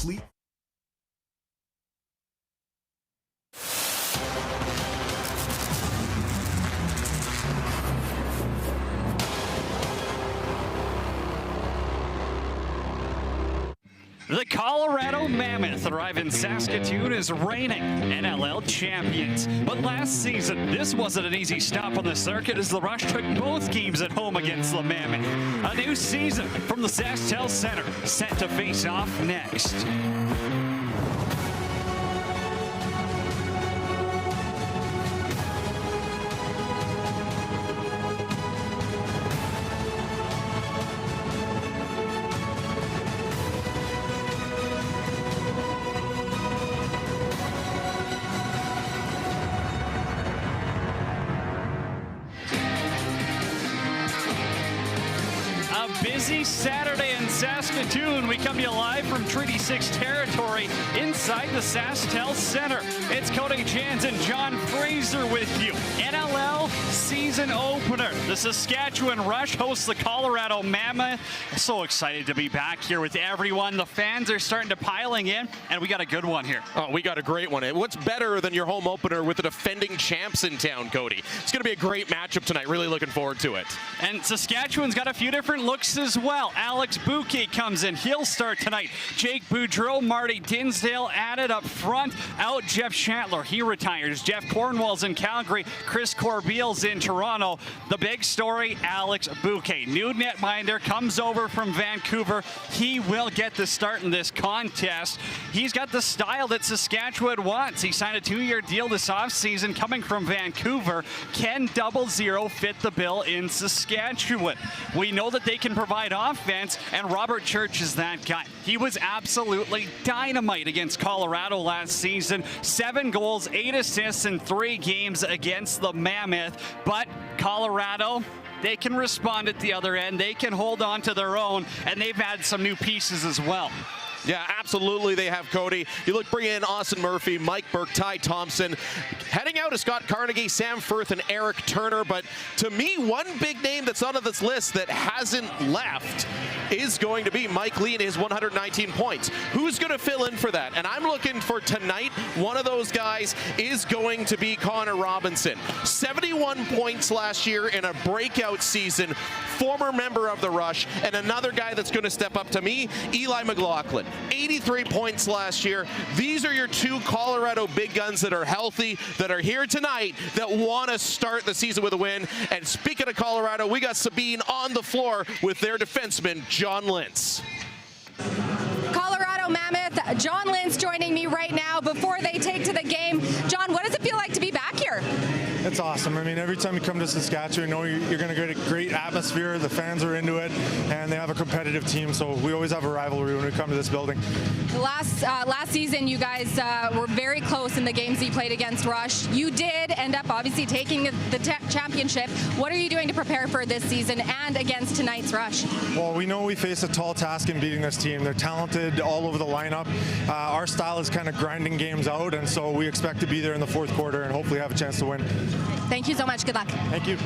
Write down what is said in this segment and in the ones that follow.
complete. The Colorado Mammoth arrive in Saskatchewan as reigning NLL champions. But last season, this wasn't an easy stop on the circuit as the Rush took both games at home against the Mammoth. A new season from the SaskTel Center, set to face off next. Busy Saturday in Saskatoon. We come to you live from Treaty 6 territory inside the SaskTel Center. It's Cody Jans and John Fraser with you. NLL season opener. The Saskatchewan Rush hosts the Colorado Mammoth. So excited to be back here with everyone. The fans are starting to piling in, and we got a good one here. Oh, we got a great one. What's better than your home opener with the defending champs in town, Cody? It's going to be a great matchup tonight. Really looking forward to it. And Saskatchewan's got a few different looks as well. Alex Bouquet comes in. He'll start tonight. Jake Boudreau, Marty Dinsdale added up front. Out Jeff Shatler. He retires. Jeff Cornwall's in Calgary. Chris Corbeil's in Toronto. The big story, Alex Bouquet. New netminder comes over from Vancouver. He will get the start in this contest. He's got the style that Saskatchewan wants. He signed a 2-year deal this offseason coming from Vancouver. Can 00 fit the bill in Saskatchewan? We know that they can provide offense, and Robert Church is that guy. He was absolutely dynamite against Colorado last season. 7 goals, 8 assists in 3 games against the Mammoth. But Colorado, they can respond at the other end. They can hold on to their own, and they've had some new pieces as well. Yeah, absolutely they have, Cody. You look, bring in Austin Murphy, Mike Burke, Ty Thompson. Heading out is Scott Carnegie, Sam Firth, and Eric Turner. But to me, one big name that's on this list that hasn't left is going to be Mike Lee and his 119 points. Who's going to fill in for that? And I'm looking for tonight, one of those guys is going to be Connor Robinson. 71 points last year in a breakout season, former member of the Rush, and another guy that's going to step up to me, Eli McLaughlin. 83 points last year. These are your 2 Colorado big guns that are healthy, that are here tonight, that want to start the season with a win. And speaking of Colorado, we got Sabine on the floor with their defenseman, John Lintz. Colorado Mammoth, John Lintz joining me right now before they take to the game. John, what does it feel like to be back here? It's awesome. I mean, every time you come to Saskatchewan, you know you're going to get a great atmosphere. The fans are into it, and they have a competitive team, so we always have a rivalry when we come to this building. Last season, you guys were very close in the games you played against Rush. You did end up obviously taking the championship. What are you doing to prepare for this season and against tonight's Rush? Well, we know we face a tall task in beating this team. They're talented all over the lineup. Our style is kind of grinding games out, and so we expect to be there in the 4th quarter and hopefully have a chance to win. Thank you so much. Good luck. Thank you.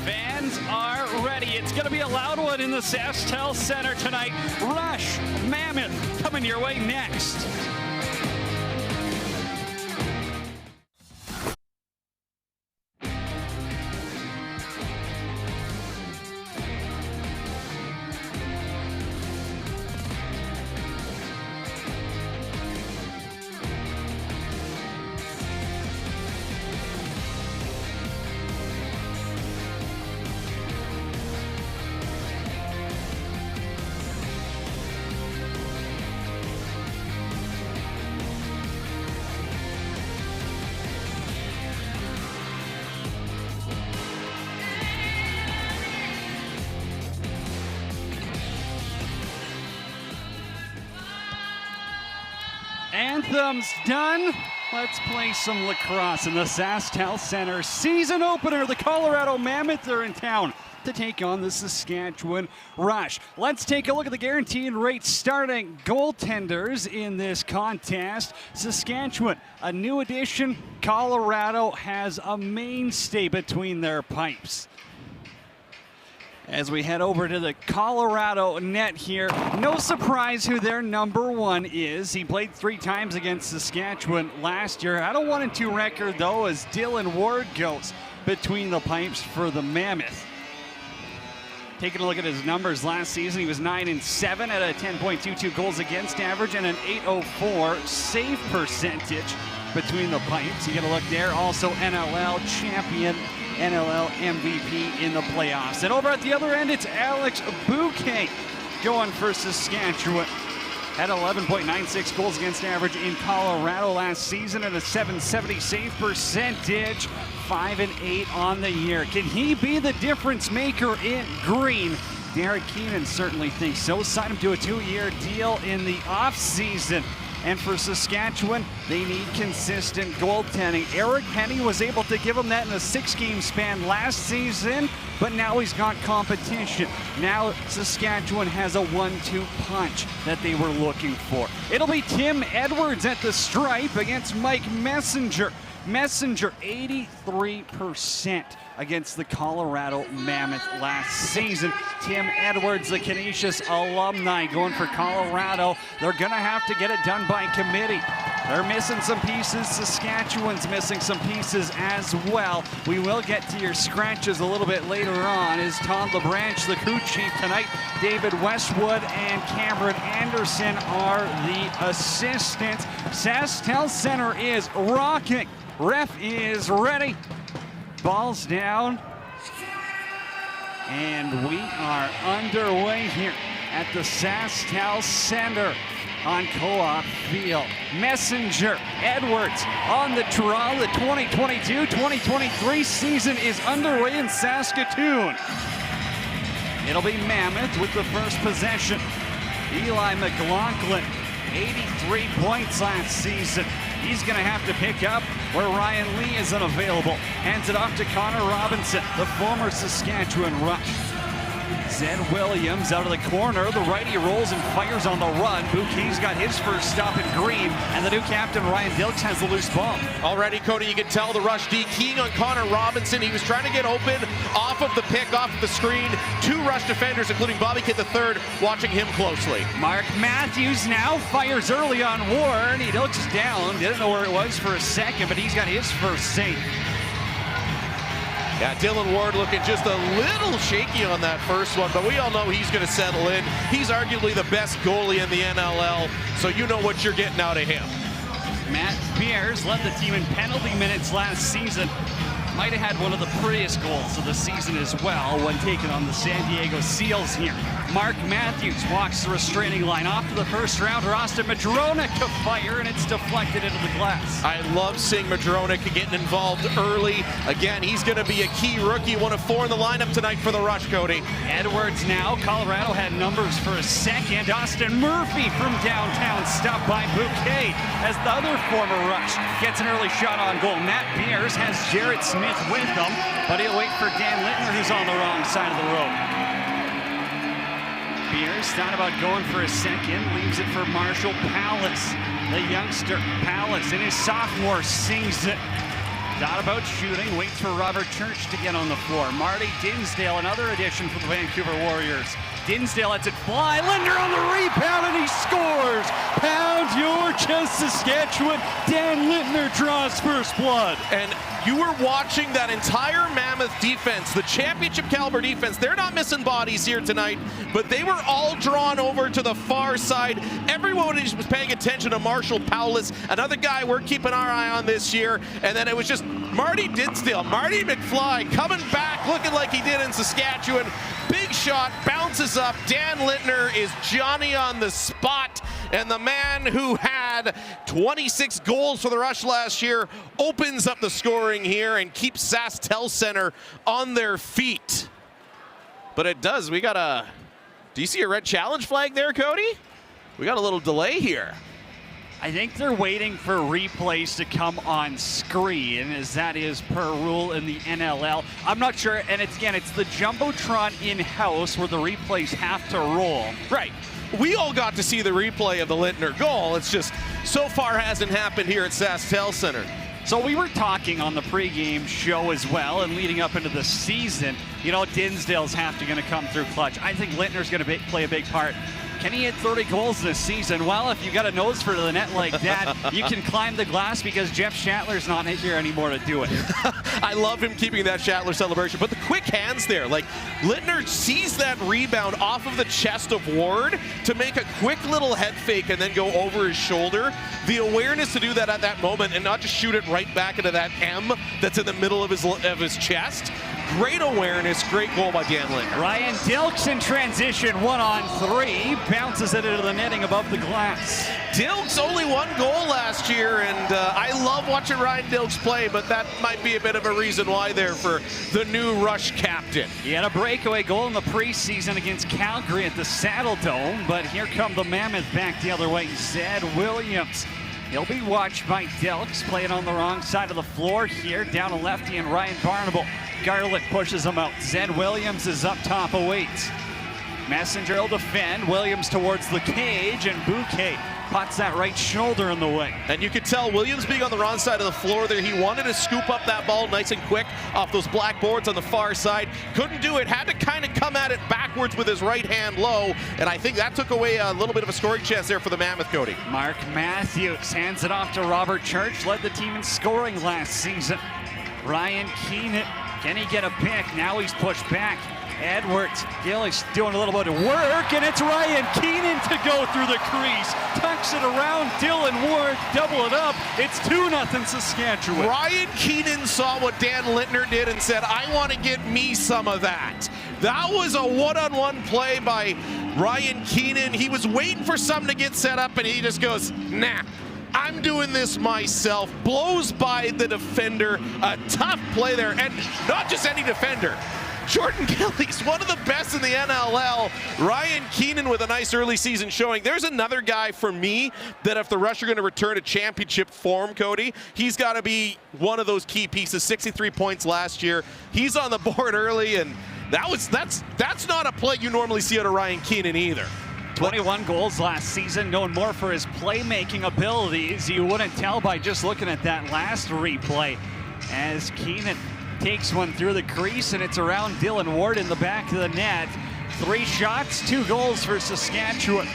Fans are ready. It's going to be a loud one in the SaskTel Center tonight. Rush, Mammoth, coming your way next. Anthem's done. Let's play some lacrosse in the SaskTel Center. Season opener. The Colorado Mammoth are in town to take on the Saskatchewan Rush. Let's take a look at the guaranteed rate starting goaltenders in this contest. Saskatchewan, a new addition. Colorado has a mainstay between their pipes. As we head over to the Colorado net here, no surprise who their number one is. He played 3 times against Saskatchewan last year. Had a 1-2 record though, as Dylan Ward goes between the pipes for the Mammoth. Taking a look at his numbers last season, he was 9-7 at a 10.22 goals against average and an .804 save percentage between the pipes. You get a look there. Also NLL champion, NLL MVP in the playoffs. And over at the other end, it's Alex Bouquet going for Saskatchewan. Had 11.96 goals against average in Colorado last season and a .770 save percentage. 5-8 on the year. Can he be the difference maker in green? Derek Keenan certainly thinks so. Signed him to a 2-year deal in the offseason. And for Saskatchewan, they need consistent goaltending. Eric Penny was able to give him that in a 6-game span last season, but now he's got competition. Now Saskatchewan has a 1-2 punch that they were looking for. It'll be Tim Edwards at the stripe against Mike Messenger. Messenger 83% against the Colorado Mammoth last season. Tim Edwards, the Canisius alumni, going for Colorado. They're going to have to get it done by committee. They're missing some pieces. Saskatchewan's missing some pieces as well. We will get to your scratches a little bit later on as Todd LeBranch, the crew chief tonight. David Westwood and Cameron Anderson are the assistants. SaskTel Center is rocking. Ref is ready. Ball's down. And we are underway here at the SaskTel Center on Co-op Field. Messenger, Edwards on the draw. The 2022-2023 season is underway in Saskatoon. It'll be Mammoth with the first possession. Eli McLaughlin, 83 points last season. He's going to have to pick up where Ryan Lee is unavailable. Hands it off to Connor Robinson, the former Saskatchewan Rush. Zed Williams out of the corner. The righty rolls and fires on the run. Bouquet's got his first stop in green, and the new captain, Ryan Dilks, has the loose ball. Already, Cody, you can tell the Rush D keying on Connor Robinson. He was trying to get open off of the pick, off of the screen. 2 Rush defenders, including Bobby Kidd III, watching him closely. Mark Matthews now fires early on Ward. He looks down. Didn't know where it was for a second, but he's got his first save. Yeah, Dylan Ward looking just a little shaky on that first one, but we all know he's going to settle in. He's arguably the best goalie in the NLL, so you know what you're getting out of him. Matt Beers led the team in penalty minutes last season. Might have had one of the prettiest goals of the season as well when taking on the San Diego Seals here. Mark Matthews walks the restraining line off to the first rounder. Austin Madronik to fire, and it's deflected into the glass. I love seeing Madronik getting involved early. Again, he's going to be a key rookie, 1 of 4 in the lineup tonight for the Rush, Cody. Edwards now. Colorado had numbers for a second. Austin Murphy from downtown stopped by Bouquet as the other former Rush gets an early shot on goal. Matt Beers has Jarrett Smith with him, but he'll wait for Dan Littner, who's on the wrong side of the road. Beers thought about going for a second, leaves it for Marshall Pallas. The youngster Pallas in his sophomore season. Thought about shooting, waits for Robert Church to get on the floor. Marty Dinsdale, another addition for the Vancouver Warriors. Dinsdale lets it fly. Linder on the rebound, and he scores. Pound your chest, Saskatchewan. Dan Littner draws first blood. And you were watching that entire Mammoth defense, the championship caliber defense. They're not missing bodies here tonight, but they were all drawn over to the far side. Everyone was paying attention to Marshall Powless, another guy we're keeping our eye on this year. And then it was just Marty Dinsdale, Marty McFly coming back looking like he did in Saskatchewan. Big shot, bounces up. Dan Littner is Johnny on the spot. And the man who had 26 goals for the Rush last year opens up the scoring here and keeps SaskTel Center on their feet. But it does. We got a... Do you see a red challenge flag there, Cody? We got a little delay here. I think they're waiting for replays to come on screen, as that is per rule in the NLL. I'm not sure, and it's the Jumbotron in-house where the replays have to roll. Right. We all got to see the replay of the Littner goal. It's just so far hasn't happened here at SaskTel Center. So we were talking on the pregame show as well, and leading up into the season, you know, Dinsdale's have to going to come through clutch. I think Littner's going to play a big part. Can he hit 30 goals this season? Well, if you got a nose for the net like that, you can climb the glass because Jeff Shatler's not here anymore to do it. I love him keeping that Shatler celebration, but the quick hands there. Like, Littner sees that rebound off of the chest of Ward to make a quick little head fake and then go over his shoulder. The awareness to do that at that moment and not just shoot it right back into that M that's in the middle of his chest. Great awareness, great goal by Dan Littner. Ryan Dilks in transition, 1-on-3, bounces it into the netting above the glass. Dilks only 1 goal last year, and I love watching Ryan Dilks play, but that might be a bit of a reason why there for the new Rush captain. He had a breakaway goal in the preseason against Calgary at the Saddle Dome, but here come the Mammoth back the other way. Zed Williams. He'll be watched by Dilks, playing on the wrong side of the floor here, down a lefty, and Ryan Barnable. Garlick pushes him out. Zed Williams is up top, awaits. Messenger will defend. Williams towards the cage, and Bouquet pots that right shoulder in the way. And you could tell Williams being on the wrong side of the floor there, he wanted to scoop up that ball nice and quick off those black boards on the far side. Couldn't do it, had to kind of come at it backwards with his right hand low, and I think that took away a little bit of a scoring chance there for the Mammoth, Cody. Mark Matthews hands it off to Robert Church, led the team in scoring last season. Ryan Keenan, can he get a pick? Now he's pushed back. Edwards, Gillies doing a little bit of work, and it's Ryan Keenan to go through the crease. Tucks it around, Dylan Ward, double it up. It's 2-0 Saskatchewan. Ryan Keenan saw what Dan Littner did and said, I want to get me some of that. That was a one-on-one play by Ryan Keenan. He was waiting for something to get set up, and he just goes, nah. I'm doing this myself. Blows by the defender. A tough play there, and not just any defender. Jordan Gillies, one of the best in the NLL. Ryan Keenan with a nice early season showing. There's another guy for me that if the Rush are going to return to championship form, Cody, he's got to be one of those key pieces. 63 points last year. He's on the board early, and that's not a play you normally see out of Ryan Keenan either. 21 goals last season, known more for his playmaking abilities. You wouldn't tell by just looking at that last replay. As Keenan takes one through the crease, and it's around Dylan Ward in the back of the net. 3 shots, 2 goals for Saskatchewan.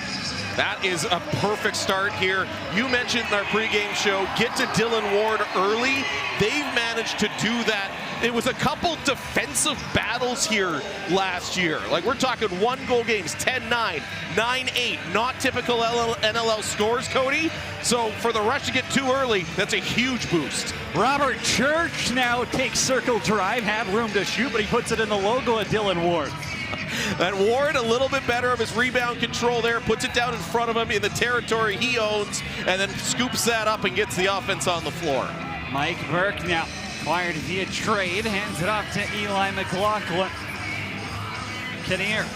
That is a perfect start here. You mentioned in our pregame show, get to Dylan Ward early. They've managed to do that. It was a couple defensive battles here last year. Like, we're talking 1-goal games, 10-9, 9-8. Not typical NLL scores, Cody. So for the Rush to get too early, that's a huge boost. Robert Church now takes circle drive, had room to shoot, but he puts it in the logo of Dylan Ward. And Ward a little bit better of his rebound control there, puts it down in front of him in the territory he owns, and then scoops that up and gets the offense on the floor. Mike Burke now acquired via trade, hands it off to Eli McLaughlin. Kinnear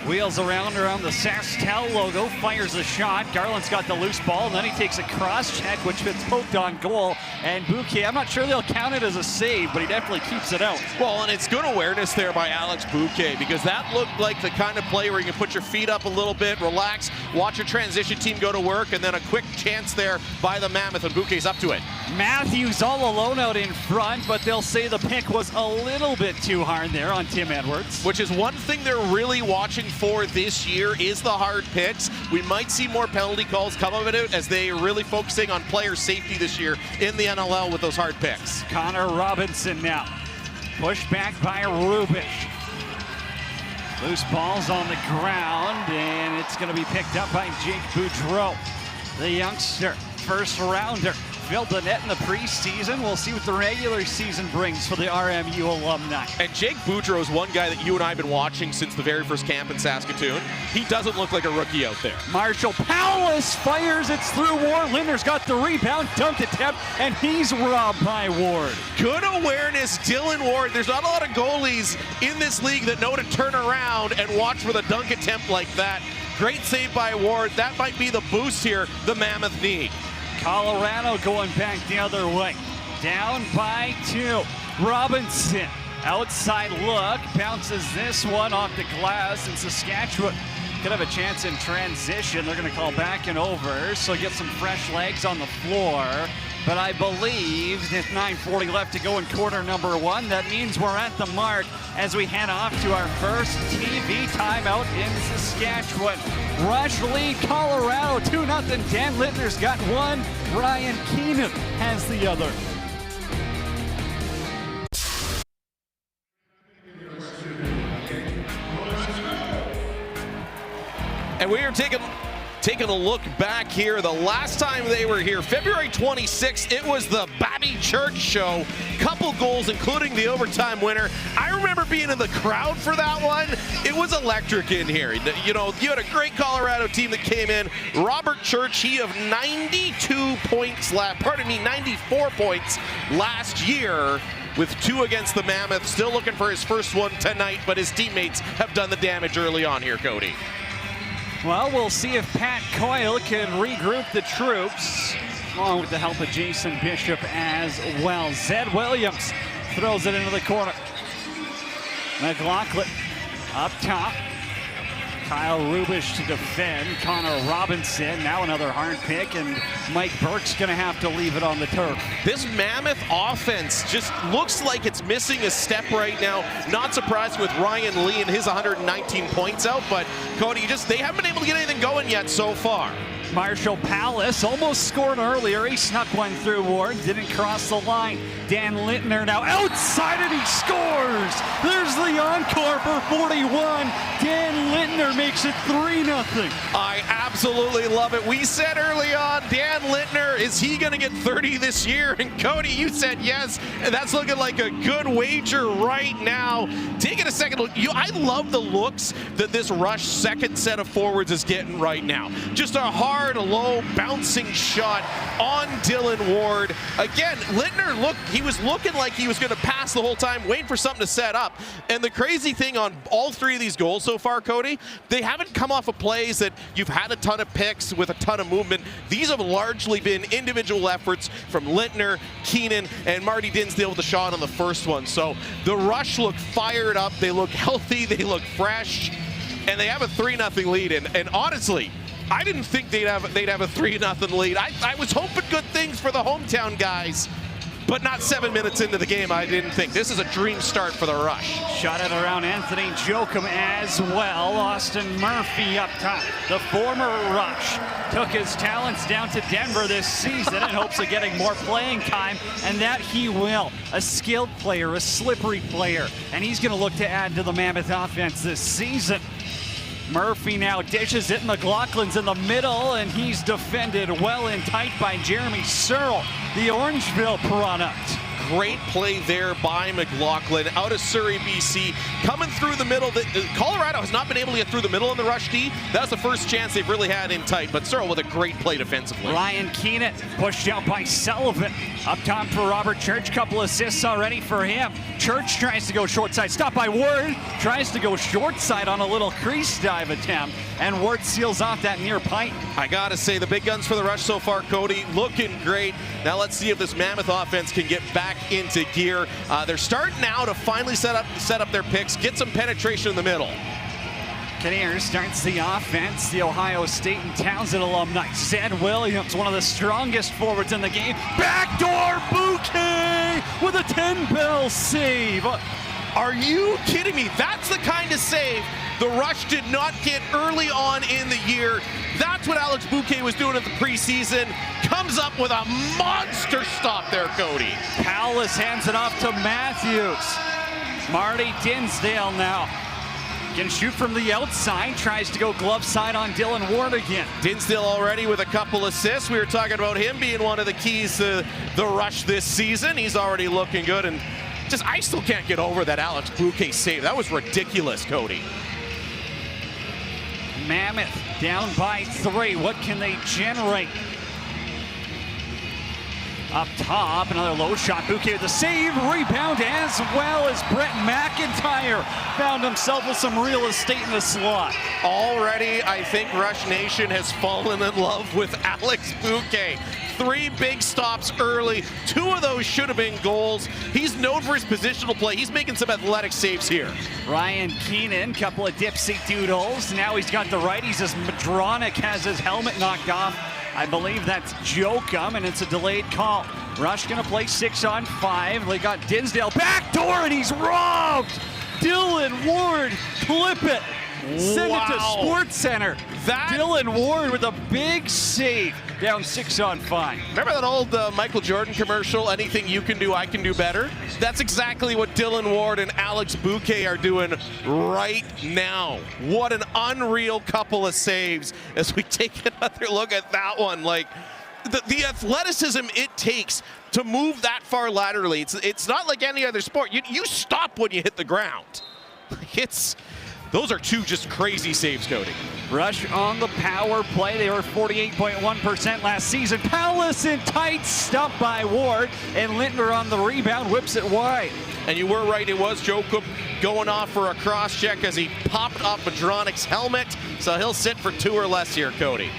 wheels around the Sastel logo, fires a shot. Garland's got the loose ball, and then he takes a cross check, which gets poked on goal. And Bouquet, I'm not sure they'll count it as a save, but he definitely keeps it out. Well, and it's good awareness there by Alex Bouquet, because that looked like the kind of play where you can put your feet up a little bit, relax, watch your transition team go to work, and then a quick chance there by the Mammoth, and Bouquet's up to it. Matthews all alone out in front, but they'll say the pick was a little bit too hard there on Tim Edwards. Which is one thing they're really watching for this year is the hard picks. We might see more penalty calls come of it as they are really focusing on player safety this year in the NLL with those hard picks. Connor Robinson now. Pushed back by Rubish. Loose balls on the ground, and it's going to be picked up by Jake Boudreau. The youngster, first rounder. Filled the net in the preseason. We'll see what the regular season brings for the RMU alumni. And Jake Boudreau is one guy that you and I have been watching since the very first camp in Saskatoon. He doesn't look like a rookie out there. Marshall Powless fires, it's through Ward. Linder's got the rebound, dunk attempt, and he's robbed by Ward. Good awareness, Dylan Ward. There's not a lot of goalies in this league that know to turn around and watch for the dunk attempt like that. Great save by Ward. That might be the boost here the Mammoth need. Colorado going back the other way. Down by 2. Robinson, outside look, bounces this one off the glass, and Saskatchewan could have a chance in transition. They're going to call back and over, so get some fresh legs on the floor. but I believe with 9:40 left to go in quarter number 1. That means we're at the mark as we head off to our first TV timeout in Saskatchewan. Rush lead Colorado 2-0. Dan Littner's got one. Ryan Keenan has the other. And we are taking a look back here. The last time they were here, February 26th, it was the Babby Church show. Couple goals, including the overtime winner. I remember being in the crowd for that one. It was electric in here. You know, you had a great Colorado team that came in. Robert Church, he of 94 points last year, with 2 against the Mammoth. Still looking for his first one tonight, but his teammates have done the damage early on here, Cody. Well, we'll see if Pat Coyle can regroup the troops, along with the help of Jason Bishop as well. Zed Williams throws it into the corner. McLaughlin up top. Kyle Rubish to defend. Connor Robinson, now another hard pick, and Mike Burke's going to have to leave it on the turf. This Mammoth offense just looks like it's missing a step right now. Not surprised with Ryan Lee and his 119 points out, but Cody, they haven't been able to get anything going yet so far. Marshall Palace almost scored earlier. He snuck one through Ward, didn't cross the line. Dan Littner now outside and he scores. There's the encore for 41. Dan Littner makes it 3-0. I absolutely love it. We said early on, Dan Littner, is he going to get 30 this year? And Cody, you said yes, and that's looking like a good wager right now. Taking a second look, I love the looks that this Rush second set of forwards is getting right now. Just a hard, low, bouncing shot on Dylan Ward. Again, Littner, he was looking like he was going to pass the whole time, waiting for something to set up. And the crazy thing on all 3 of these goals so far, Cody, they haven't come off of plays that you've had a ton of picks with a ton of movement. These have largely been individual efforts from Littner, Keenan, and Marty Dinsdale with the shot on the first one. So the Rush look fired up, they look healthy, they look fresh, and they have a 3-0 lead. And honestly, I didn't think they'd have a 3-0 lead. I was hoping good things for the hometown guys, but not 7 minutes into the game, I didn't think. This is a dream start for the Rush. Shot it around Anthony Jochum as well. Austin Murphy up top. The former Rush took his talents down to Denver this season in hopes of getting more playing time, and that he will. A skilled player, a slippery player, and he's going to look to add to the Mammoth offense this season. Murphy now dishes it. McLaughlin's in the middle, and he's defended well and tight by Jeremy Searle, the Orangeville product. Great play there by McLaughlin out of Surrey, BC. Coming through the middle. Colorado has not been able to get through the middle in the Rush D. That was the first chance they've really had in tight, but Searle with a great play defensively. Ryan Keenan pushed out by Sullivan. Up top for Robert Church. Couple assists already for him. Church tries to go short side. Stopped by Ward. Tries to go short side on a little crease dive attempt, and Ward seals off that near pipe. I gotta say, the big guns for the Rush so far, Cody, looking great. Now let's see if this Mammoth offense can get back into gear. They're starting now to finally set up their picks, get some penetration in the middle. Kinnear starts the offense, the Ohio State and Townsend alumni. Zed Williams, one of the strongest forwards in the game. Backdoor Bouquet with a 10-bell save. Are you kidding me? That's the kind of save the Rush did not get early on in the year. That's what Alex Bouquet was doing at the preseason. Comes up with a monster stop there, Cody. Powless hands it off to Matthews. Marty Dinsdale now can shoot from the outside, tries to go glove side on Dylan Ward again. Dinsdale already with a couple assists. We were talking about him being one of the keys to the Rush this season. He's already looking good, and I still can't get over that Alex Bouquet save. That was ridiculous, Cody. Mammoth down by 3. What can they generate? Up top, another low shot. Bouquet with the save, rebound, as well as Brett McIntyre found himself with some real estate in the slot. Already, I think Rush Nation has fallen in love with Alex Bouquet. 3 big stops early. 2 of those should have been goals. He's known for his positional play. He's making some athletic saves here. Ryan Keenan, couple of dipsy doodles. Now he's got the righties as Madronic has his helmet knocked off I believe that's Jokum, and it's a delayed call. Rush gonna play 6-on-5. They got Dinsdale backdoor, and he's robbed. Dylan Ward, clip it. Send it to Sports Center. Dylan Ward with a big save, down 6-on-5. Remember that old Michael Jordan commercial, anything you can do, I can do better? That's exactly what Dylan Ward and Alex Bouquet are doing right now. What an unreal couple of saves as we take another look at that one. Like, the athleticism it takes to move that far laterally, it's not like any other sport. You stop when you hit the ground. Those are two just crazy saves, Cody. Rush on the power play. They were 48.1% last season. Palace in tight, stopped by Ward, and Lintner on the rebound, whips it wide. And you were right, it was Jokum going off for a cross check as he popped up Adronic's helmet, so he'll sit for 2 or less here, Cody.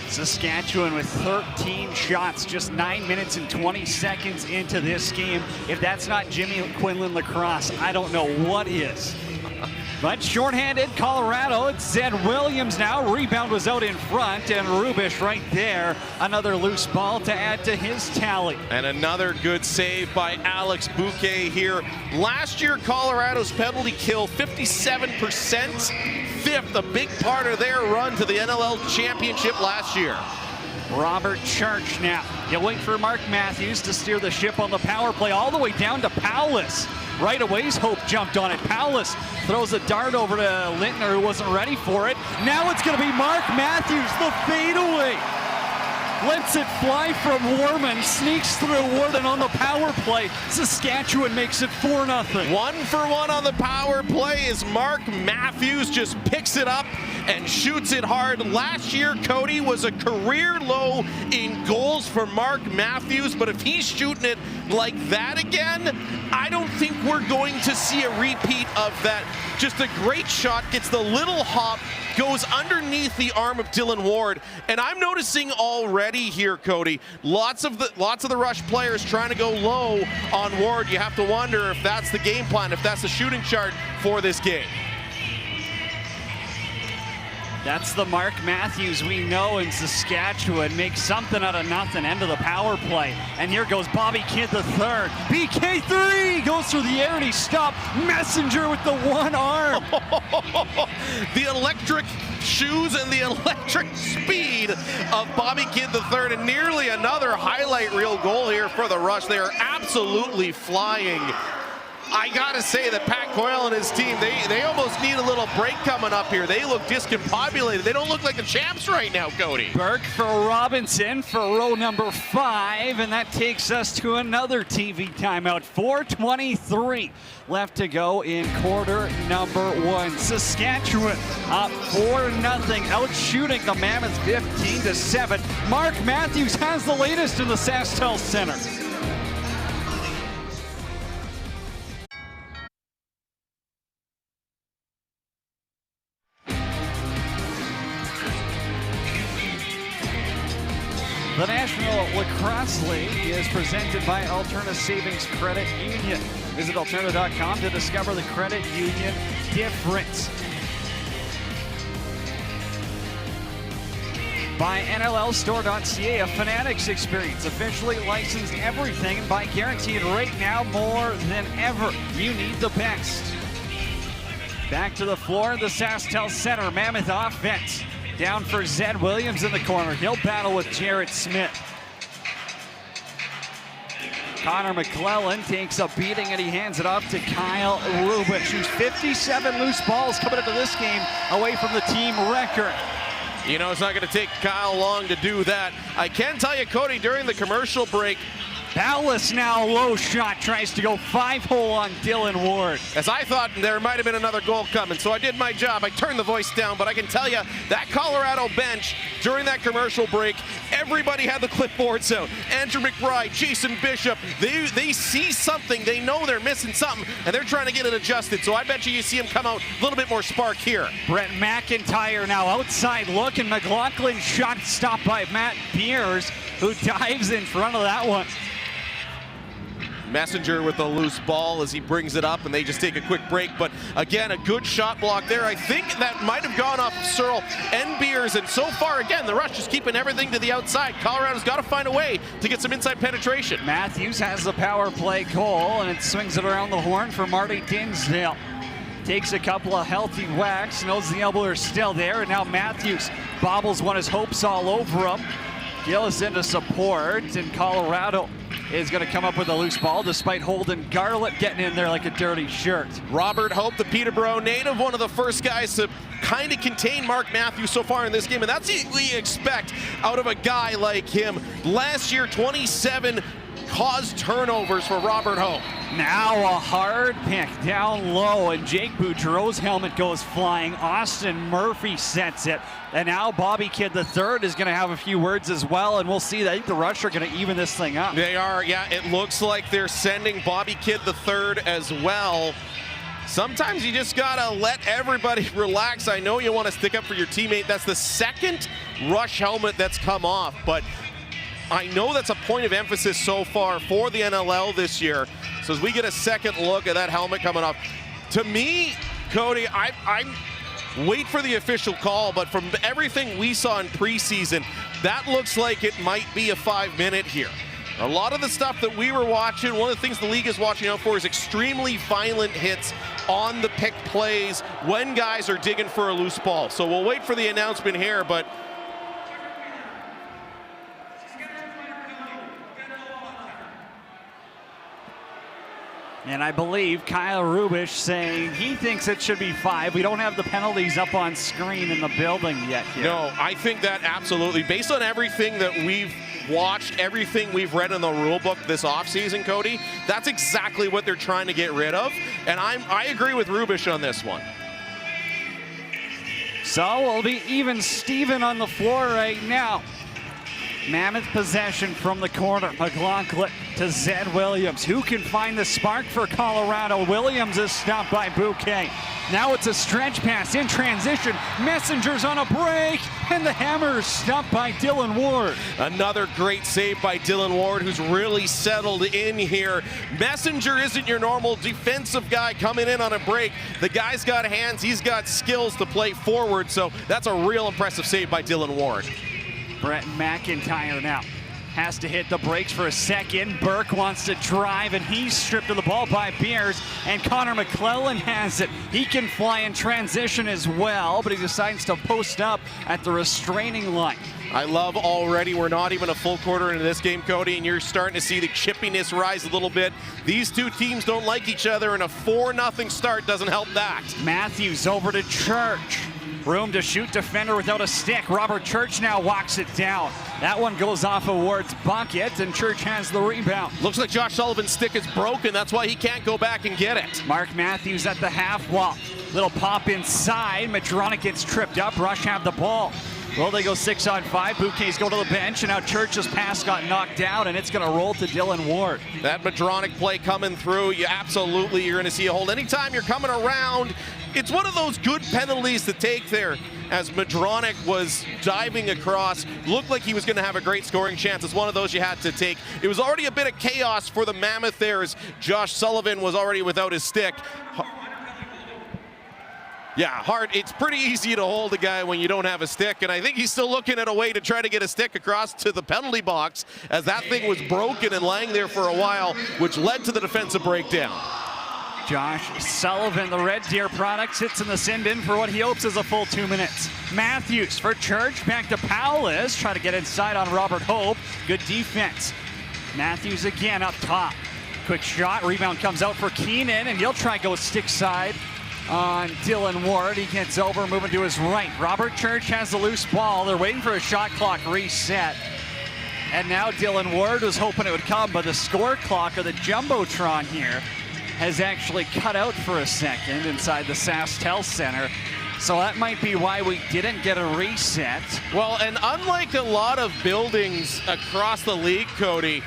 Saskatchewan with 13 shots, just 9 minutes and 20 seconds into this game. If that's not Jimmy Quinlan lacrosse, I don't know what is. But shorthanded Colorado, it's Zed Williams now. Rebound was out in front, and Rubish right there. Another loose ball to add to his tally. And another good save by Alex Bouquet here. Last year, Colorado's penalty kill, 57%. Fifth, a big part of their run to the NLL championship last year. Robert Church now. You wait for Mark Matthews to steer the ship on the power play all the way down to Powless. Right away's Hope jumped on it. Powless throws a dart over to Lintner, who wasn't ready for it. Now it's going to be Mark Matthews, the fadeaway. Lets it fly from Warman, sneaks through Warden on the power play. Saskatchewan makes it 4-0. 1 for 1 on the power play as Mark Matthews just picks it up and shoots it hard. Last year, Cody, was a career low in goals for Mark Matthews, but if he's shooting it like that again, I don't think we're going to see a repeat of that. Just a great shot, gets the little hop, goes underneath the arm of Dylan Ward, and I'm noticing already here, Cody, lots of the Rush players trying to go low on Ward. You have to wonder if that's the game plan, if that's the shooting chart for this game. That's the Mark Matthews we know in Saskatchewan. Makes something out of nothing. End of the power play. And here goes Bobby Kidd the third. BK3 goes through the air and he stopped. Messenger with the one arm. The electric shoes and the electric speed of Bobby Kidd the third, and nearly another highlight reel goal here for the Rush. They are absolutely flying. I gotta say that Pat Coyle and his team, they almost need a little break coming up here. They look discombobulated. They don't look like the champs right now, Cody. Burke for Robinson for row number 5, and that takes us to another TV timeout. 4:23 left to go in quarter number 1. Saskatchewan up 4-0, out shooting the Mammoth 15-7. Mark Matthews has the latest in the SaskTel Center. The National Lacrosse League is presented by Alterna Savings Credit Union. Visit Alterna.com to discover the credit union difference. By NLLstore.ca, a Fanatics experience. Officially licensed everything and by guaranteed right now more than ever. You need the best. Back to the floor in the SaskTel Center. Mammoth offense. Down for Zed Williams in the corner. He'll battle with Jarrett Smith. Connor McClellan takes a beating and he hands it off to Kyle Rubish, who's 57 loose balls coming into this game away from the team record. You know, it's not going to take Kyle long to do that. I can tell you, Cody, during the commercial break, Ballas now low shot, tries to go 5-hole on Dylan Ward. As I thought there might have been another goal coming, so I did my job. I turned the voice down, but I can tell you that Colorado bench during that commercial break, everybody had the clipboards out. Andrew McBride, Jason Bishop, they see something, they know they're missing something, and they're trying to get it adjusted. So I bet you see them come out a little bit more spark here. Brett McIntyre now outside look, and McLaughlin shot stopped by Matt Beers, who dives in front of that one. Messenger with a loose ball as he brings it up, and they just take a quick break. But again, a good shot block there. I think that might have gone off Searle and Beers, and so far, again, the Rush is keeping everything to the outside. Colorado's got to find a way to get some inside penetration. Matthews has the power play goal, and it swings it around the horn for Marty Dinsdale. Takes a couple of healthy whacks, knows the elbow are still there, and now Matthews bobbles one, his hopes all over him. Gillis into support, and Colorado is going to come up with a loose ball despite Holden Garlett getting in there like a dirty shirt. Robert Hope, the Peterborough native, one of the first guys to kind of contain Mark Matthews so far in this game, and that's what we expect out of a guy like him. Last year, 27 caused turnovers for Robert Hope. Now a hard pick down low, and Jake Boudreau's helmet goes flying. Austin Murphy sets it, and now Bobby Kidd III is going to have a few words as well, and we'll see. I think the Rush are going to even this thing up. They are, yeah. It looks like they're sending Bobby Kidd III as well. Sometimes you just got to let everybody relax. I know you want to stick up for your teammate. That's the second Rush helmet that's come off, but I know that's a point of emphasis so far for the NLL this year. So as we get a second look at that helmet coming off, to me, Cody, I wait for the official call, but from everything we saw in preseason, that looks like it might be a 5-minute here. A lot of the stuff that we were watching, one of the things the league is watching out for is extremely violent hits on the pick plays when guys are digging for a loose ball. So we'll wait for the announcement here, but and I believe Kyle Rubish saying he thinks it should be 5. We don't have the penalties up on screen in the building yet here. No, I think that absolutely, based on everything that we've watched, everything we've read in the rule book this offseason, Cody, that's exactly what they're trying to get rid of. And I agree with Rubish on this one. So we'll be even Steven on the floor right now. Mammoth possession from the corner. McLaughlin to Zed Williams. Who can find the spark for Colorado? Williams is stopped by Bouquet. Now it's a stretch pass in transition. Messenger's on a break, and the hammer is stopped by Dylan Ward. Another great save by Dylan Ward, who's really settled in here. Messenger isn't your normal defensive guy coming in on a break. The guy's got hands, he's got skills to play forward, so that's a real impressive save by Dylan Ward. Brett McIntyre now has to hit the brakes for a second. Burke wants to drive, and he's stripped of the ball by Beers, and Connor McClellan has it. He can fly in transition as well, but he decides to post up at the restraining line. I love already, we're not even a full quarter into this game, Cody, and you're starting to see the chippiness rise a little bit. These two teams don't like each other, and a 4-0 start doesn't help that. Matthews over to Church. Room to shoot, defender without a stick. Robert Church now walks it down. That one goes off of Ward's bucket, and Church has the rebound. Looks like Josh Sullivan's stick is broken. That's why he can't go back and get it. Mark Matthews at the half wall. Little pop inside. Madronic gets tripped up. Rush have the ball. Well, they go 6-on-5. Bouquet's go to the bench, and now Church's pass got knocked out, and it's going to roll to Dylan Ward. That Madronic play coming through, you're going to see a hold. Anytime you're coming around, it's one of those good penalties to take there, as Madronic was diving across. Looked like he was going to have a great scoring chance. It's one of those you had to take. It was already a bit of chaos for the Mammoth there, as Josh Sullivan was already without his stick. Yeah, hard. It's pretty easy to hold a guy when you don't have a stick, and I think he's still looking at a way to try to get a stick across to the penalty box, as that thing was broken and lying there for a while, which led to the defensive breakdown. Josh Sullivan, the Red Deer product, sits in the sin bin for what he hopes is a full 2 minutes. Matthews for Church, back to Powless, try to get inside on Robert Hope. Good defense. Matthews again up top. Quick shot, rebound comes out for Keenan, and he'll try to go stick side on Dylan Ward. He gets over, moving to his right. Robert Church has the loose ball. They're waiting for a shot clock reset. And now Dylan Ward was hoping it would come, but the score clock, or the Jumbotron here, has actually cut out for a second inside the SaskTel Center. So that might be why we didn't get a reset. Well, and unlike a lot of buildings across the league, Cody,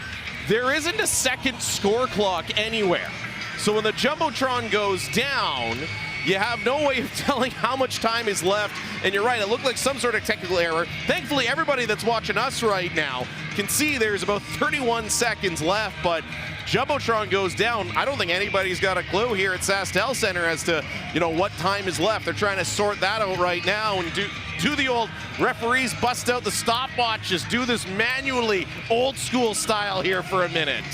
there isn't a second score clock anywhere. So when the Jumbotron goes down, You have no way of telling how much time is left. And you're right, it looked like some sort of technical error. Thankfully, everybody that's watching us right now can see there's about 31 seconds left, but Jumbotron goes down. I don't think anybody's got a clue here at SaskTel Center as to, what time is left. They're trying to sort that out right now and do the old referees bust out the stopwatches, do this manually, old school style here for a minute.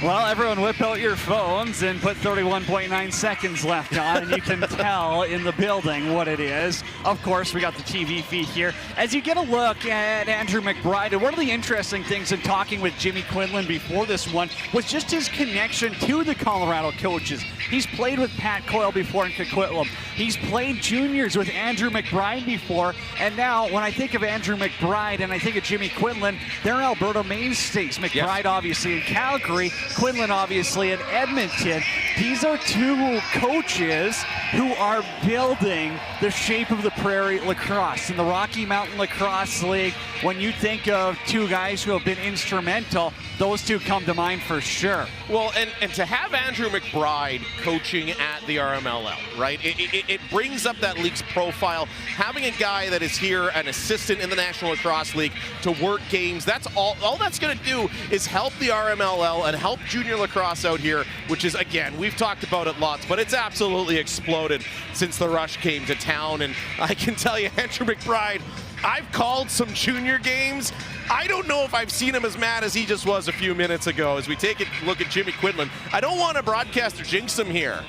Well, everyone whip out your phones and put 31.9 seconds left on, and you can tell in the building what it is. Of course, we got the TV feed here. As you get a look at Andrew McBride, and one of the interesting things in talking with Jimmy Quinlan before this one was just his connection to the Colorado coaches. He's played with Pat Coyle before in Coquitlam. He's played juniors with Andrew McBride before, and now when I think of Andrew McBride and I think of Jimmy Quinlan, they're Alberta mainstays. McBride obviously in Calgary, Quinlan obviously in Edmonton. These are two coaches who are building the shape of the Prairie lacrosse. In the Rocky Mountain Lacrosse League, when you think of two guys who have been instrumental, those two come to mind for sure. Well, and to have Andrew McBride coaching at the RMLL, right? It brings up that league's profile. Having a guy that is here, an assistant in the National Lacrosse League, to work games, that's all that's going to do is help the RMLL and help junior lacrosse out here, which is, again, we've talked about it lots, but it's absolutely exploded since the Rush came to town. And I can tell you, Andrew McBride, I've called some junior games. I don't know if I've seen him as mad as he just was a few minutes ago. As we take a look at Jimmy Quinlan, I don't want to broadcaster jinx him here,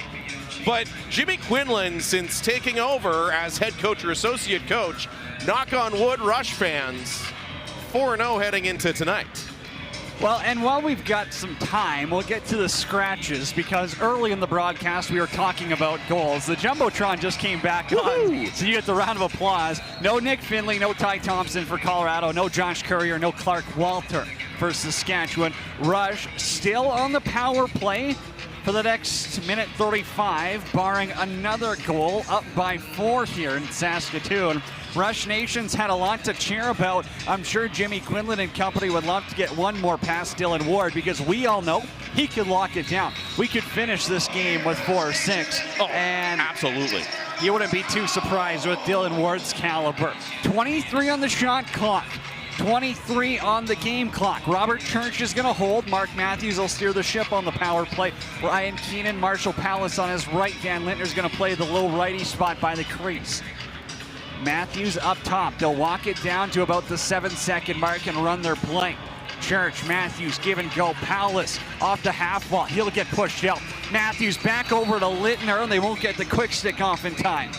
but Jimmy Quinlan, since taking over as head coach or associate coach, knock on wood, Rush fans, 4-0 heading into tonight. Well, and while we've got some time, we'll get to the scratches, because early in the broadcast we were talking about goals. The Jumbotron just came back on, so you get the round of applause. No Nick Finley, no Ty Thompson for Colorado, no Josh Courier, no Clark Walter for Saskatchewan. Rush still on the power play for the next minute 35, barring another goal, up by 4 here in Saskatoon. Rush Nation's had a lot to cheer about. I'm sure Jimmy Quinlan and company would love to get one more past Dylan Ward, because we all know he could lock it down. We could finish this game with 4 or 6. Oh, and absolutely. You wouldn't be too surprised with Dylan Ward's caliber. 23 on the shot clock. 23 on the game clock. Robert Church is going to hold. Mark Matthews will steer the ship on the power play. Ryan Keenan, Marshall Palace on his right. Dan Lintner's going to play the low righty spot by the crease. Matthews up top. They'll walk it down to about the 7-second mark and run their play. Church, Matthews, give and go. Palace off the half wall. He'll get pushed out. Matthews back over to Lintner, and they won't get the quick stick off in time.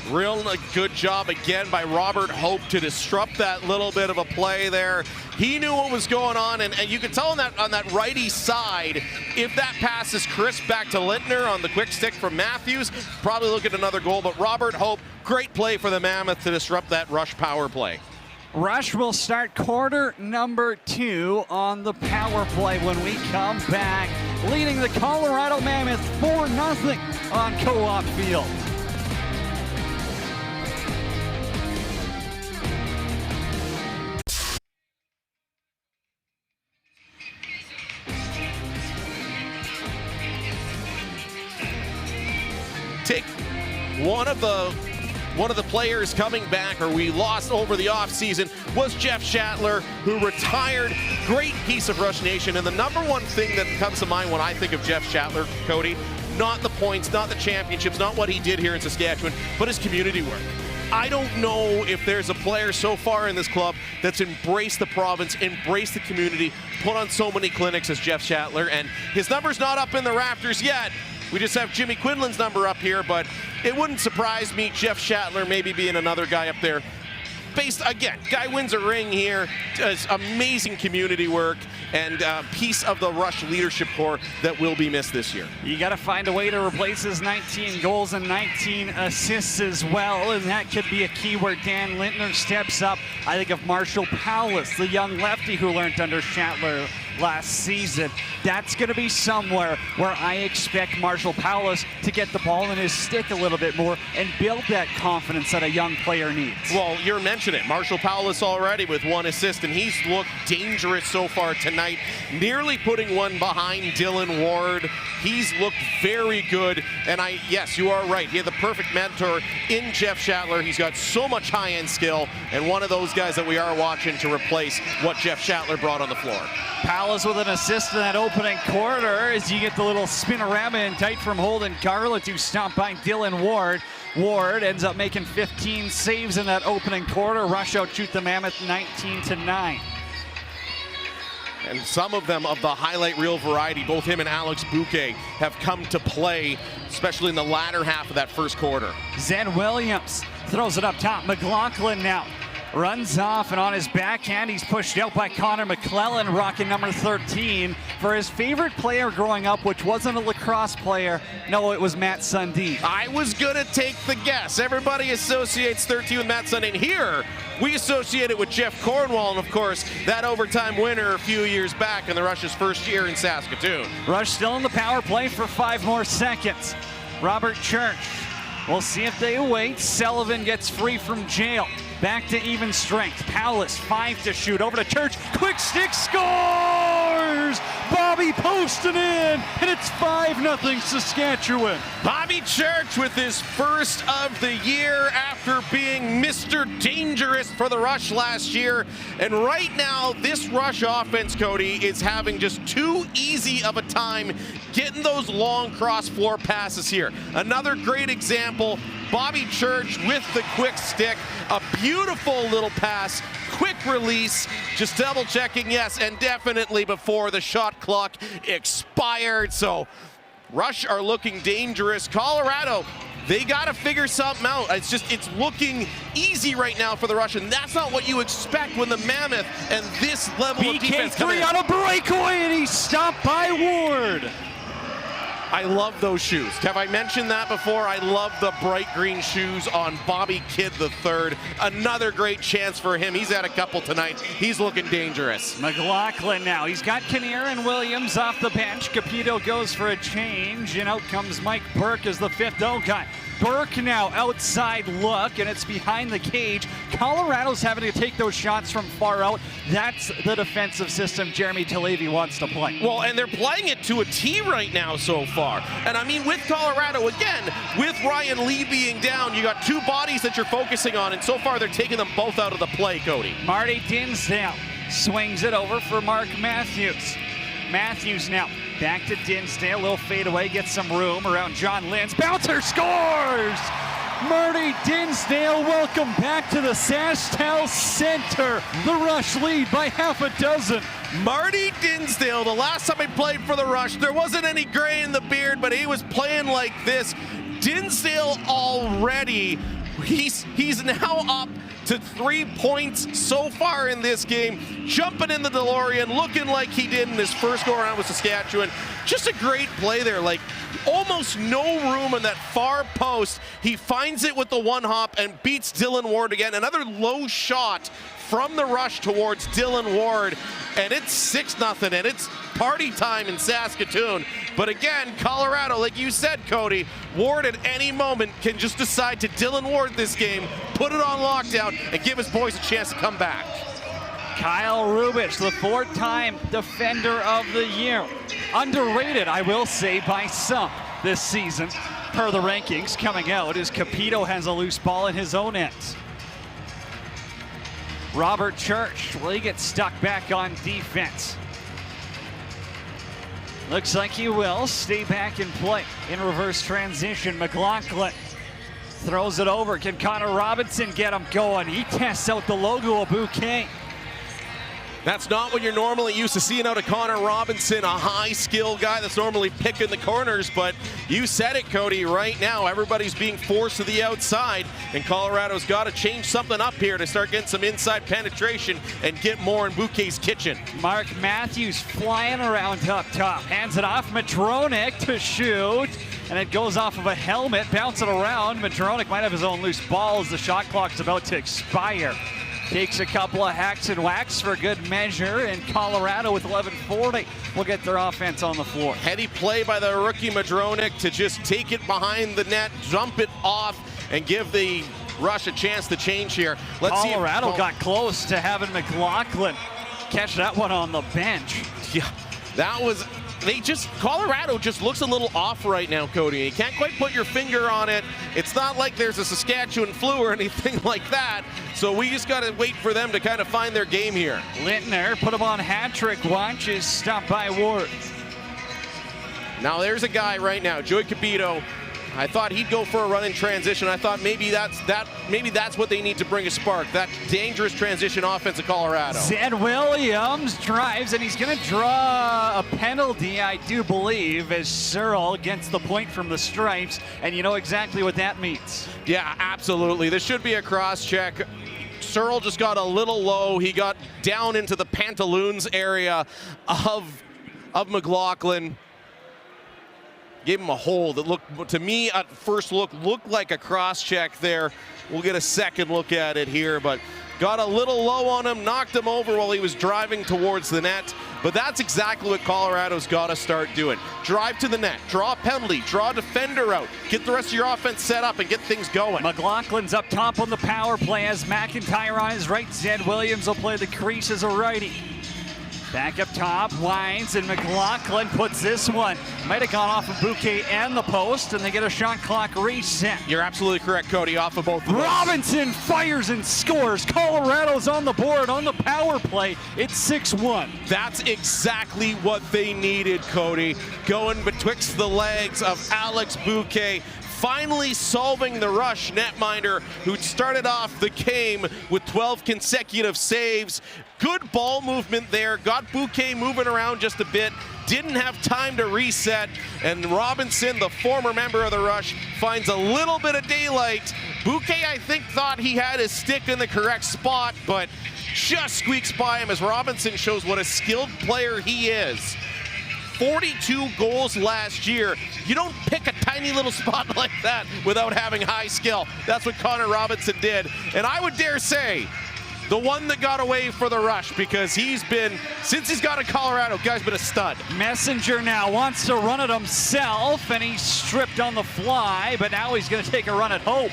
Real good job again by Robert Hope to disrupt that little bit of a play there. He knew what was going on, and you could tell on that righty side, if that pass is crisp back to Lintner on the quick stick from Matthews, probably look at another goal. But Robert Hope, great play for the Mammoth to disrupt that Rush power play. Rush will start quarter number 2 on the power play when we come back, leading the Colorado Mammoth 4-0 on Co-op Field. Take one of the players coming back, or we lost over the offseason, was Jeff Shatler, who retired. Great piece of Rush Nation. And the number one thing that comes to mind when I think of Jeff Shatler, Cody, not the points, not the championships, not what he did here in Saskatchewan, but his community work. I don't know if there's a player so far in this club that's embraced the province, embraced the community, put on so many clinics as Jeff Shatler. And his number's not up in the rafters yet. We just have Jimmy Quinlan's number up here, but it wouldn't surprise me, Jeff Shatler maybe being another guy up there. Based, again, guy wins a ring here, does amazing community work, and piece of the Rush leadership core that will be missed this year. You got to find a way to replace his 19 goals and 19 assists as well, and that could be a key where Dan Lintner steps up. I think of Marshall Palace, the young lefty who learned under Shatler last season. That's going to be somewhere where I expect Marshall Powless to get the ball in his stick a little bit more and build that confidence that a young player needs. Well, you're mentioning it. Marshall Powless already with 1 assist, and he's looked dangerous so far tonight, nearly putting one behind Dylan Ward. He's looked very good, and yes, you are right. He had the perfect mentor in Jeff Shattler. He's got so much high-end skill, and one of those guys that we are watching to replace what Jeff Shattler brought on the floor. Powless with an assist in that opening quarter as you get the little spinorama in tight from Holden Garland to stop by Dylan Ward. Ward ends up making 15 saves in that opening quarter. Rush outshoot the Mammoth 19-9. And some of them of the highlight reel variety, both him and Alex Bouquet have come to play, especially in the latter half of that first quarter. Zen Williams throws it up top. McLaughlin now runs off, and on his backhand, he's pushed out by Connor McClellan, rocking number 13 for his favorite player growing up, which wasn't a lacrosse player. No, it was Matt Sundin. I was gonna take the guess. Everybody associates 13 with Matt Sundin. Here, we associate it with Jeff Cornwall, and of course, that overtime winner a few years back in the Rush's first year in Saskatoon. Rush still in the power play for 5 more seconds. Robert Church, we'll see if they wait. Sullivan gets free from jail. Back to even strength. Powless, 5 to shoot. Over to Church. Quick stick scores! Bobby posting in, and it's 5-0 Saskatchewan. Bobby Church with his first of the year after being Mr. Dangerous for the Rush last year. And right now, this Rush offense, Cody, is having just too easy of a time getting those long cross floor passes here. Another great example. Bobby Church with the quick stick, a beautiful little pass, quick release, just double checking, yes, and definitely before the shot clock expired. So Rush are looking dangerous. Colorado, they got to figure something out. It's looking easy right now for the Rush, and that's not what you expect when the Mammoth and this level of defense come in. BK3 on a breakaway, and he's stopped by Ward. I love those shoes. Have I mentioned that before? I love the bright green shoes on Bobby Kidd III. Another great chance for him. He's had a couple tonight. He's looking dangerous. McLaughlin now. He's got Kinnear and Williams off the bench. Capito goes for a change, and out comes Mike Burke as the 5th O guy. Burke now outside look, and it's behind the cage. Colorado's having to take those shots from far out. That's the defensive system Jeremy Talevi wants to play. Well, and they're playing it to a T right now so far. And I mean, with Colorado, again, with Ryan Lee being down, you got 2 bodies that you're focusing on, and so far they're taking them both out of the play, Cody. Marty Dinsdale swings it over for Mark Matthews. Matthews now back to Dinsdale, little fade away, gets some room around John Linz. Bouncer scores! Marty Dinsdale, welcome back to the SaskTel Center. The Rush lead by half a dozen. Marty Dinsdale, the last time he played for the Rush, there wasn't any gray in the beard, but he was playing like this. Dinsdale already, he's now up to 3 points so far in this game, jumping in the DeLorean, looking like he did in his first go-around with Saskatchewan. Just a great play there, like almost no room in that far post. He finds it with the 1-hop and beats Dylan Ward again. Another low shot from the Rush towards Dylan Ward, and it's 6-0, and it's party time in Saskatoon. But again, Colorado, like you said, Cody, Ward at any moment can just decide to Dylan Ward this game, put it on lockdown, and give his boys a chance to come back. Kyle Rubich, the 4-time Defender of the Year. Underrated, I will say, by some this season, per the rankings coming out, as Capito has a loose ball in his own end. Robert Church, will he get stuck back on defense? Looks like he will stay back and play in reverse transition. McLaughlin throws it over. Can Connor Robinson get him going? He tests out the logo of Bouquet. That's not what you're normally used to seeing out of Connor Robinson, a high-skill guy that's normally picking the corners, but you said it, Cody. Right now, everybody's being forced to the outside, and Colorado's got to change something up here to start getting some inside penetration and get more in Bouquet's kitchen. Mark Matthews flying around up top. Hands it off, Madronik to shoot, and it goes off of a helmet, bouncing around. Madronik might have his own loose ball as the shot clock's about to expire. takes a couple of hacks and whacks for good measure, and Colorado with 11:40 will get their offense on the floor. Heady play by the rookie Madronik to just take it behind the net, jump it off, and give the Rush a chance to change here. Let's see. Colorado got close to having McLaughlin catch that one on the bench. Yeah, that was, Colorado just looks a little off right now, Cody. You can't quite put your finger on it. It's not like there's a Saskatchewan flu or anything like that. So we just got to wait for them to kind of find their game here. Lintner put him on hat trick watch, is stopped by Ward. Now there's a guy right now, Joey Capito. I thought he'd go for a run in transition. I thought maybe that's what they need to bring a spark. That dangerous transition offense of Colorado. Zed Williams drives, and he's going to draw a penalty, I do believe, as Searle gets the point from the stripes, and you know exactly what that means. Yeah, absolutely. This should be a cross check. Searle just got a little low. He got down into the pantaloons area of McLaughlin. Gave him a hold that looked, to me at first look, looked like a cross check there. We'll get a second look at it here, but got a little low on him, knocked him over while he was driving towards the net. But that's exactly what Colorado's got to start doing. Drive to the net, draw a penalty, draw a defender out, get the rest of your offense set up and get things going. McLaughlin's up top on the power play as McIntyre on his right. Zed Williams will play the crease as a righty. Back up top, winds, and McLaughlin puts this one. Might have gone off of Bouquet and the post, and they get a shot clock reset. You're absolutely correct, Cody, off of both of those. Robinson fires and scores. Colorado's on the board on the power play. It's 6-1. That's exactly what they needed, Cody. Going betwixt the legs of Alex Bouquet, finally solving the Rush netminder, who started off the game with 12 consecutive saves. Good ball movement there, got Bouquet moving around just a bit, didn't have time to reset, and Robinson, the former member of the Rush, finds a little bit of daylight. Bouquet, I think, thought he had his stick in the correct spot, but just squeaks by him as Robinson shows what a skilled player he is. 42 goals last year. You don't pick a tiny little spot like that without having high skill. That's what Connor Robinson did. And I would dare say, the one that got away for the Rush, because he's been, since he's got to Colorado, guy's been a stud. Messenger now wants to run it himself, and he's stripped on the fly, but now he's going to take a run at Hope.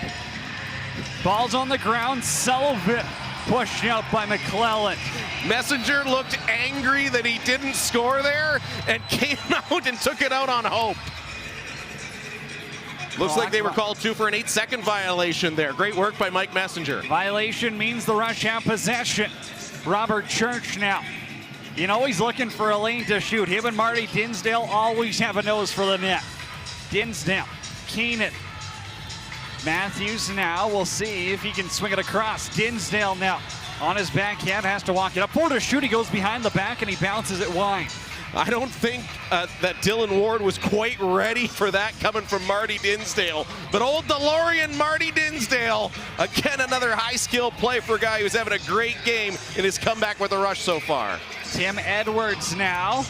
Ball's on the ground, Sullivan pushed out by McClellan. Messenger looked angry that he didn't score there and came out and took it out on Hope. Looks like they were called too for an 8-second violation there. Great work by Mike Messenger. Violation means the Rush have possession. Robert Church now. You know he's looking for a lane to shoot. Him and Marty Dinsdale always have a nose for the net. Dinsdale, Keenan. Matthews now, we'll see if he can swing it across. Dinsdale now on his backhand, has to walk it up. For to shoot, he goes behind the back and he bounces it wide. I don't think that Dylan Ward was quite ready for that coming from Marty Dinsdale. But old DeLorean Marty Dinsdale, again, another high-skill play for a guy who's having a great game in his comeback with the Rush so far. Tim Edwards now.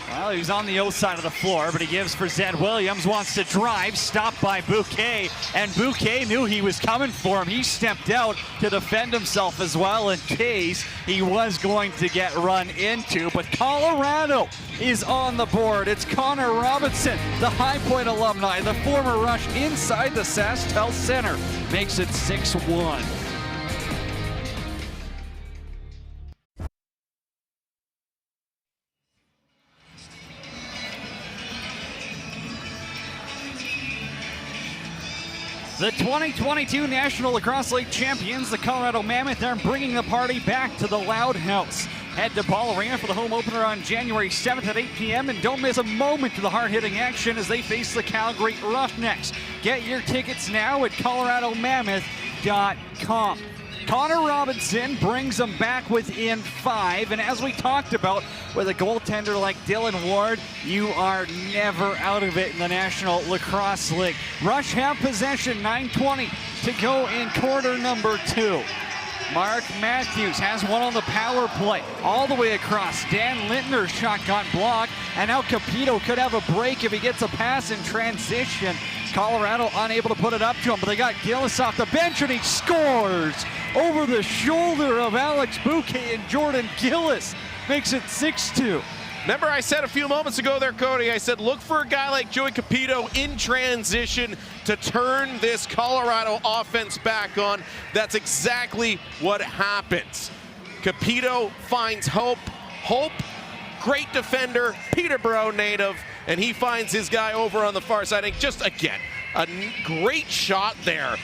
Well, he was on the O side of the floor, but he gives for Zed Williams, wants to drive, stopped by Bouquet, and Bouquet knew he was coming for him. He stepped out to defend himself as well in case he was going to get run into, but Colorado is on the board. It's Connor Robinson, the High Point alumni, the former Rush inside the SaskTel Center, makes it 6-1. The 2022 National Lacrosse League champions, the Colorado Mammoth, are bringing the party back to the Loud House. Head to Ball Arena for the home opener on January 7th at 8 p.m. and don't miss a moment to the hard-hitting action as they face the Calgary Roughnecks. Get your tickets now at coloradomammoth.com. Connor Robinson brings them back within 5, and as we talked about, with a goaltender like Dylan Ward, you are never out of it in the National Lacrosse League. Rush have possession, 9:20 to go in quarter number 2. Mark Matthews has one on the power play, all the way across. Dan Lintner's shot got blocked, and now Capito could have a break if he gets a pass in transition. Colorado unable to put it up to him, but they got Gillis off the bench, and he scores over the shoulder of Alex Bouquet, and Jordan Gillis makes it 6-2. Remember I said a few moments ago there, Cody, I said look for a guy like Joey Capito in transition to turn this Colorado offense back on. That's exactly what happens. Capito finds Hope. Hope, great defender, Peterborough native, and he finds his guy over on the far side. And just, again, a great shot there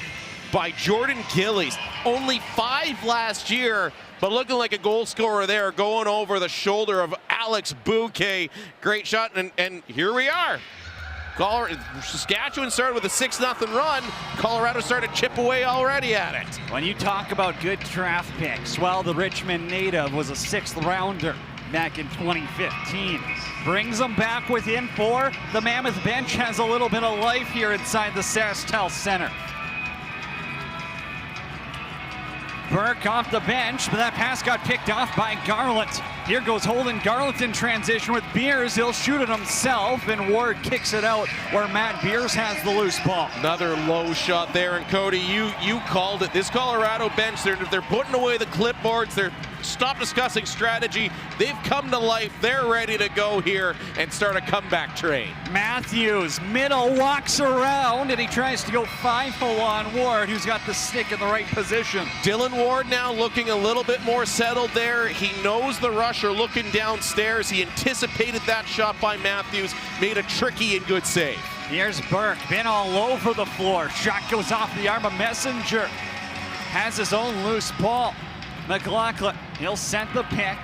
by Jordan Gillis. Only 5 last year, but looking like a goal scorer there, going over the shoulder of Alex Bouquet. Great shot, and here we are. Saskatchewan started with a 6-0 run. Colorado started to chip away already at it. When you talk about good draft picks, well, the Richmond native was a 6th rounder back in 2015. Brings them back within 4. The Mammoth bench has a little bit of life here inside the SaskTel Center. Burke off the bench, but that pass got picked off by Garland. Here goes Holden Garland in transition with Beers. He'll shoot it himself, and Ward kicks it out where Matt Beers has the loose ball. Another low shot there, and Cody, you called it. This Colorado bench, they're putting away the clipboards. They're stop discussing strategy. They've come to life. They're ready to go here and start a comeback train. Matthews, middle, walks around, and he tries to go 5-0 on Ward, who's got the stick in the right position. Dylan Ward now looking a little bit more settled there. He knows the rush are looking downstairs. He anticipated that shot by Matthews, made a tricky and good save. Here's Burke, been all over the floor. Shot goes off the arm of Messenger. Has his own loose ball. McLaughlin, he'll set the pick.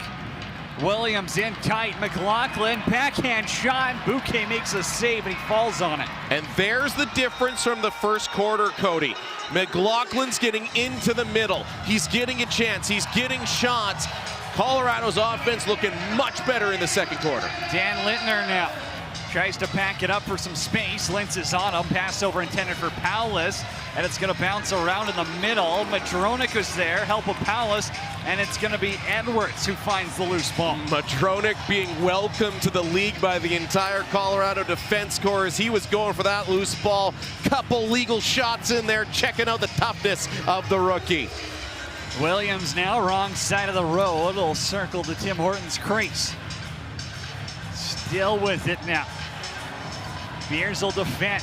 Williams in tight. McLaughlin, backhand shot. Bouquet makes a save, and he falls on it. And there's the difference from the first quarter, Cody. McLaughlin's getting into the middle. He's getting a chance. He's getting shots. Colorado's offense looking much better in the second quarter. Dan Lintner now tries to pack it up for some space. Lintz is on him. Pass over intended for Paulus, and it's going to bounce around in the middle. Madronik is there, help of Paulus, and it's going to be Edwards who finds the loose ball. Madronik being welcomed to the league by the entire Colorado defense corps as he was going for that loose ball. Couple legal shots in there, checking out the toughness of the rookie. Williams now wrong side of the road. Little circle to Tim Hortons' crease. Still with it now. Beers will defend.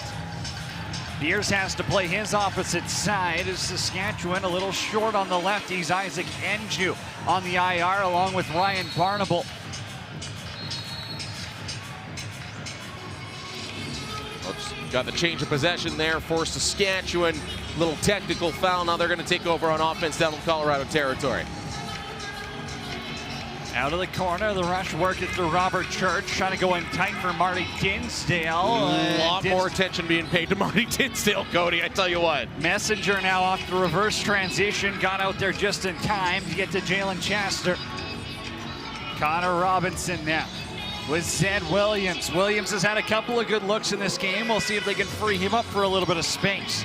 Beers has to play his opposite side as Saskatchewan a little short on the lefties. Isaac Enju on the IR along with Ryan Barnable. Got the change of possession there for Saskatchewan. Little technical foul. Now they're going to take over on offense down in Colorado territory. Out of the corner, the rush working through Robert Church, trying to go in tight for Marty Dinsdale. A lot more attention being paid to Marty Dinsdale, Cody, I tell you what. Messenger now off the reverse transition, got out there just in time to get to Jalen Chester. Connor Robinson now with Zed Williams. Williams has had a couple of good looks in this game. We'll see if they can free him up for a little bit of space.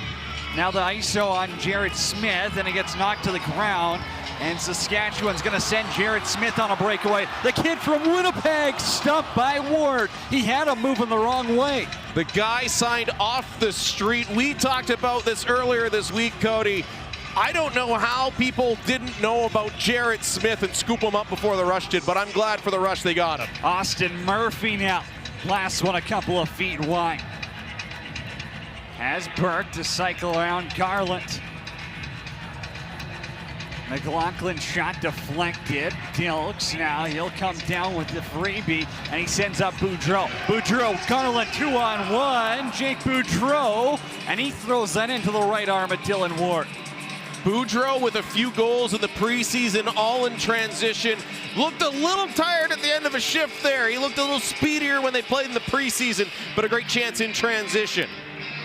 Now the ISO on Jared Smith, and it gets knocked to the ground. And Saskatchewan's going to send Jared Smith on a breakaway. The kid from Winnipeg stumped by Ward. He had him moving the wrong way. The guy signed off the street. We talked about this earlier this week, Cody. I don't know how people didn't know about Jared Smith and scoop him up before the rush did, but I'm glad for the rush they got him. Austin Murphy now. Last one a couple of feet wide. Has Burke to cycle around Garland. McLaughlin shot deflected. Dilks now, he'll come down with the freebie, and he sends up Boudreau. Boudreau, Garland 2-on-1. Jake Boudreau, and he throws that into the right arm of Dylan Ward. Boudreau with a few goals in the preseason, all in transition. Looked a little tired at the end of a shift there. He looked a little speedier when they played in the preseason, but a great chance in transition.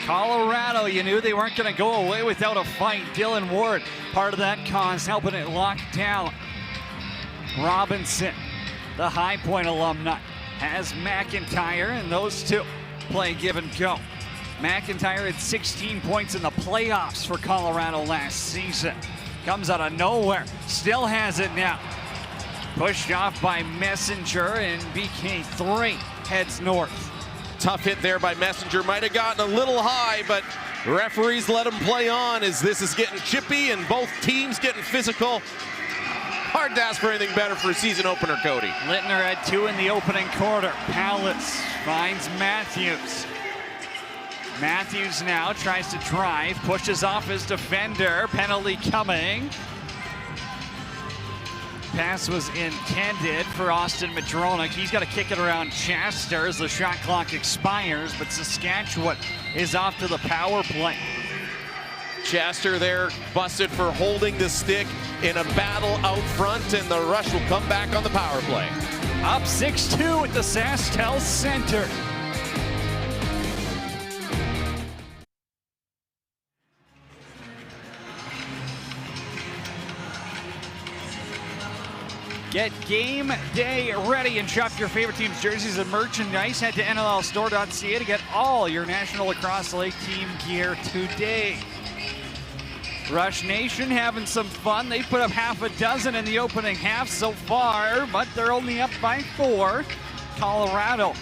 Colorado, you knew they weren't going to go away without a fight. Dylan Ward, part of that cause, helping it lock down. Robinson, the High Point alumni, has McIntyre, and those two play give and go. McIntyre had 16 points in the playoffs for Colorado last season. Comes out of nowhere, still has it now. Pushed off by Messenger, and BK3 heads north. tough hit there by Messenger. Might have gotten a little high, but referees let him play on as this is getting chippy and both teams getting physical. Hard to ask for anything better for a season opener, Cody. Littner had 2 in the opening quarter. Pallets finds Matthews. Matthews now tries to drive, pushes off his defender. Penalty coming. Pass was intended for Austin Madronik. He's got to kick it around Chester as the shot clock expires, but Saskatchewan is off to the power play. Chester there busted for holding the stick in a battle out front, and the Rush will come back on the power play. Up 6-2 at the SaskTel Center. Get game day ready and shop your favorite team's jerseys and merchandise. Head to NLLstore.ca to get all your National Lacrosse League team gear today. Rush Nation having some fun. They put up half a dozen in the opening half so far, but they're only up by 4. Colorado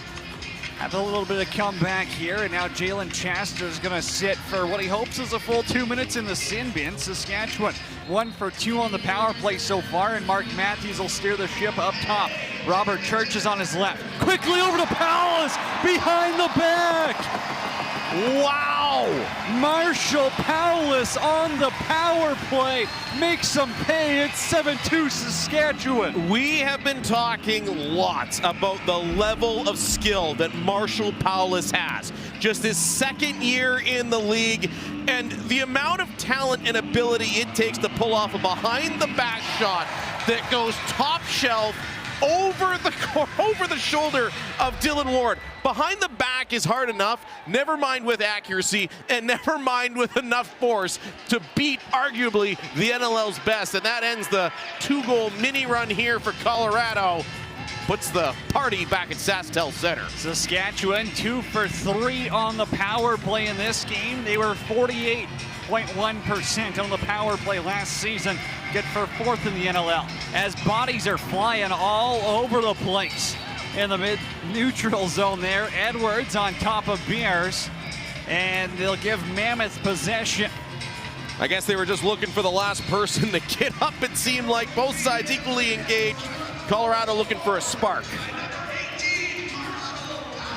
have a little bit of comeback here, and now Jalen Chester is going to sit for what he hopes is a full 2 minutes in the sin bin. Saskatchewan 1 for 2 on the power play so far, and Mark Matthews will steer the ship up top. Robert Church is on his left. Quickly over to Palace, behind the back. Wow! Marshall Powless on the power play makes them pay. It's 7-2 Saskatchewan. We have been talking lots about the level of skill that Marshall Powless has. Just his second year in the league, and the amount of talent and ability it takes to pull off a behind the back shot that goes top shelf over the shoulder of Dylan Ward. Behind the back is hard enough, never mind with accuracy, and never mind with enough force to beat arguably the NLL's best. And that ends the 2-goal mini run here for Colorado. Puts the party back at SaskTel Center. Saskatchewan 2 for 3 on the power play in this game. They were 48.1% on the power play last season. Good for 4th in the NLL. As bodies are flying all over the place in the mid-neutral zone there. Edwards on top of Beers, and they'll give Mammoth possession. I guess they were just looking for the last person to get up. It seemed like both sides equally engaged. Colorado looking for a spark.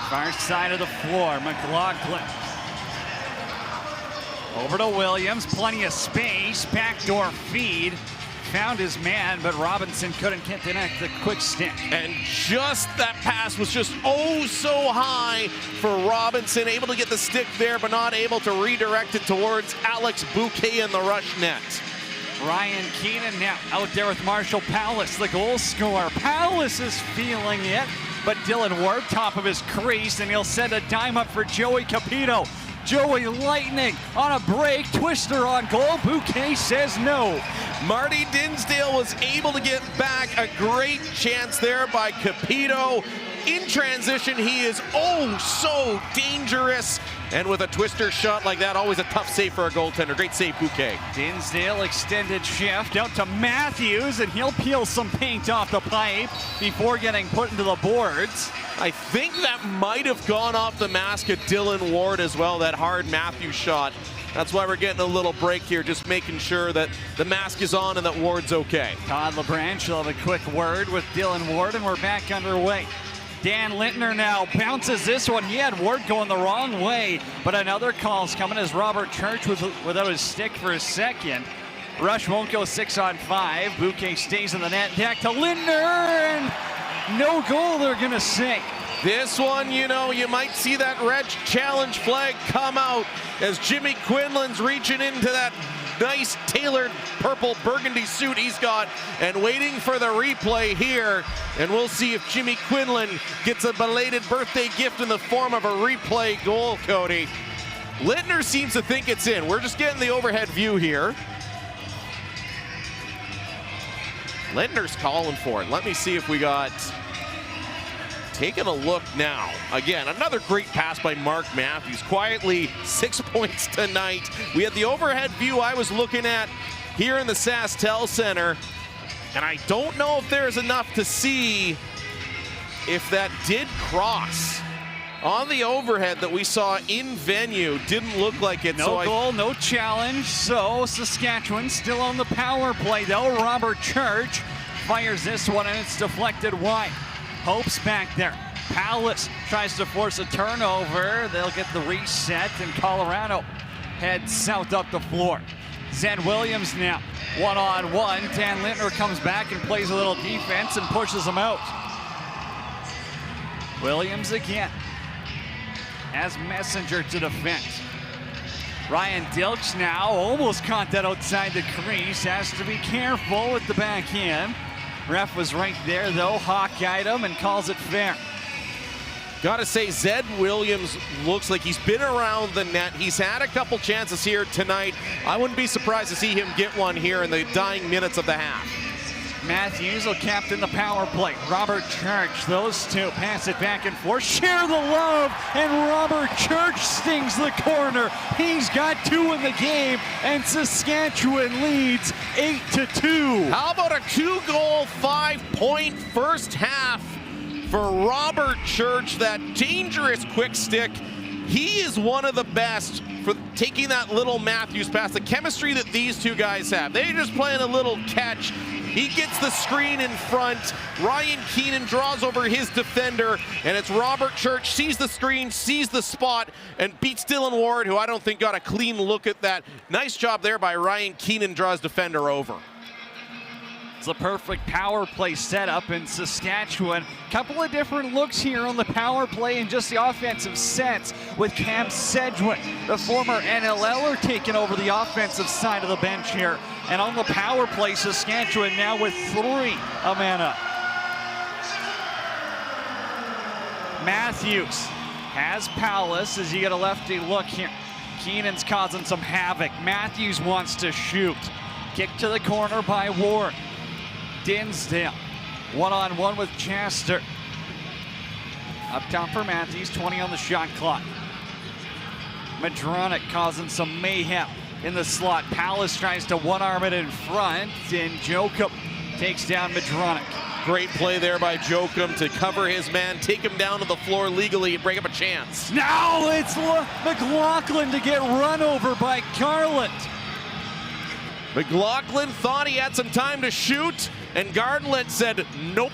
Far side of the floor, McLaughlin. Over to Williams, plenty of space, backdoor feed. Found his man, but Robinson couldn't connect the quick stick. And just that pass was just oh so high for Robinson, able to get the stick there, but not able to redirect it towards Alex Bouquet in the Rush net. Ryan Keenan now out there with Marshall Powless, the goal scorer. Powless is feeling it, but Dylan Ward top of his crease, and he'll send a dime up for Joey Capito. Joey Lightning on a break, twister on goal. Bouquet says no. Marty Dinsdale was able to get back a great chance there by Capito. In transition, he is oh so dangerous. And with a twister shot like that, always a tough save for a goaltender. Great save, Bouquet. Dinsdale extended shift out to Matthews, and he'll peel some paint off the pipe before getting put into the boards. I think that might have gone off the mask of Dylan Ward as well, that hard Matthews shot. That's why we're getting a little break here, just making sure that the mask is on and that Ward's okay. Todd LeBranch will have a quick word with Dylan Ward, and we're back underway. Dan Lintner now bounces this one. He had Ward going the wrong way, but another call's coming as Robert Church without his stick for a second. Rush won't go 6-on-5. Bouquet stays in the net. Back to Lintner, and no goal, they're gonna say. This one, you know, you might see that red challenge flag come out as Jimmy Quinlan's reaching into that nice tailored purple burgundy suit he's got and waiting for the replay here. And we'll see if Jimmy Quinlan gets a belated birthday gift in the form of a replay goal, Cody. Lintner seems to think it's in. We're just getting the overhead view here. Lintner's calling for it. Let me see if we got... Taking a look now. Again, another great pass by Mark Matthews. Quietly 6 points tonight. We had the overhead view I was looking at here in the SaskTel Center, and I don't know if there's enough to see if that did cross. on the overhead that we saw in venue. Didn't look like it. No goal, no challenge. So Saskatchewan still on the power play though. Robert Church fires this one and it's deflected wide. Hope's back there. Palace tries to force a turnover. They'll get the reset and Colorado heads south up the floor. Zed Williams now one-on-one. Dan Lintner comes back and plays a little defense and pushes him out. Williams again as messenger to defense. Ryan Dilks now almost caught that outside the crease. Has to be careful with the backhand. Ref was right there though, hawk-eyed him and calls it fair. Gotta say, Zed Williams looks like he's been around the net. He's had a couple chances here tonight. I wouldn't be surprised to see him get one here in the dying minutes of the half. Matthews will captain the power play. Robert Church, those two pass it back and forth, share the love, and Robert Church stings the corner. He's got 2 in the game, and Saskatchewan leads 8-2. How about a 2-goal, 5-point first half for Robert Church? That dangerous quick stick. He is one of the best for taking that little Matthews pass. The chemistry that these two guys have. They're just playing a little catch. He gets the screen in front. Ryan Keenan draws over his defender, and it's Robert Church sees the screen, sees the spot, and beats Dylan Ward, who I don't think got a clean look at that. Nice job there by Ryan Keenan, draws defender over. It's a perfect power play setup in Saskatchewan. Couple of different looks here on the power play and just the offensive sets with Cam Sedgwick, the former NLLer, taking over the offensive side of the bench here. And on the power play, Saskatchewan now with 3 a man up. Matthews has Palace as you get a lefty look here. Keenan's causing some havoc. Matthews wants to shoot. Kick to the corner by Ward. Dinsdale, one-on-one with Chester. Up top for Matthews, 20 on the shot clock. Madronic causing some mayhem in the slot. Palace tries to one-arm it in front, and Jokum takes down Madronic. Great play there by Jokum to cover his man, take him down to the floor legally and bring up a chance. Now it's McLaughlin to get run over by Garland. McLaughlin thought he had some time to shoot, and Gardlet said nope.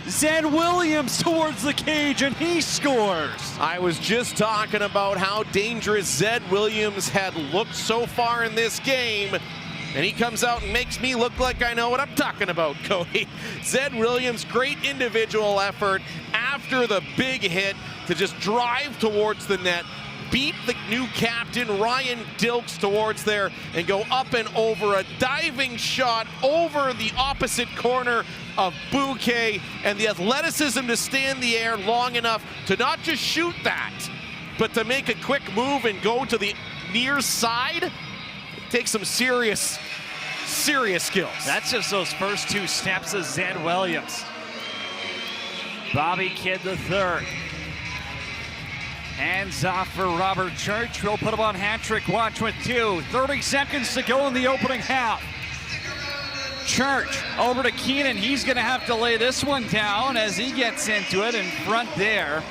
Zed Williams towards the cage, and he scores. I was just talking about how dangerous Zed Williams had looked so far in this game, and he comes out and makes me look like I know what I'm talking about, Cody. Zed Williams, great individual effort after the big hit to just drive towards the net, beat the new captain, Ryan Dilks, towards there and go up and over. A diving shot over the opposite corner of Bouquet, and the athleticism to stay in the air long enough to not just shoot that, but to make a quick move and go to the near side. It takes some serious skills. That's just those first 2 steps of Zed Williams. Bobby Kidd III. Hands off for Robert Church. We'll put him on hat-trick watch with 2. 30 seconds to go in the opening half. Church over to Keenan. He's going to have to lay this one down as he gets into it in front there.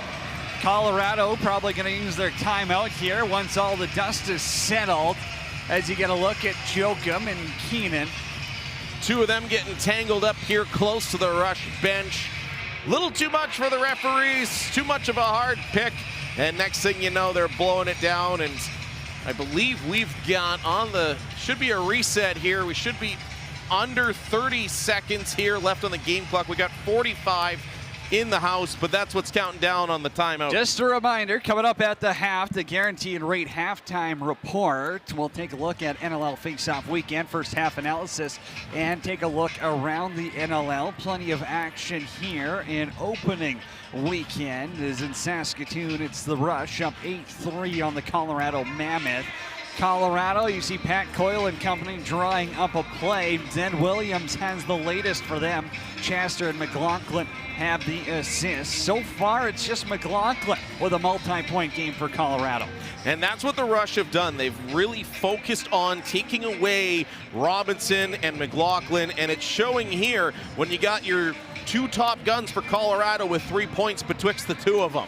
Colorado probably going to use their timeout here once all the dust is settled, as you get a look at Jokum and Keenan. 2 of them getting tangled up here close to the Rush bench. Little too much for the referees, too much of a hard pick. And next thing you know, they're blowing it down, and I believe we've got on the, should be a reset here. We should be under 30 seconds here left on the game clock. We got 45 in the house, but that's what's counting down on the timeout. Just a reminder, coming up at the half, the Guaranteed Rate Halftime Report. We'll take a look at NLL Face-Off Weekend, first half analysis, and take a look around the NLL. Plenty of action here in opening weekend. Is in Saskatoon, it's the Rush up 8-3 on the Colorado Mammoth. Colorado, you see Pat Coyle and company drawing up a play. Zed Williams has the latest for them. Chester and McLaughlin have the assists. So far, it's just McLaughlin with a multi-point game for Colorado. And that's what the Rush have done. They've really focused on taking away Robinson and McLaughlin, and it's showing here when you got your 2 top guns for Colorado with 3 points betwixt the 2 of them.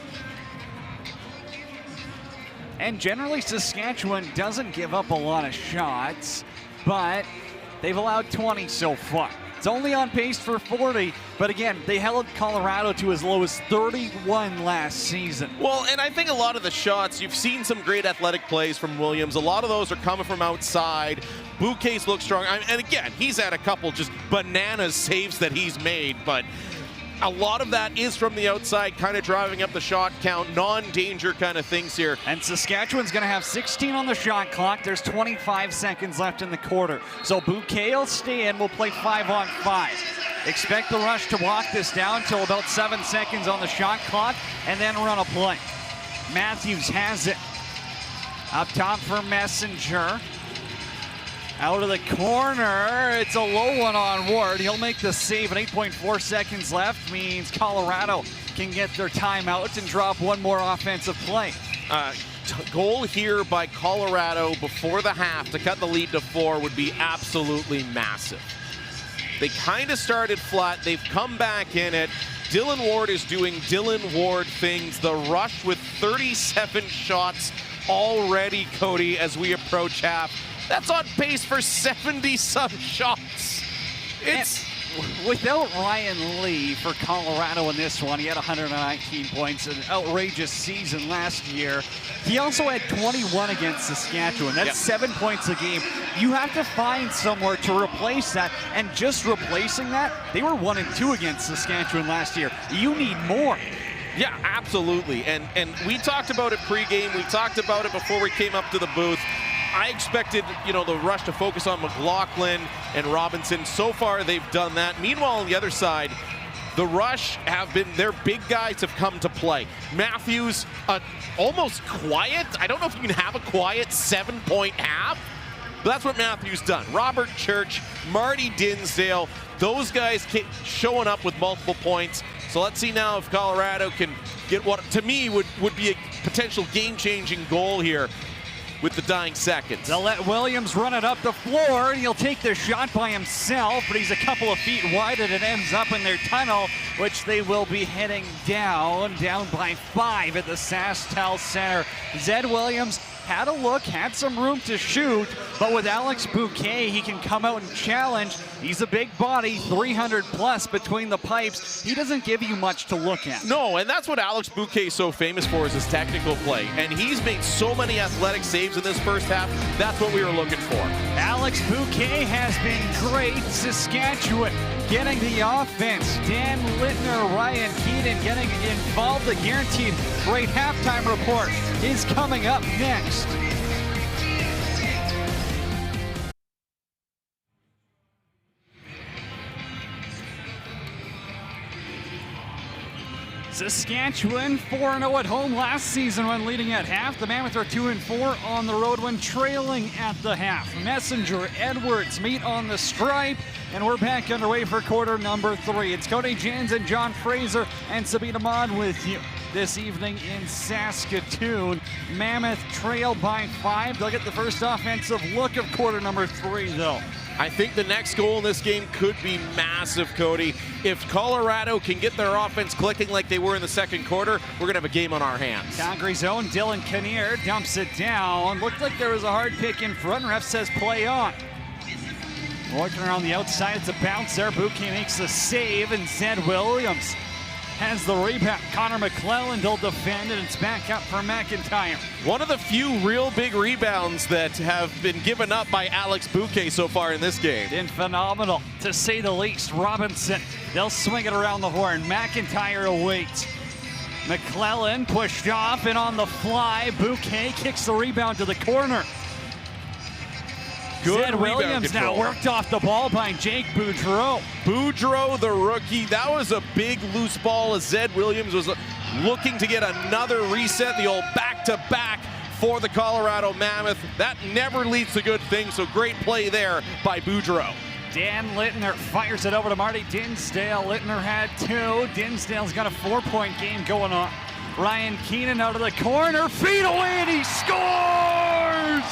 And generally, Saskatchewan doesn't give up a lot of shots, but they've allowed 20 so far. It's only on pace for 40, but again, they held Colorado to as low as 31 last season. Well, and I think a lot of the shots, you've seen some great athletic plays from Williams. A lot of those are coming from outside. Bouquet's look strong. And again, he's had a couple just bananas saves that he's made, but a lot of that is from the outside, kind of driving up the shot count, non-danger kind of things here. And Saskatchewan's going to have 16 on the shot clock. There's 25 seconds left in the quarter. So Bouquet will stay in. We'll play 5-on-5. Expect the Rush to walk this down till about 7 seconds on the shot clock and then run a play. Matthews has it. Up top for Messenger. Out of the corner, it's a low one on Ward. He'll make the save at 8.4 seconds left, means Colorado can get their timeout and drop one more offensive play. Goal here by Colorado before the half to cut the lead to 4 would be absolutely massive. They kind of started flat. They've come back in it. Dylan Ward is doing Dylan Ward things. The Rush with 37 shots already, Cody, as we approach half. That's on pace for 70-some shots. It's without Ryan Lee for Colorado in this one. He had 119 points, an outrageous season last year. He also had 21 against Saskatchewan. That's 7 points a game. You have to find somewhere to replace that, and just replacing that, they were 1-2 against Saskatchewan last year. You need more. Yeah, absolutely. And we talked about it pregame. We talked about it before we came up to the booth. I expected, the Rush to focus on McLaughlin and Robinson. So far, they've done that. Meanwhile, on the other side, the Rush their big guys have come to play. Matthews, almost quiet. I don't know if you can have a quiet 7-point half, but that's what Matthews done. Robert Church, Marty Dinsdale, those guys showing up with multiple points. So let's see now if Colorado can get what, to me, would be a potential game-changing goal here with the dying seconds. They'll let Williams run it up the floor, and he'll take the shot by himself, but he's a couple of feet wide, and it ends up in their tunnel, which they will be heading down by 5 at the SaskTel Center. Zed Williams had a look, had some room to shoot, but with Alex Bouquet, he can come out and challenge. He's a big body, 300 plus between the pipes. He doesn't give you much to look at. No, and that's what Alex Bouquet is so famous for, is his technical play. And he's made so many athletic saves in this first half. That's what we were looking for. Alex Bouquet has been great. Saskatchewan getting the offense. Dan Littner, Ryan Keaton getting involved. The guaranteed great halftime report is coming up next. Saskatchewan 4-0 at home last season when leading at half. The Mammoth are 2-4 on the road when trailing at the half. Messenger, Edwards meet on the stripe, and we're back underway for quarter number 3. It's Cody Jans and John Fraser and Sabina Maud with you this evening in Saskatoon. Mammoth trail by 5. They'll get the first offensive look of quarter number 3, though. I think the next goal in this game could be massive, Cody. If Colorado can get their offense clicking like they were in the second quarter, we're going to have a game on our hands. Calgary's own Dylan Kinnear dumps it down. Looked like there was a hard pick in front. Ref says play on. Working around the outside, it's a bounce there. Bouquet makes the save, and Zed Williams has the rebound. Connor McClelland will defend, and it's back up for McIntyre. One of the few real big rebounds that have been given up by Alex Bouquet so far in this game. Been phenomenal, to say the least. Robinson, they'll swing it around the horn. McIntyre awaits. McClelland pushed off, and on the fly, Bouquet kicks the rebound to the corner. Good Zed Williams control. Now worked off the ball by Jake Boudreau. Boudreau, the rookie, that was a big loose ball as Zed Williams was looking to get another reset, the old back-to-back for the Colorado Mammoth. That never leads to good things, so great play there by Boudreau. Dan Littner fires it over to Marty Dinsdale. Littner had 2. Dinsdale's got a 4-point game going on. Ryan Keenan out of the corner, feet away, and he scores!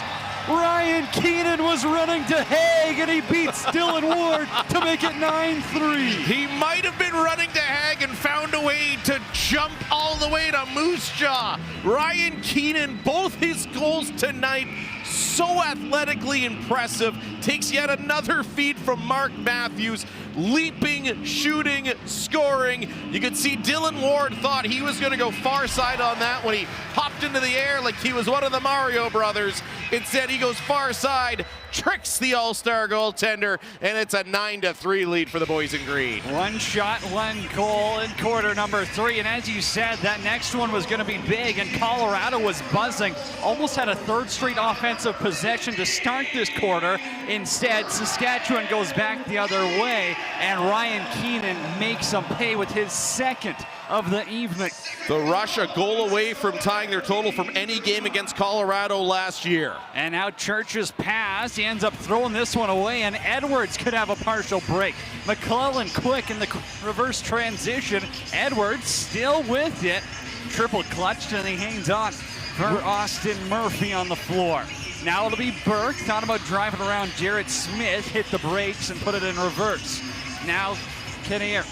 Ryan Keenan was running to Haig, and he beats Dylan Ward to make it 9-3. He might have been running to Haig and found a way to jump all the way to Moose Jaw. Ryan Keenan, both his goals tonight, so athletically impressive. Takes yet another feed from Mark Matthews. Leaping, shooting, scoring. You could see Dylan Ward thought he was going to go far side on that when he hopped into the air like he was one of the Mario brothers. Instead, he goes far side, tricks the All-Star goaltender, and it's a 9-3 lead for the boys in green. One shot, one goal in quarter number 3. And as you said, that next one was going to be big, and Colorado was buzzing. Almost had a third straight offensive possession to start this quarter. Instead, Saskatchewan goes back the other way, and Ryan Keenan makes them pay with his second of the evening. The Rush a goal away from tying their total from any game against Colorado last year. And now Church's pass. He ends up throwing this one away, and Edwards could have a partial break. McClellan quick in the reverse transition. Edwards still with it. Triple clutched, and he hangs on for Austin Murphy on the floor. Now it'll be Burke. Thought about driving around Jared Smith. Hit the brakes and put it in reverse. Now Kinnear.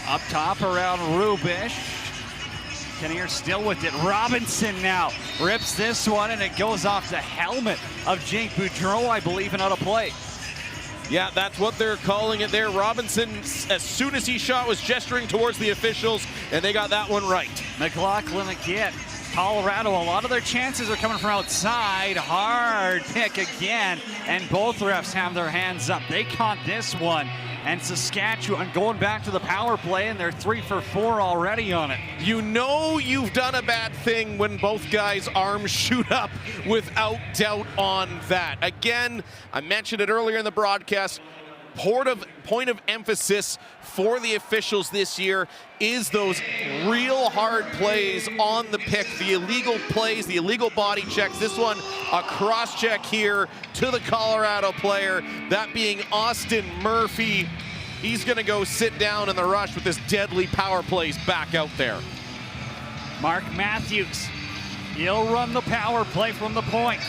Up top around Rubish. Kinnear still with it. Robinson now rips this one, and it goes off the helmet of Jake Boudreau, I believe, and out of play. Yeah, that's what they're calling it there. Robinson, as soon as he shot, was gesturing towards the officials, and they got that one right. McLaughlin again. Colorado, a lot of their chances are coming from outside. Hard pick again, and both refs have their hands up. They caught this one, and Saskatchewan going back to the power play, and they're 3 for 4 already on it. You know you've done a bad thing when both guys' arms shoot up, without doubt on that. Again, I mentioned it earlier in the broadcast, point of emphasis for the officials this year is those real hard plays on the pick, the illegal plays, the illegal body checks. This one, a cross check here to the Colorado player, that being Austin Murphy. He's gonna go sit down in the Rush with this deadly power plays back out there. Mark Matthews, he'll run the power play from the point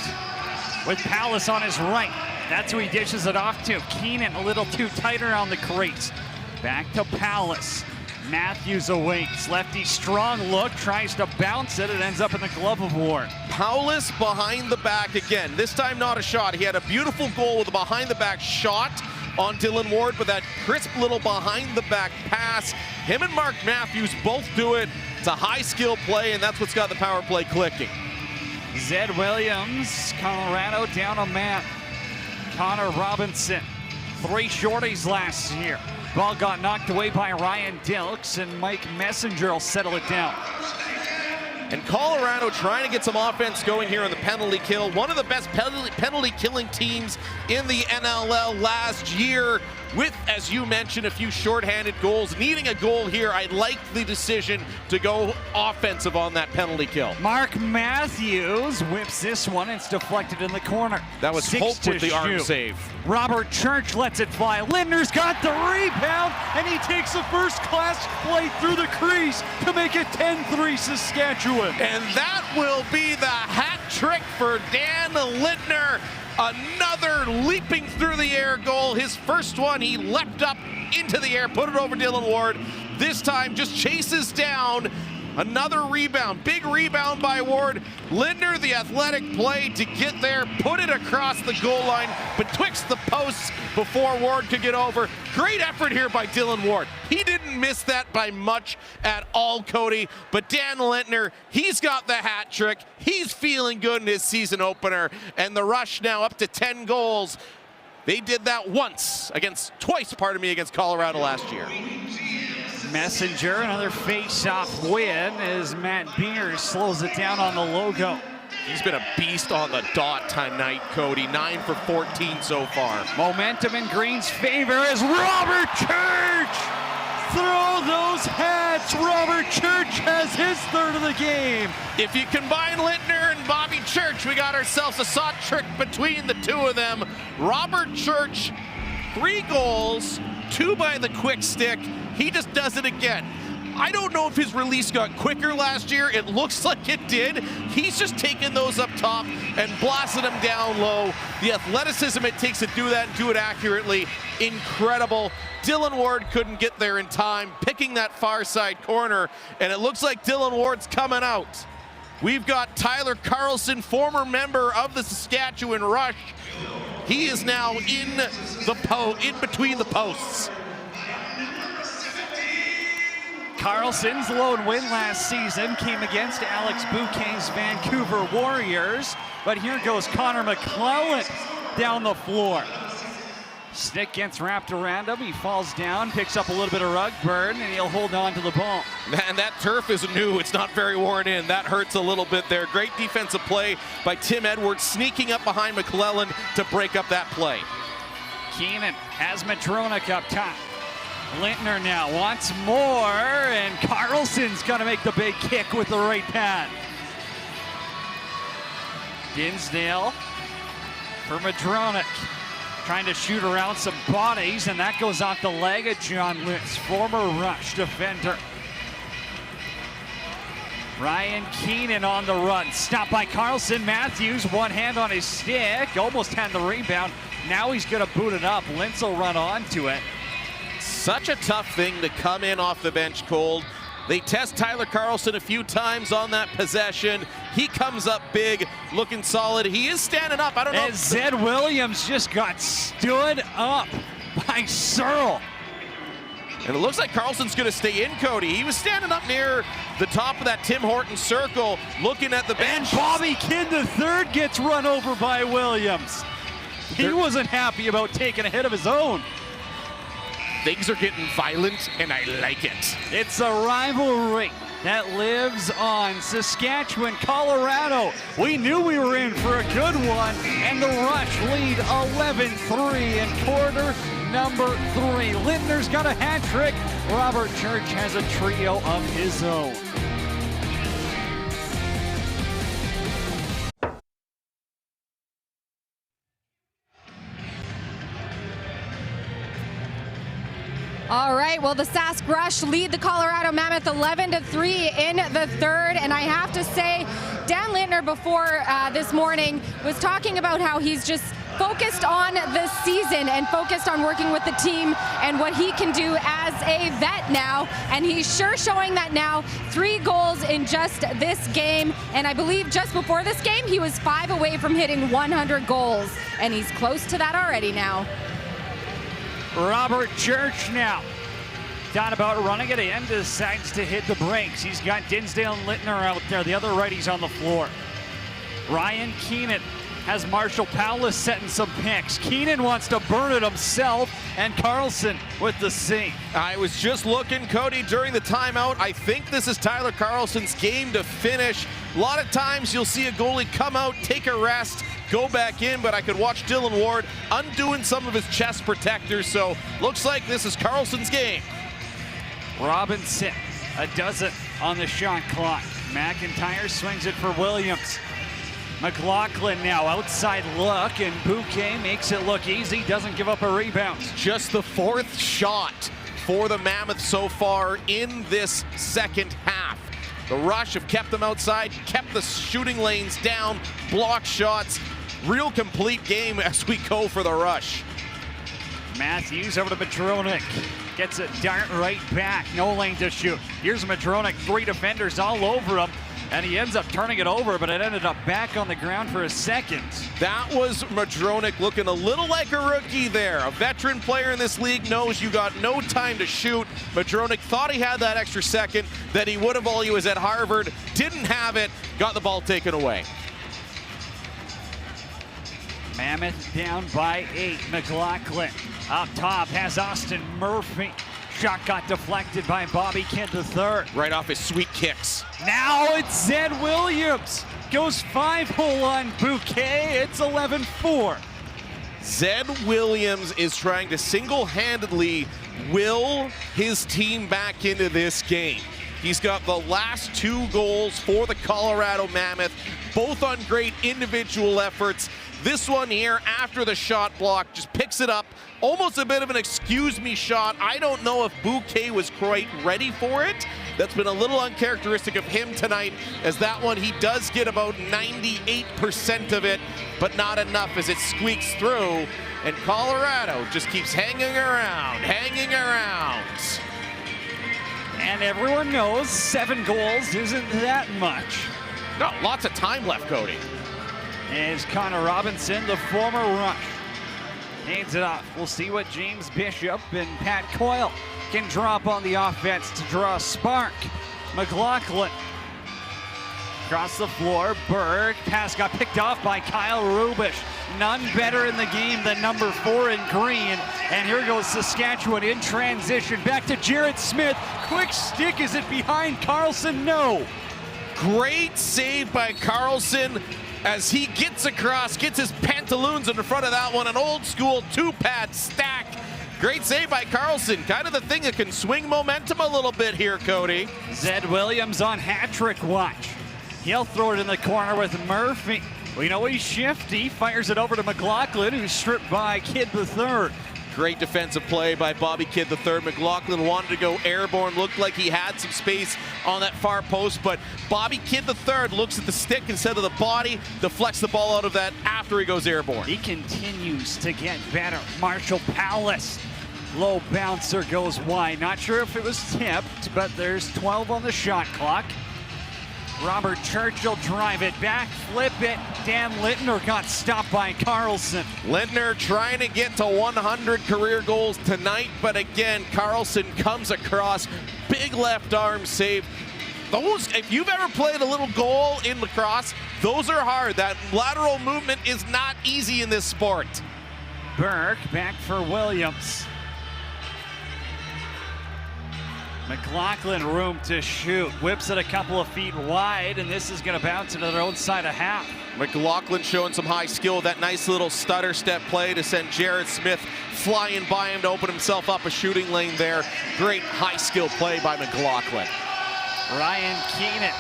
with Pallas on his right. That's who he dishes it off to. Keenan a little too tight around the crease. Back to Pallas. Matthews awaits. Lefty strong look, tries to bounce it. It ends up in the glove of Ward. Paulus behind the back again. This time not a shot. He had a beautiful goal with a behind the back shot on Dylan Ward, but that crisp little behind the back pass. Him and Mark Matthews both do it. It's a high skill play, and that's what's got the power play clicking. Zed Williams, Colorado down a man. Connor Robinson, 3 shorties last year. Ball got knocked away by Ryan Dilks, and Mike Messenger will settle it down. And Colorado trying to get some offense going here on the penalty kill. One of the best penalty killing teams in the NLL last year with, as you mentioned, a few shorthanded goals. Needing a goal here, I like the decision to go offensive on that penalty kill. Mark Matthews whips this one. It's deflected in the corner. That was Hope with the arm save. Robert Church lets it fly. Lindner's got the rebound, and he takes a first-class play through the crease to make it 10-3 Saskatchewan. And that will be the hat trick for Dan Lindner. Another leaping through the air goal. His first one, he leapt up into the air, put it over Dylan Ward. This time just chases down. Another rebound, big rebound by Ward. Lindner, the athletic play to get there, put it across the goal line, betwixt the posts before Ward could get over. Great effort here by Dylan Ward. He didn't miss that by much at all, Cody, but Dan Lindner, he's got the hat trick. He's feeling good in his season opener, and the Rush now up to 10 goals. They did that twice against Colorado last year. Messenger, another face-off win as Matt Beers slows it down on the logo. He's been a beast on the dot tonight, Cody. 9 for 14 so far. Momentum in Green's favor as Robert Church! Throw those hats! Robert Church has his third of the game. If you combine Lindner and Bobby Church, we got ourselves a shot trick between the two of them. Robert Church, 3 goals, 2 by the quick stick. He just does it again. I don't know if his release got quicker last year. It looks like it did. He's just taking those up top and blasting them down low. The athleticism it takes to do that and do it accurately, incredible. Dylan Ward couldn't get there in time, picking that far side corner, and it looks like Dylan Ward's coming out. We've got Tyler Carlson, former member of the Saskatchewan Rush. He is now in between the posts. Carlson's lone win last season came against Alex Bouquet's Vancouver Warriors, but here goes Connor McClellan down the floor. Stick gets wrapped around him, he falls down, picks up a little bit of rug burn, and he'll hold on to the ball. Man, that turf is new, it's not very worn in. That hurts a little bit there. Great defensive play by Tim Edwards, sneaking up behind McClellan to break up that play. Keenan has Madronik up top. Lintner now wants more, and Carlson's gonna make the big kick with the right pad. Dinsdale for Madronik. Trying to shoot around some bodies, and that goes off the leg of John Lutz, former Rush defender. Ryan Keenan on the run, stopped by Carlson. Matthews, one hand on his stick, almost had the rebound. Now he's gonna boot it up. Lintz will run onto it. Such a tough thing to come in off the bench cold. They test Tyler Carlson a few times on that possession. He comes up big, looking solid. He is standing up. I don't know. And Zed Williams just got stood up by Searle. And it looks like Carlson's going to stay in, Cody. He was standing up near the top of that Tim Horton circle, looking at the bench. And Bobby Kidd III gets run over by Williams. He wasn't happy about taking a hit of his own. Things are getting violent, and I like it. It's a rivalry that lives on. Saskatchewan, Colorado. We knew we were in for a good one, and the Rush lead 11-3 in quarter number 3. Lintner's got a hat trick. Robert Church has a trio of his own. All right, well, the Sask Rush lead the Colorado Mammoth 11-3 in the third, and I have to say, Dan Lintner before this morning was talking about how he's just focused on the season and focused on working with the team and what he can do as a vet now, and he's sure showing that now. 3 goals in just this game, and I believe just before this game, he was 5 away from hitting 100 goals, and he's close to that already now. Robert Church now. Thought about running it in, decides to hit the brakes. He's got Dinsdale and Lintner out there, the other righties on the floor. Ryan Keenan has Marshall Powless setting some picks. Keenan wants to burn it himself, and Carlson with the sink. I was just looking, Cody, during the timeout. I think this is Tyler Carlson's game to finish. A lot of times you'll see a goalie come out, take a rest, go back in, but I could watch Dylan Ward undoing some of his chest protectors, so looks like this is Carlson's game. Robinson, a dozen on the shot clock. McIntyre swings it for Williams. McLaughlin now outside look, and Bouquet makes it look easy, doesn't give up a rebound. Just the 4th shot for the Mammoth so far in this second half. The Rush have kept them outside, kept the shooting lanes down, block shots. Real complete game as we go for the Rush. Matthews over to Madronik. Gets a dart right back. No lane to shoot. Here's Madronik, 3 defenders all over him, and he ends up turning it over, but it ended up back on the ground for a second. That was Madronik looking a little like a rookie there. A veteran player in this league knows you got no time to shoot. Madronik thought he had that extra second that he would have while he was at Harvard. Didn't have it, got the ball taken away. Mammoth down by 8. McLaughlin up top has Austin Murphy. Shot got deflected by Bobby Kidd III. Right off his sweet kicks. Now it's Zed Williams. Goes 5-hole on Bouquet. It's 11-4. Zed Williams is trying to single-handedly will his team back into this game. He's got the last 2 goals for the Colorado Mammoth, both on great individual efforts. This one here, after the shot block, just picks it up. Almost a bit of an excuse me shot. I don't know if Bouquet was quite ready for it. That's been a little uncharacteristic of him tonight, as that one he does get about 98% of it, but not enough as it squeaks through, and Colorado just keeps hanging around, hanging around. And everyone knows 7 goals isn't that much. No, lots of time left, Cody. As Connor Robinson, the former Rush, hands it off. We'll see what James Bishop and Pat Coyle can drop on the offense to draw a spark. McLaughlin across the floor. Berg. Pass got picked off by Kyle Rubish. None better in the game than number 4 in green. And here goes Saskatchewan in transition. Back to Jared Smith. Quick stick. Is it behind Carlson? No. Great save by Carlson as he gets across, gets his pantaloons in front of that one. An old school 2-pad stack. Great save by Carlson. Kind of the thing that can swing momentum a little bit here, Cody. Zed Williams on hat-trick watch. He'll throw it in the corner with Murphy. Well, you know, he's shifty. Fires it over to McLaughlin, who's stripped by Kidd III. Great defensive play by Bobby Kidd III. McLaughlin wanted to go airborne, looked like he had some space on that far post, but Bobby Kidd III looks at the stick instead of the body, deflects the ball out of that after he goes airborne. He continues to get better. Marshall Palace, low bouncer goes wide. Not sure if it was tipped, but there's 12 on the shot clock. Robert Churchill drive it back, flip it. Dan Littner got stopped by Carlson. Littner trying to get to 100 career goals tonight, but again, Carlson comes across, big left arm save. Those, if you've ever played a little goal in lacrosse, those are hard. That lateral movement is not easy in this sport. Burke back for Williams. McLaughlin room to shoot, whips it a couple of feet wide, and this is going to bounce into their own side of half. McLaughlin showing some high skill, that nice little stutter step play to send Jared Smith flying by him to open himself up a shooting lane there. Great high skill play by McLaughlin. Ryan Keenan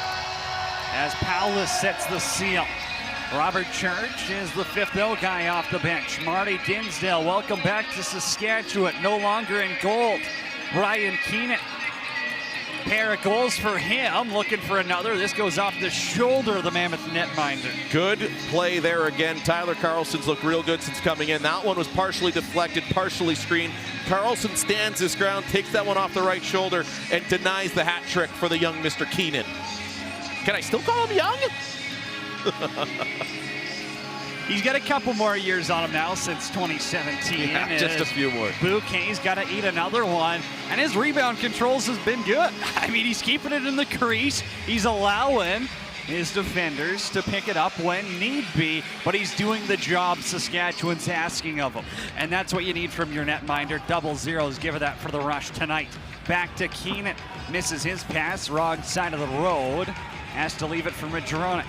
as Paulus sets the seal. Robert Church is the 5th guy off the bench. Marty Dinsdale, welcome back to Saskatchewan, no longer in gold. Ryan Keenan, pair of goals for him, looking for another. This goes off the shoulder of the Mammoth netminder. Good play there again. Tyler Carlson's looked real good since coming in. That one was partially deflected, partially screened. Carlson stands his ground, takes that one off the right shoulder, and denies the hat trick for the young Mr. Keenan. Can I still call him young? He's got a couple more years on him now since 2017. Yeah, just a few more. Bouquet's got to eat another one, and his rebound controls has been good. I mean, he's keeping it in the crease. He's allowing his defenders to pick it up when need be, but he's doing the job Saskatchewan's asking of him. And that's what you need from your netminder. Double zeros, give it that for the Rush tonight. Back to Keenan, misses his pass, wrong side of the road. Has to leave it for Madronik.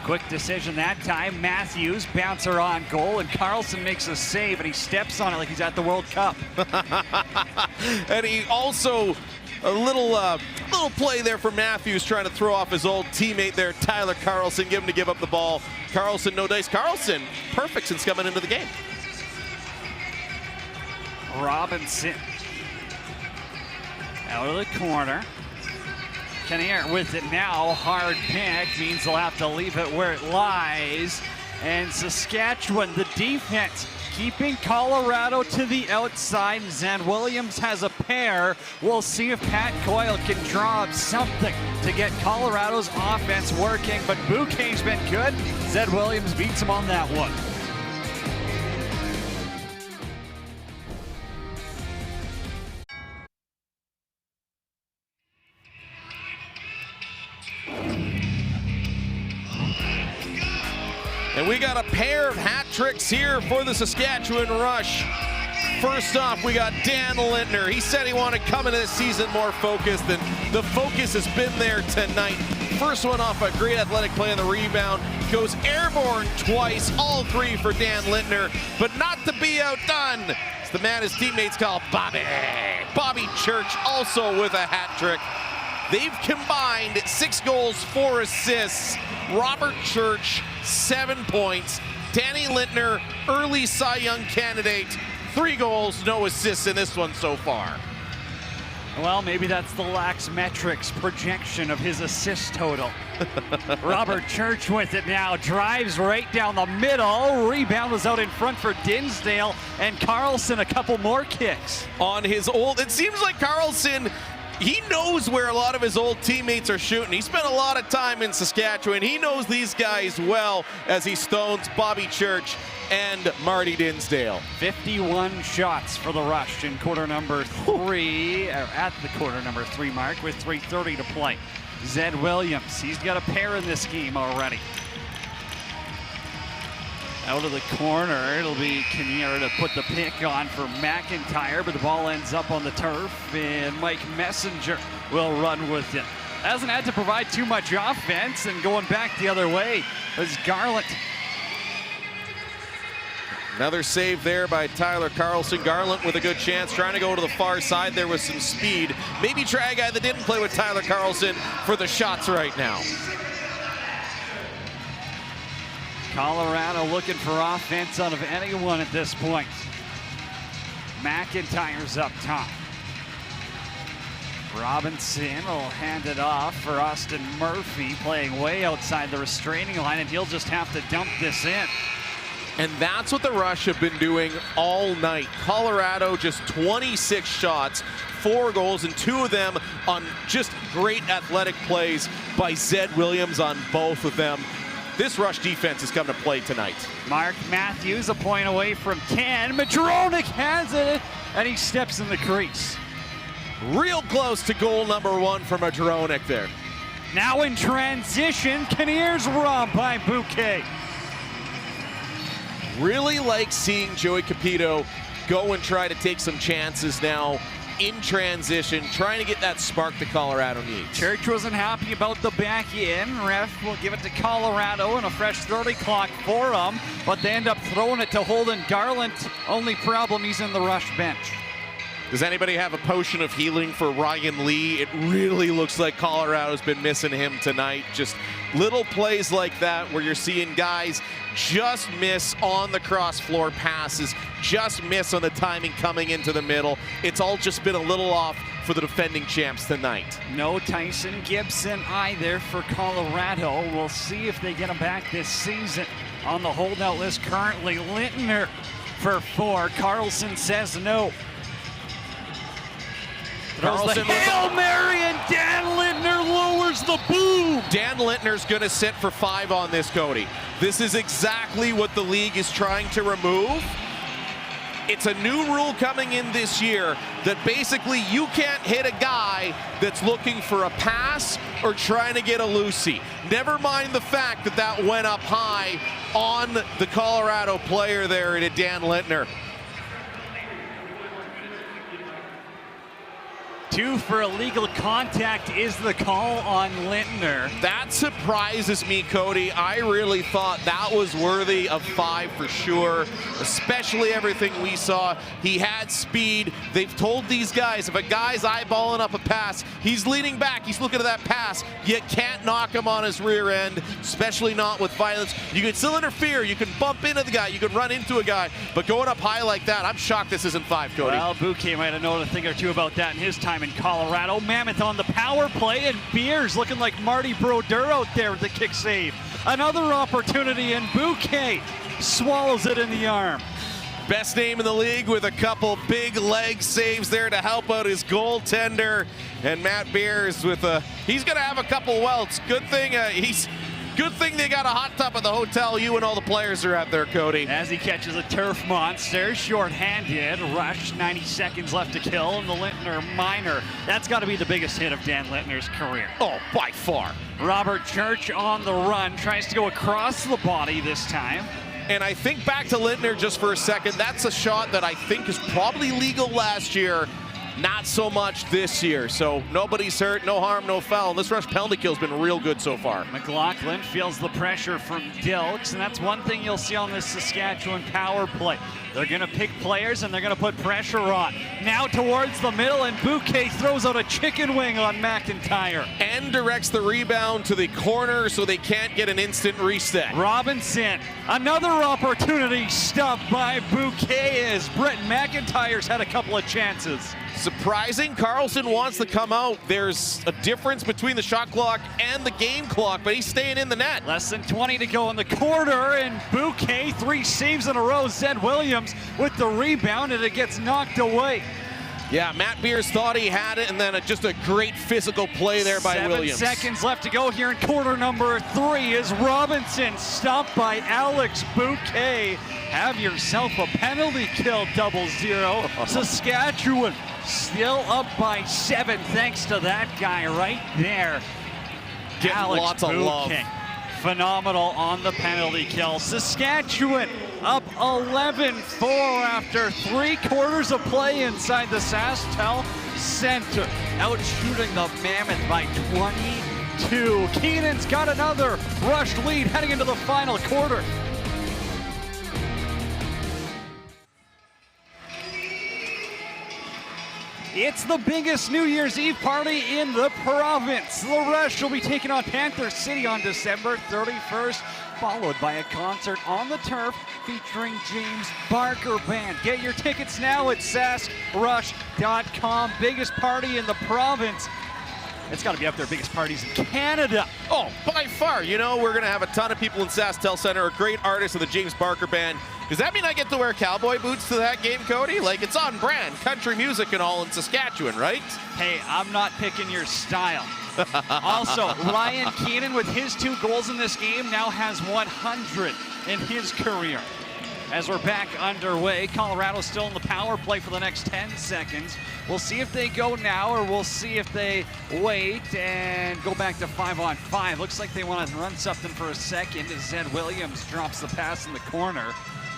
Quick decision that time. Matthews, bouncer on goal, and Carlson makes a save, and he steps on it like he's at the World Cup. And he also, a little play there for Matthews, trying to throw off his old teammate there, Tyler Carlson, give him to give up the ball. Carlson, no dice. Carlson, perfect since coming into the game. Robinson out of the corner. Kinnear with it now, hard pick, means they'll have to leave it where it lies. And Saskatchewan, the defense, keeping Colorado to the outside. Zed Williams has a pair. We'll see if Pat Coyle can draw up something to get Colorado's offense working, but Bouquet's been good. Zed Williams beats him on that one. And we got a pair of hat tricks here for the Saskatchewan Rush. First off, we got Dan Littner. He said he wanted to come into this season more focused, and the focus has been there tonight. First one off, a great athletic play on the rebound. Goes airborne twice, all 3 for Dan Littner, but not to be outdone. It's the man his teammates call Bobby. Bobby Church also with a hat trick. They've combined 6 goals, 4 assists. Robert Church, 7 points. Danny Littner, early Cy Young candidate, 3 goals, no assists in this one so far. Well, maybe that's the lax metrics projection of his assist total. Robert Church with it now, drives right down the middle. Rebound was out in front for Dinsdale, and Carlson a couple more kicks. On his old, it seems like Carlson, he knows where a lot of his old teammates are shooting. He spent a lot of time in Saskatchewan. He knows these guys well as he stones Bobby Church and Marty Dinsdale. 51 shots for the Rush in quarter number 3, at the quarter number 3 mark with 3:30 to play. Zed Williams, he's got a pair in this game already. Out of the corner, it'll be Kinnear to put the pick on for McIntyre, but the ball ends up on the turf, and Mike Messenger will run with it. Hasn't had to provide too much offense, and going back the other way was Garland. Another save there by Tyler Carlson. Garland with a good chance, trying to go to the far side there with some speed. Maybe try a guy that didn't play with Tyler Carlson for the shots right now. Colorado looking for offense out of anyone at this point. McIntyre's up top. Robinson will hand it off for Austin Murphy, playing way outside the restraining line, and he'll just have to dump this in. And that's what the Rush have been doing all night. Colorado just 26 shots, 4 goals, and 2 of them on just great athletic plays by Zed Williams on both of them. This Rush defense is coming to play tonight. Mark Matthews a point away from 10. Madronik has it, and he steps in the crease. Real close to goal number 1 for Madronik there. Now in transition, Kinnear's robbed by Bouquet. Really like seeing Joey Capito go and try to take some chances now in transition, trying to get that spark that Colorado needs. Church wasn't happy about the back in. Ref will give it to Colorado and a fresh 30 clock for them, but they end up throwing it to Holden Garland. Only problem, he's in the Rush bench. Does anybody have a potion of healing for Ryan Lee? It really looks like Colorado's been missing him tonight. Just little plays like that where you're seeing guys just miss on the cross floor passes, just miss on the timing coming into the middle. It's all just been a little off for the defending champs tonight. No Tyson Gibson either for Colorado. We'll see if they get him back this season. On the holdout list currently, Lintner for 4. Carlson says no. Throws the Hail Mary, and Dan Lintner lowers the boom. Dan Lintner's going to sit for 5 on this, Cody. This is exactly what the league is trying to remove. It's a new rule coming in this year that basically you can't hit a guy that's looking for a pass or trying to get a loosie. Never mind the fact that that went up high on the Colorado player there to Dan Lintner. 2 for illegal contact is the call on Lintner. That surprises me, Cody. I really thought that was worthy of 5 for sure, especially everything we saw. He had speed. They've told these guys, if a guy's eyeballing up a pass, he's leaning back, he's looking at that pass. You can't knock him on his rear end, especially not with violence. You can still interfere, you can bump into the guy, you can run into a guy, but going up high like that, I'm shocked this isn't 5, Cody. Well, Bouquet might have known a thing or two about that in his time in Colorado. Mammoth on the power play, and Beers looking like Marty Brodeur out there with the kick save. Another opportunity, and Bouquet swallows it in the arm. Best name in the league with a couple big leg saves there to help out his goaltender. And Matt Beers with he's going to have a couple welts. Good thing Good thing they got a hot tub at the hotel you and all the players are at there, Cody. As he catches a turf monster, short-handed, Rush, 90 seconds left to kill, and the Lintner minor. That's got to be the biggest hit of Dan Lintner's career. Oh, by far. Robert Church on the run, tries to go across the body this time. And I think back to Lintner just for a second. That's a shot that I think is probably legal last year. Not so much this year. So nobody's hurt, no harm, no foul. This Rush penalty kill's been real good so far. McLaughlin feels the pressure from Dilks, and that's one thing you'll see on this Saskatchewan power play. They're going to pick players, and they're going to put pressure on. Now towards the middle, and Bouquet throws out a chicken wing on McIntyre. And directs the rebound to the corner so they can't get an instant reset. Robinson, another opportunity stuffed by Bouquet as Brett McIntyre's had a couple of chances. Surprising, Carlson wants to come out. There's a difference between the shot clock and the game clock, but he's staying in the net. Less than 20 to go in the quarter, and Bouquet 3 saves in a row. Zed Williams with the rebound, and it gets knocked away. Yeah, Matt Beers thought he had it, and then just a great physical play there by Williams. 7 seconds left to go here in quarter number 3 as Robinson stopped by Alex Bouquet. Have yourself a penalty kill, 0-0. Saskatchewan still up by 7 thanks to that guy right there. Getting Alex lots of love. Phenomenal on the penalty kill. Saskatchewan up 11-4 after 3 quarters of play inside the SaskTel Center. Out shooting the Mammoth by 22. Keenan's got another rushed lead heading into the final quarter. It's the biggest New Year's Eve party in the province. The Rush will be taking on Panther City on December 31st, followed by a concert on the turf featuring James Barker Band. Get your tickets now at saskrush.com. Biggest party in the province. It's got to be up there, biggest parties in Canada. Oh, by far. You know, we're going to have a ton of people in SaskTel Center, a great artist of the James Barker Band. Does that mean I get to wear cowboy boots to that game, Cody? Like, it's on brand, country music and all in Saskatchewan, right? Hey, I'm not picking your style. Also, Ryan Keenan with his 2 goals in this game now has 100 in his career. As we're back underway, Colorado's still in the power play for the next 10 seconds. We'll see if they go now or we'll see if they wait and go back to 5-on-5. Looks like they want to run something for a second as Zed Williams drops the pass in the corner.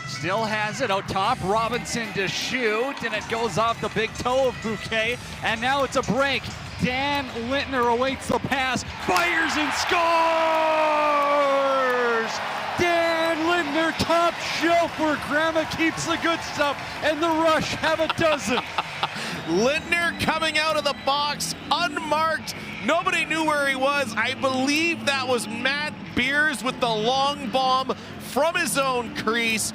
Still has it out top. Robinson to shoot, and it goes off the big toe of Bouquet. And now it's a break. Dan Lintner awaits the pass, fires and scores! Dan Lintner, top shelf where Grandma keeps the good stuff, and the Rush have a dozen. Lintner coming out of the box, unmarked. Nobody knew where he was. I believe that was Matt Beers with the long bomb from his own crease.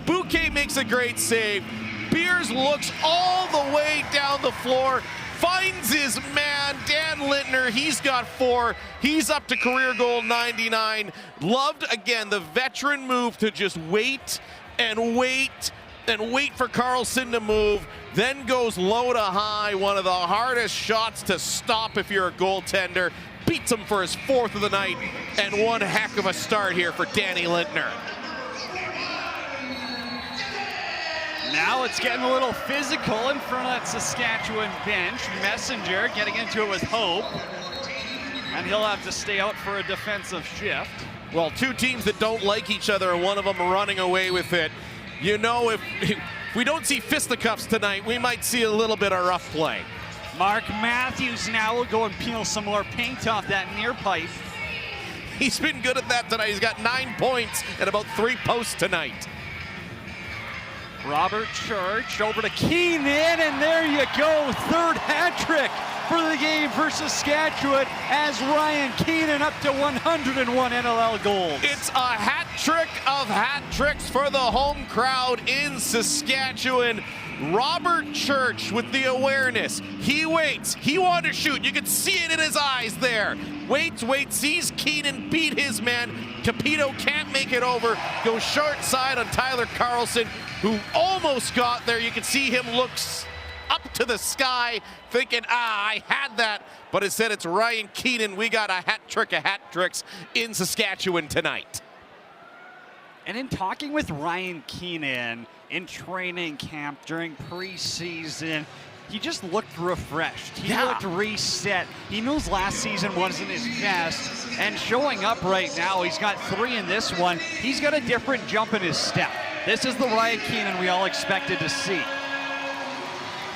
Bouquet makes a great save. Beers looks all the way down the floor, finds his man, Dan Lintner. He's got 4. He's up to career goal 99. Loved, again, the veteran move to just wait and wait and wait for Carlson to move. Then goes low to high, one of the hardest shots to stop if you're a goaltender. Beats him for his 4th of the night, and one heck of a start here for Danny Lintner. Now it's getting a little physical in front of that Saskatchewan bench. Messenger getting into it with Hope. And he'll have to stay out for a defensive shift. Well, 2 teams that don't like each other, and one of them running away with it. You know, if we don't see fisticuffs tonight, we might see a little bit of rough play. Mark Matthews now will go and peel some more paint off that near pipe. He's been good at that tonight. He's got 9 points and about 3 posts tonight. Robert Church over to Keenan, and there you go. 3rd hat trick for the game for Saskatchewan as Ryan Keenan up to 101 NLL goals. It's a hat trick of hat tricks for the home crowd in Saskatchewan. Robert Church with the awareness. He waits. He wanted to shoot. You could see it in his eyes there. Waits, sees Keenan beat his man. Capito can't make it over. Goes short side on Tyler Carlson, who almost got there. You can see him looks up to the sky thinking, I had that. But instead it's Ryan Keenan. We got a hat trick of hat tricks in Saskatchewan tonight. And in talking with Ryan Keenan in training camp during preseason, he just looked refreshed. He looked reset. He knows last season wasn't his best, and showing up right now, he's got 3 in this one. He's got a different jump in his step. This is the Ryan Keenan we all expected to see.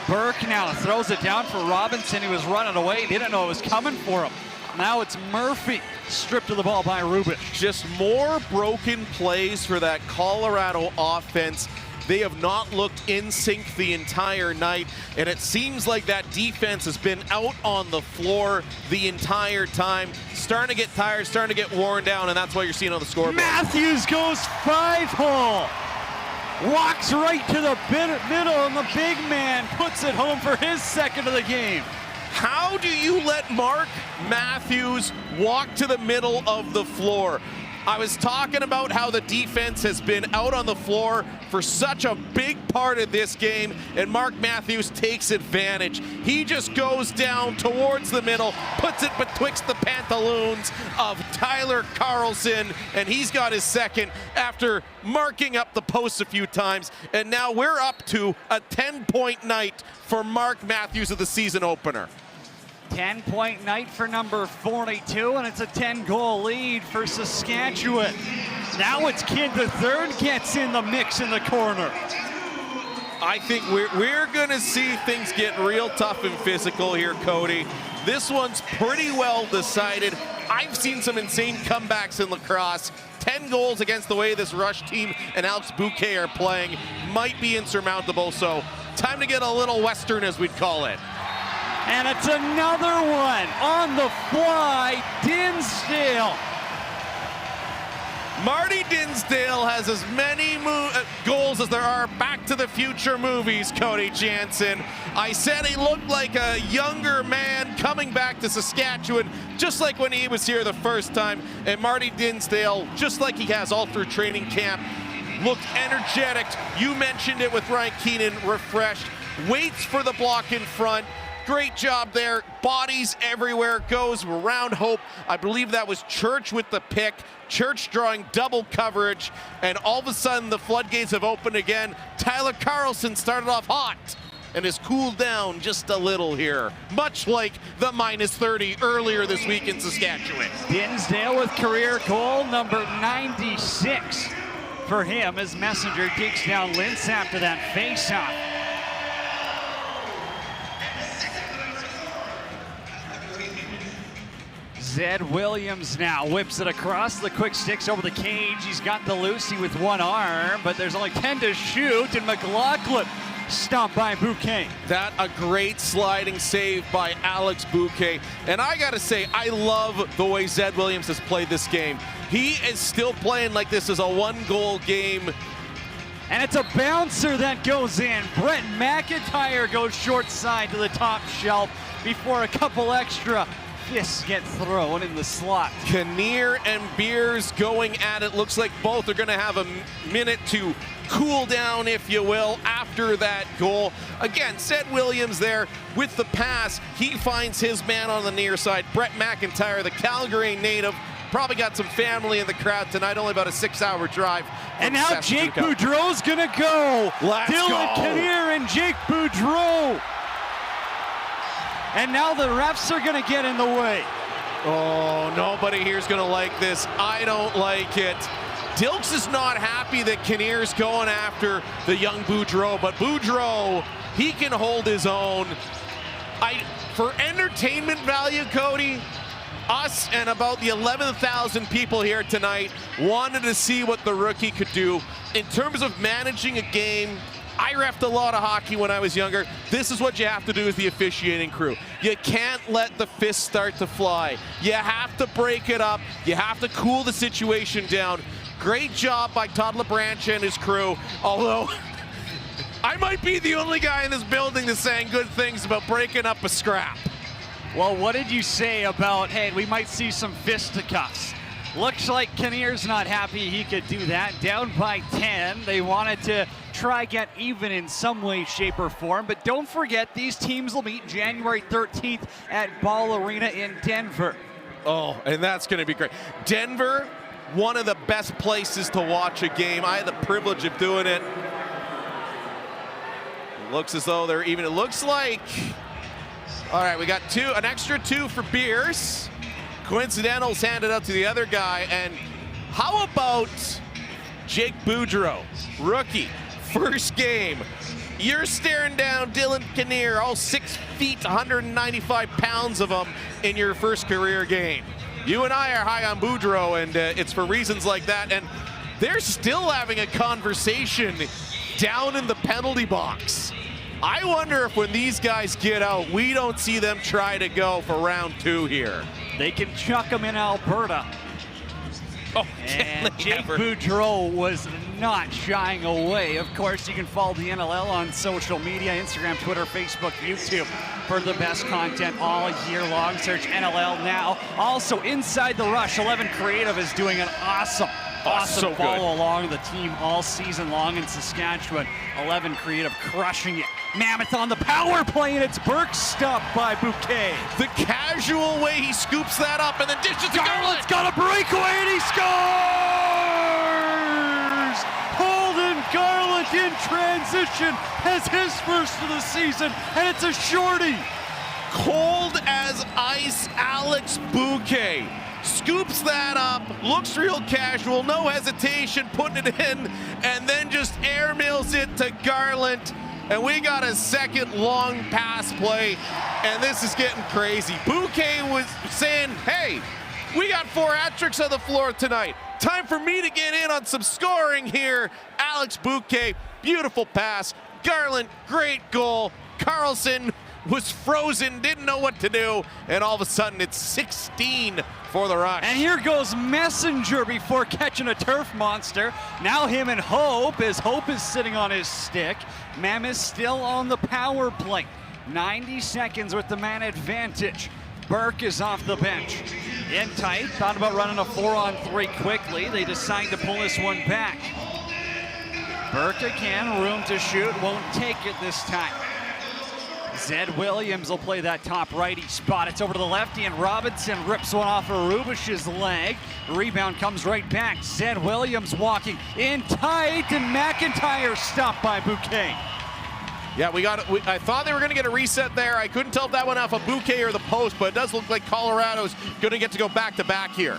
Burke now throws it down for Robinson. He was running away. Didn't know it was coming for him. Now it's Murphy, stripped of the ball by Rubish. Just more broken plays for that Colorado offense. They have not looked in sync the entire night, and it seems like that defense has been out on the floor the entire time. Starting to get tired, starting to get worn down, and that's why you're seeing on the scoreboard. Matthews goes 5-hole. walks right to the middle, and the big man puts it home for his second of the game. How do you let Mark Matthews walk to the middle of the floor? I was talking about how the defense has been out on the floor for such a big part of this game, and Mark Matthews takes advantage. He just goes down towards the middle, puts it betwixt the pantaloons of Tyler Carlson, and he's got his second after marking up the post a few times. And now we're up to a 10-point night for Mark Matthews of the season opener. 10-point night for number 42, and it's a 10-goal lead for Saskatchewan. Now it's Kidd the third gets in the mix in the corner. I think we're going to see things get real tough and physical here, Cody. This one's pretty well decided. I've seen some insane comebacks in lacrosse. 10 goals against the way this Rush team and Alex Bouquet are playing might be insurmountable, so time to get a little Western, as we'd call it. And it's another one on the fly, Dinsdale. Marty Dinsdale has as many goals as there are Back to the Future movies, Cody Jansen. I said he looked like a younger man coming back to Saskatchewan, just like when he was here the first time. And Marty Dinsdale, just like he has all through training camp, looked energetic. You mentioned it with Ryan Keenan, refreshed, waits for the block in front. Great job there. Bodies everywhere. Goes around Hope. I believe that was Church with the pick. Church drawing double coverage. And all of a sudden, the floodgates have opened again. Tyler Carlson started off hot and has cooled down just a little here. Much like the -30 earlier this week in Saskatchewan. Dinsdale with career goal number 96 for him as Messenger digs down Lintz after that faceoff. Zed Williams now whips it across the quick sticks over the cage. He's got the Lucy with one arm, but there's only 10 to shoot, and McLaughlin stopped by Bouquet. That a great sliding save by Alex Bouquet. And I gotta say, I love the way Zed Williams has played this game. He is still playing like this is a one-goal game. And it's a bouncer that goes in. Brett McIntyre goes short side to the top shelf before a couple extra fists get thrown in the slot. Kinnear and Beers going at it. Looks like both are going to have a minute to cool down, if you will, after that goal. Again, Zed Williams there with the pass. He finds his man on the near side. Brett McIntyre, the Calgary native, probably got some family in the crowd tonight, only about a 6-hour drive. And now Jake Boudreau's going to go. Let's Dylan go. Kinnear and Jake Boudreau. And now the refs are going to get in the way. Oh, nobody here's going to like this. I don't like it. Dilks is not happy that Kinnear's going after the young Boudreau, but Boudreau, he can hold his own. For entertainment value, Cody, us and about the 11,000 people here tonight wanted to see what the rookie could do. In terms of managing a game, I reffed a lot of hockey when I was younger. This is what you have to do as the officiating crew. You can't let the fists start to fly. You have to break it up. You have to cool the situation down. Great job by Todd LeBranch and his crew, although I might be the only guy in this building that's saying good things about breaking up a scrap. Well, what did you say about, hey, we might see some fisticuffs? Looks like Kinnear's not happy he could do that. Down by 10. They wanted to try get even in some way, shape, or form. But don't forget, these teams will meet January 13th at Ball Arena in Denver. Oh, and that's going to be great. Denver, one of the best places to watch a game. I had the privilege of doing it. Looks as though they're even. It looks like, all right, we got an extra 2 for Beers. Coincidentals handed out to the other guy. And how about Jake Boudreau, rookie, first game? You're staring down Dylan Kinnear, all 6 feet, 195 pounds of him in your first career game. You and I are high on Boudreau, and it's for reasons like that. And they're still having a conversation down in the penalty box. I wonder if when these guys get out, we don't see them try to go for round 2 here. They can chuck them in Alberta. Oh, and Jake Boudreau was not shying away. Of course, you can follow the NLL on social media, Instagram, Twitter, Facebook, YouTube, for the best content all year long. Search NLL now. Also, Inside the Rush, 11 Creative is doing an awesome so follow along the team all season long in Saskatchewan. 11 Creative crushing it. Mammoth on the power play, and it's Burke stopped by Bouquet. The casual way he scoops that up and then dishes to Garland. Garland's got a breakaway, and he scores! Holden Garland in transition has his first of the season, and it's a shorty. Cold as ice, Alex Bouquet scoops that up, looks real casual, no hesitation, putting it in, and then just airmails it to Garland. And we got a second long pass play, and this is getting crazy. Bouquet was saying, hey, we got 4 hat-tricks on the floor tonight. Time for me to get in on some scoring here. Alex Bouquet, beautiful pass. Garland, great goal. Carlson was frozen, didn't know what to do, and all of a sudden it's 16 for the Rush. And here goes Messenger before catching a turf monster. Now him and Hope, as Hope is sitting on his stick. Mammoth still on the power play. 90 seconds with the man advantage. Burke is off the bench. In tight, thought about running a 4-on-3 quickly. They decide to pull this one back. Burke again, room to shoot, won't take it this time. Zed Williams will play that top righty spot. It's over to the lefty, and Robinson rips one off of Rubish's leg. Rebound comes right back. Zed Williams walking in tight, and McIntyre stopped by Bouquet. Yeah, I thought they were going to get a reset there. I couldn't tell if that went off a Bouquet or the post, but it does look like Colorado's going to get to go back-to-back here.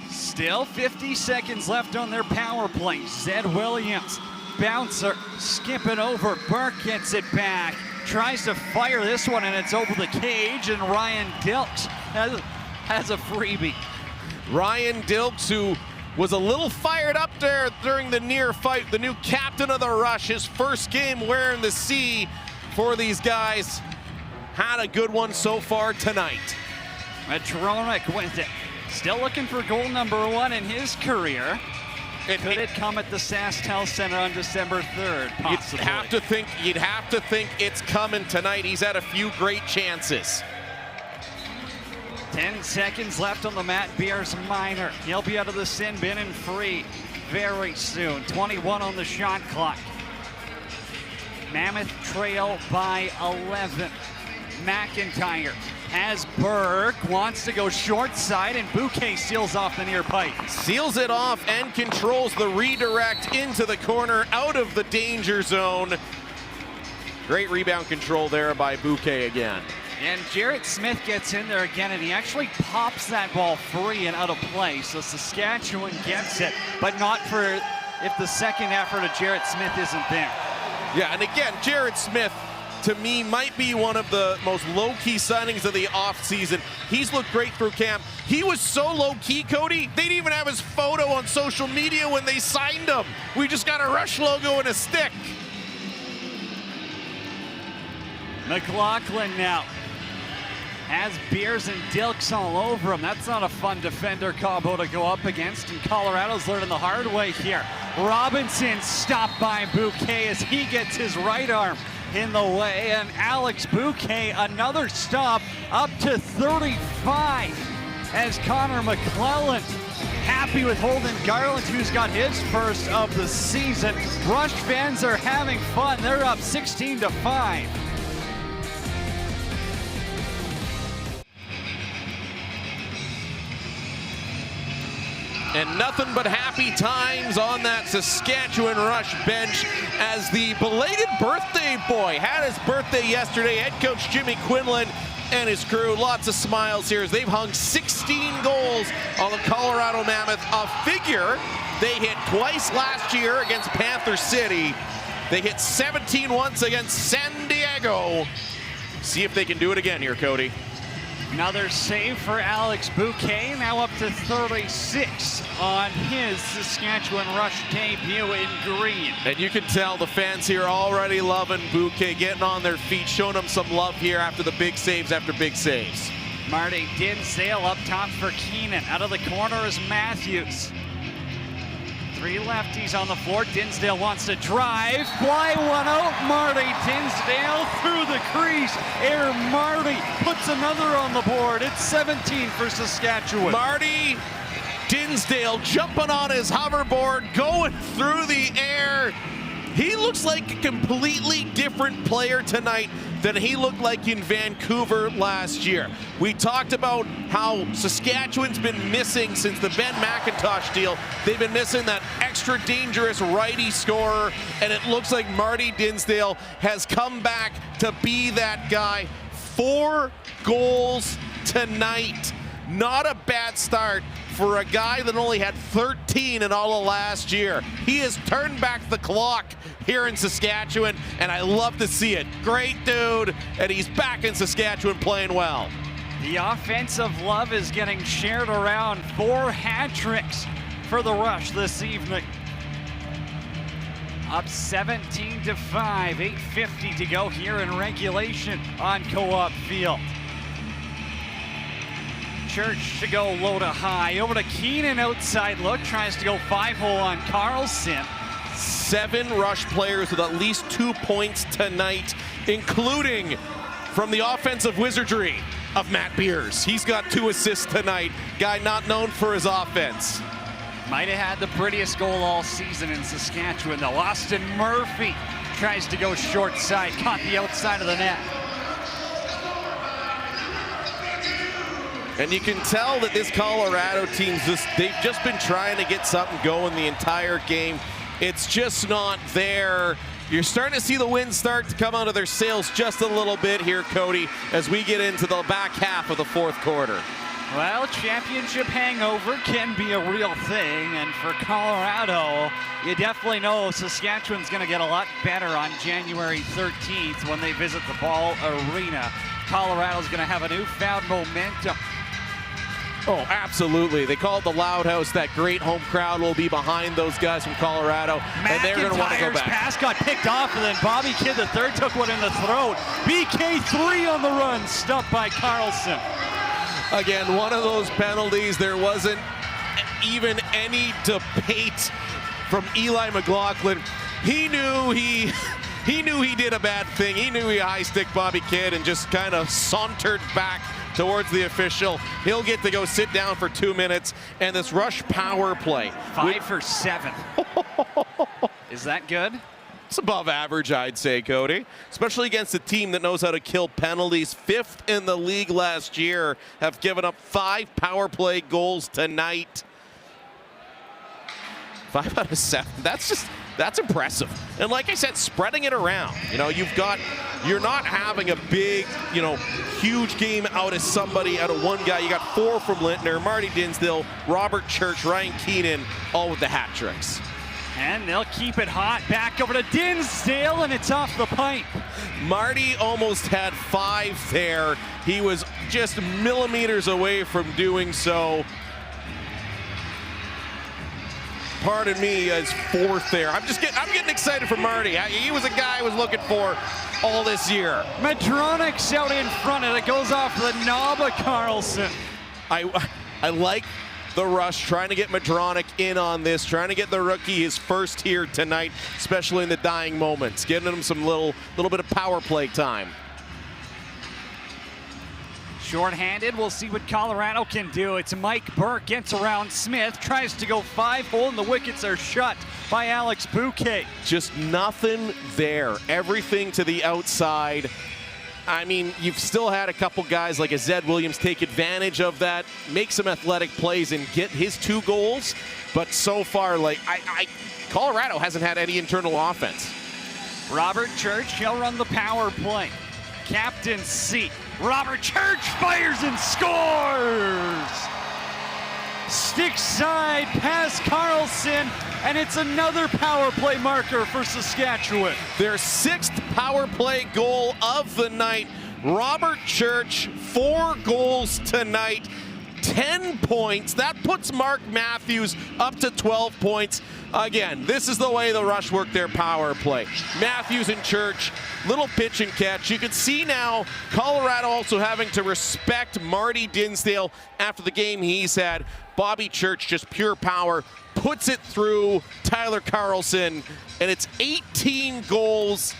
Still 50 seconds left on their power play. Zed Williams, bouncer, skipping over. Burke gets it back. Tries to fire this one, and it's over the cage, and Ryan Dilks has a freebie. Ryan Dilks, who was a little fired up there during the near fight, the new captain of the Rush, his first game wearing the C for these guys, had a good one so far tonight. Matronic with it. Still looking for goal number 1 in his career. Could it come at the SaskTel Center on December 3rd? Possibly. You'd have to think it's coming tonight. He's had a few great chances. 10 seconds left on the Matt Beers minor. He'll be out of the sin bin and free very soon. 21 on the shot clock. Mammoth trail by 11. McIntyre has Burke, wants to go short side, and Bouquet seals off the near pipe. Seals it off and controls the redirect into the corner, out of the danger zone. Great rebound control there by Bouquet again. And Jarrett Smith gets in there again, and he actually pops that ball free and out of play. So Saskatchewan gets it, but not for if the second effort of Jarrett Smith isn't there. Yeah, and again, Jarrett Smith, to me, might be one of the most low-key signings of the offseason. He's looked great through camp. He was so low-key, Cody, they didn't even have his photo on social media when they signed him. We just got a Rush logo and a stick. McLaughlin now has Beers and Dilks all over him. That's not a fun defender combo to go up against, and Colorado's learning the hard way here. Robinson stopped by Bouquet as he gets his right arm in the way, and Alex Bouquet another stop up to 35 as Connor McClellan happy with Holden Garland, who's got his first of the season. Rush fans are having fun. They're up 16-5. And nothing but happy times on that Saskatchewan Rush bench as the belated birthday boy had his birthday yesterday. Head coach Jimmy Quinlan and his crew, lots of smiles here as they've hung 16 goals on the Colorado Mammoth, a figure they hit twice last year against Panther City. They hit 17 once against San Diego. See if they can do it again here, Cody. Another save for Alex Bouquet, now up to 36 on his Saskatchewan Rush debut in green. And you can tell the fans here already loving Bouquet, getting on their feet, showing them some love here after the big saves after big saves. Marty Dinsdale up top for Keenan. Out of the corner is Matthews. Three lefties on the floor. Dinsdale wants to drive. Fly one out. Marty Dinsdale through the crease. Air Marty puts another on the board. It's 17 for Saskatchewan. Marty Dinsdale jumping on his hoverboard, going through the air. He looks like a completely different player tonight than he looked like in Vancouver last year. We talked about how Saskatchewan's been missing since the Ben McIntosh deal. They've been missing that extra dangerous righty scorer, and it looks like Marty Dinsdale has come back to be that guy. 4 goals tonight. Not a bad start for a guy that only had 13 in all of last year. He has turned back the clock here in Saskatchewan, and I love to see it. Great dude, and he's back in Saskatchewan playing well. The offensive love is getting shared around. 4 hat tricks for the Rush this evening. Up 17-5, 8:50 to go here in regulation on Co-op Field. Church to go low to high. Over to Keenan, outside look. Tries to go 5-hole on Carlson. 7 Rush players with at least 2 points tonight, including from the offensive wizardry of Matt Beers. He's got 2 assists tonight. Guy not known for his offense. Might have had the prettiest goal all season in Saskatchewan, though. Austin Murphy tries to go short side. Caught the outside of the net. And you can tell that this Colorado team, they've just been trying to get something going the entire game. It's just not there. You're starting to see the wind start to come out of their sails just a little bit here, Cody, as we get into the back half of the 4th quarter. Well, championship hangover can be a real thing, and for Colorado, you definitely know Saskatchewan's going to get a lot better on January 13th when they visit the Ball Arena. Colorado's going to have a newfound momentum. Oh, absolutely. They call it the Loud House. That great home crowd will be behind those guys from Colorado, and they're going to want to go back. Pass got picked off, and then Bobby Kidd III took one in the throat. BK3 on the run, stumped by Carlson. Again, one of those penalties. There wasn't even any debate from Eli McLaughlin. He knew he did a bad thing. He knew he high-stick Bobby Kidd and just kind of sauntered back towards the official. He'll get to go sit down for 2 minutes, and this Rush power play. 5 for 7. Is that good? It's above average, I'd say, Cody. Especially against a team that knows how to kill penalties. 5th in the league last year, have given up 5 power play goals tonight. 5 out of 7. That's impressive. And like I said, spreading it around. You know, you're not having a big, huge game out of somebody, out of one guy. You got 4 from Lintner, Marty Dinsdale, Robert Church, Ryan Keenan, all with the hat tricks. And they'll keep it hot. Back over to Dinsdale, and it's off the pipe. Marty almost had 5 there. He was just millimeters away from doing so. Pardon me, as 4th there. I'm getting excited for Marty. He was a guy I was looking for all this year. Madronic's out in front, and it goes off the knob of Carlson. I like the Rush trying to get Madronic in on this, trying to get the rookie his first here tonight, especially in the dying moments, getting him some little bit of power play time. Short-handed, we'll see what Colorado can do. It's Mike Burke, gets around Smith, tries to go 5-hole, and the wickets are shut by Alex Bouquet. Just nothing there. Everything to the outside. I mean, you've still had a couple guys like a Zed Williams take advantage of that, make some athletic plays, and get his 2 goals. But so far, Colorado hasn't had any internal offense. Robert Church, he'll run the power play. Captain C. Robert Church fires and scores! Stick side past Carlson, and it's another power play marker for Saskatchewan. Their 6th power play goal of the night. Robert Church, 4 goals tonight, 10 points. That puts Mark Matthews up to 12 points. Again, this is the way the Rush work their power play. Matthews and Church, little pitch and catch. You can see now Colorado also having to respect Marty Dinsdale after the game he's had. Bobby Church, just pure power, puts it through Tyler Carlson, and it's 18 goals.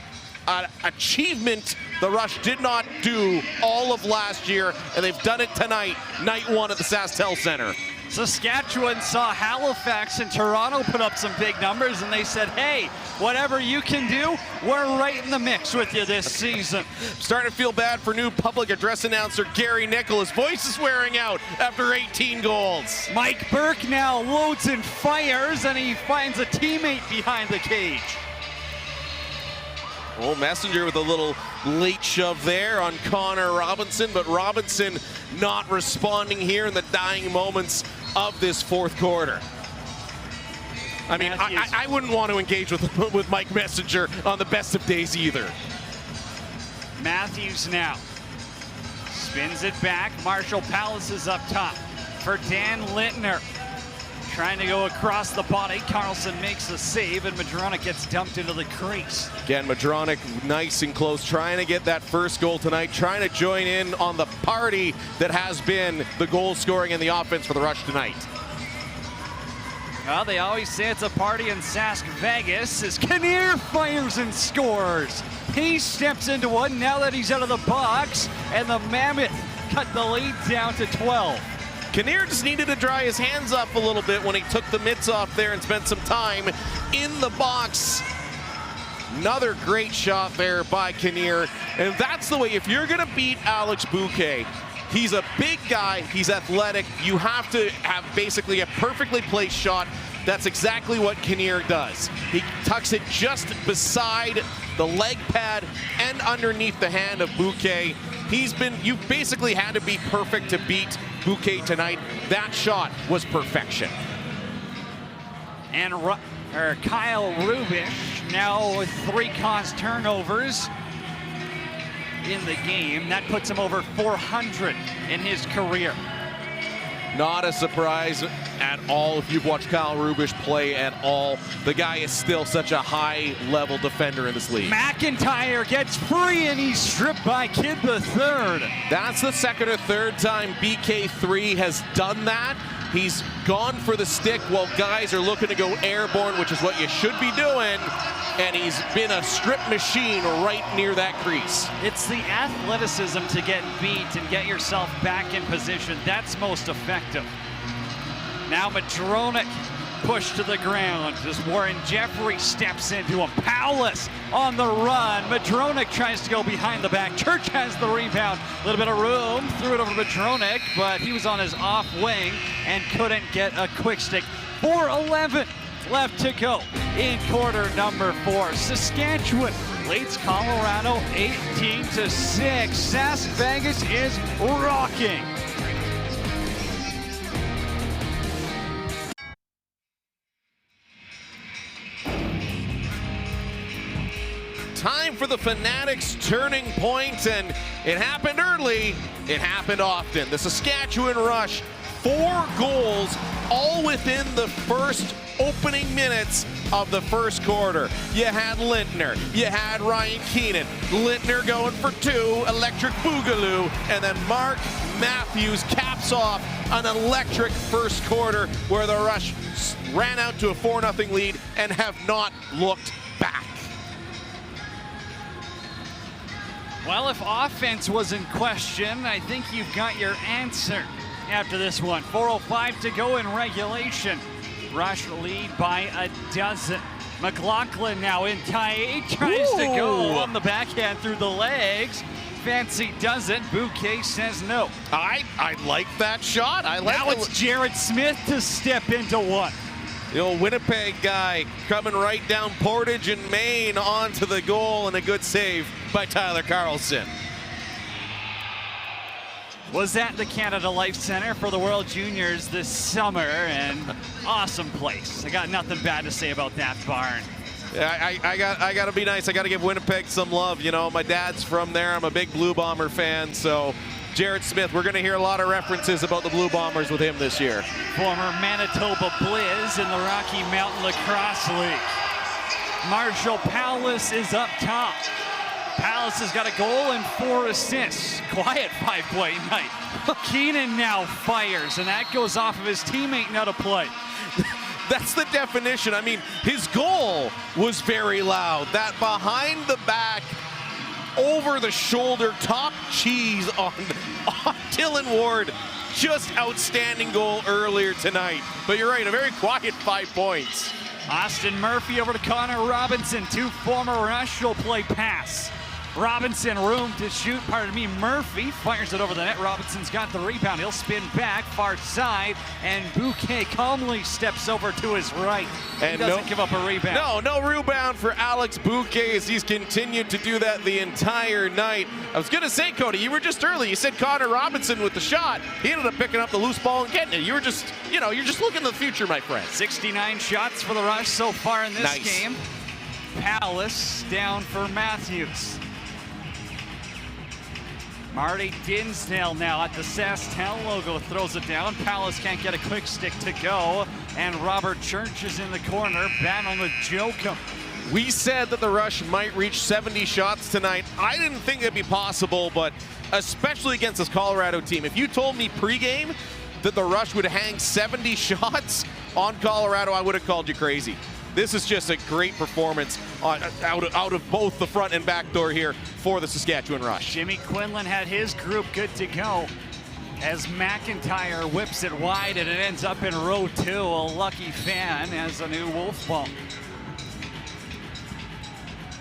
An achievement the Rush did not do all of last year, and they've done it tonight, night one at the SaskTel Center. Saskatchewan saw Halifax and Toronto put up some big numbers, and they said, hey, whatever you can do, we're right in the mix with you this season. Starting to feel bad for new public address announcer Gary Nickel. His voice is wearing out after 18 goals. Mike Burke now loads and fires, and he finds a teammate behind the cage. Well, Messenger with a little late shove there on Connor Robinson, but Robinson not responding here in the dying moments of this fourth quarter. I mean, I wouldn't want to engage with Mike Messenger on the best of days either. Matthews now spins it back. Marshall Palace is up top for Dan Littner. Trying to go across the body. Carlson makes the save, and Madronic gets dumped into the crease. Again, Madronic nice and close, trying to get that first goal tonight, trying to join in on the party that has been the goal scoring and the offense for the Rush tonight. Well, they always say it's a party in Sask Vegas as Kinnear fires and scores. He steps into one now that he's out of the box, and the Mammoth cut the lead down to 12. Kinnear just needed to dry his hands up a little bit when he took the mitts off there and spent some time in the box. Another great shot there by Kinnear. And that's the way, if you're going to beat Alex Bouquet, he's a big guy, he's athletic. You have to have basically a perfectly placed shot. That's exactly what Kinnear does. He tucks it just beside the leg pad and underneath the hand of Bouquet. You basically had to be perfect to beat Bouquet tonight. That shot was perfection. And Kyle Rubish now with 3 caused turnovers in the game. That puts him over 400 in his career. Not a surprise at all if you've watched Kyle Rubish play at all. The guy is still such a high-level defender in this league. McIntyre gets free, and he's stripped by Kidd the third. That's the second or third time BK3 has done that. He's gone for the stick while guys are looking to go airborne, which is what you should be doing. And he's been a strip machine right near that crease. It's the athleticism to get beat and get yourself back in position. That's most effective. Now Madronic pushed to the ground as Warren Jeffrey steps into him. Powless on the run. Madronic tries to go behind the back. Church has the rebound. A little bit of room. Threw it over to Madronic, but he was on his off wing and couldn't get a quick stick. 4:11 left to go in quarter number 4. Saskatchewan leads Colorado 18-6. Sask Vegas is rocking. Time for the Fanatics turning point, and it happened early, it happened often. The Saskatchewan Rush, 4 goals, all within the first opening minutes of the first quarter. You had Lintner, you had Ryan Keenan, Lintner going for 2, electric boogaloo, and then Mark Matthews caps off an electric first quarter where the Rush ran out to a 4-0 lead and have not looked back. Well, if offense was in question, I think you've got your answer after this one. 4:05 to go in regulation. Rush lead by a dozen. McLaughlin now in tie. Tries to go on the backhand through the legs. Fancy does it. Bouquet says no. I like that shot. Now it's Jared Smith to step into one. The old Winnipeg guy coming right down Portage and Maine onto the goal, and a good save by Tyler Carlson. Was at the Canada Life Center for the World Juniors this summer, and awesome place. I got nothing bad to say about that barn. Yeah, I got to be nice. I got to give Winnipeg some love. You know, my dad's from there. I'm a big Blue Bomber fan, so Jared Smith, we're going to hear a lot of references about the Blue Bombers with him this year. Former Manitoba Blizz in the Rocky Mountain Lacrosse League. Marshall Palace is up top. Palace has got a goal and 4 assists. Quiet 5-point night. Keenan now fires, and that goes off of his teammate now to play. That's the definition. I mean, his goal was very loud. That behind the back, over the shoulder, top cheese on Dylan Ward. Just outstanding goal earlier tonight. But you're right, a very quiet 5 points. Austin Murphy over to Connor Robinson. 2 former Rush will play pass. Robinson room to shoot, Murphy fires it over the net. Robinson's got the rebound. He'll spin back, far side, and Bouquet calmly steps over to his right. And he doesn't give up a rebound. No rebound for Alex Bouquet as he's continued to do that the entire night. I was gonna say, Cody, you were just early. You said Connor Robinson with the shot. He ended up picking up the loose ball and getting it. You were just, you're just looking to the future, my friend. 69 shots for the Rush so far in this game. Palace down for Matthews. Marty Dinsdale now at the SaskTel logo, throws it down. Palace can't get a quick stick to go. And Robert Church is in the corner, battling with Jokum. We said that the Rush might reach 70 shots tonight. I didn't think it'd be possible, but especially against this Colorado team. If you told me pregame that the Rush would hang 70 shots on Colorado, I would have called you crazy. This is just a great performance out of both the front and back door here for the Saskatchewan Rush. Jimmy Quinlan had his group good to go as McIntyre whips it wide and it ends up in row 2. A lucky fan has a new Wolf ball.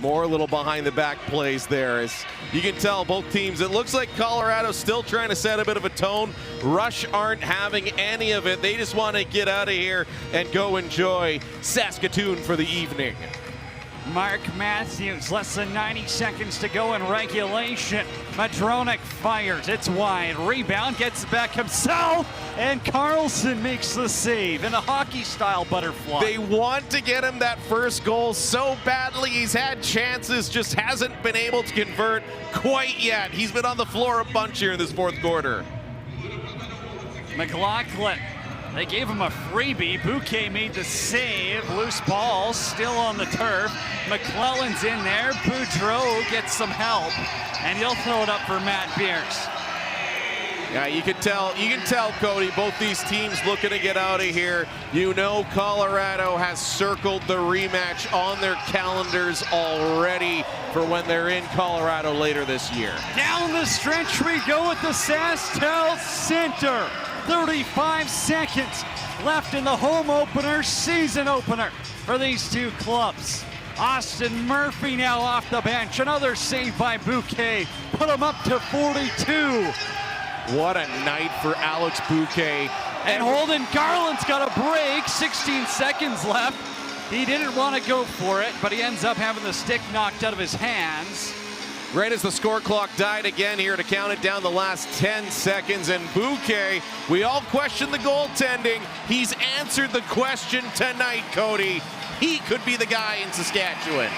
More little behind the back plays there. As you can tell, both teams, it looks like Colorado's still trying to set a bit of a tone. Rush aren't having any of it. They just want to get out of here and go enjoy Saskatoon for the evening. Mark Matthews, less than 90 seconds to go in regulation. Madronik fires, it's wide. Rebound, gets it back himself, and Carlson makes the save in a hockey-style butterfly. They want to get him that first goal so badly. He's had chances, just hasn't been able to convert quite yet. He's been on the floor a bunch here in this fourth quarter. McLaughlin, they gave him a freebie. Bouquet made the save. Loose ball still on the turf. McClellan's in there. Boudreau gets some help, and he'll throw it up for Matt Beers. Yeah, you can tell, Cody, both these teams looking to get out of here. You know Colorado has circled the rematch on their calendars already for when they're in Colorado later this year. Down the stretch we go at the SaskTel Center. 35 seconds left in the home opener, season opener for these two clubs. Austin Murphy now off the bench. Another save by Bouquet. Put him up to 42. What a night for Alex Bouquet. And Holden Garland's got a break. 16 seconds left. He didn't want to go for it, but he ends up having the stick knocked out of his hands. Right as the score clock died again here to count it down the last 10 seconds. And Bouquet, we all question the goaltending. He's answered the question tonight, Cody. He could be the guy in Saskatchewan.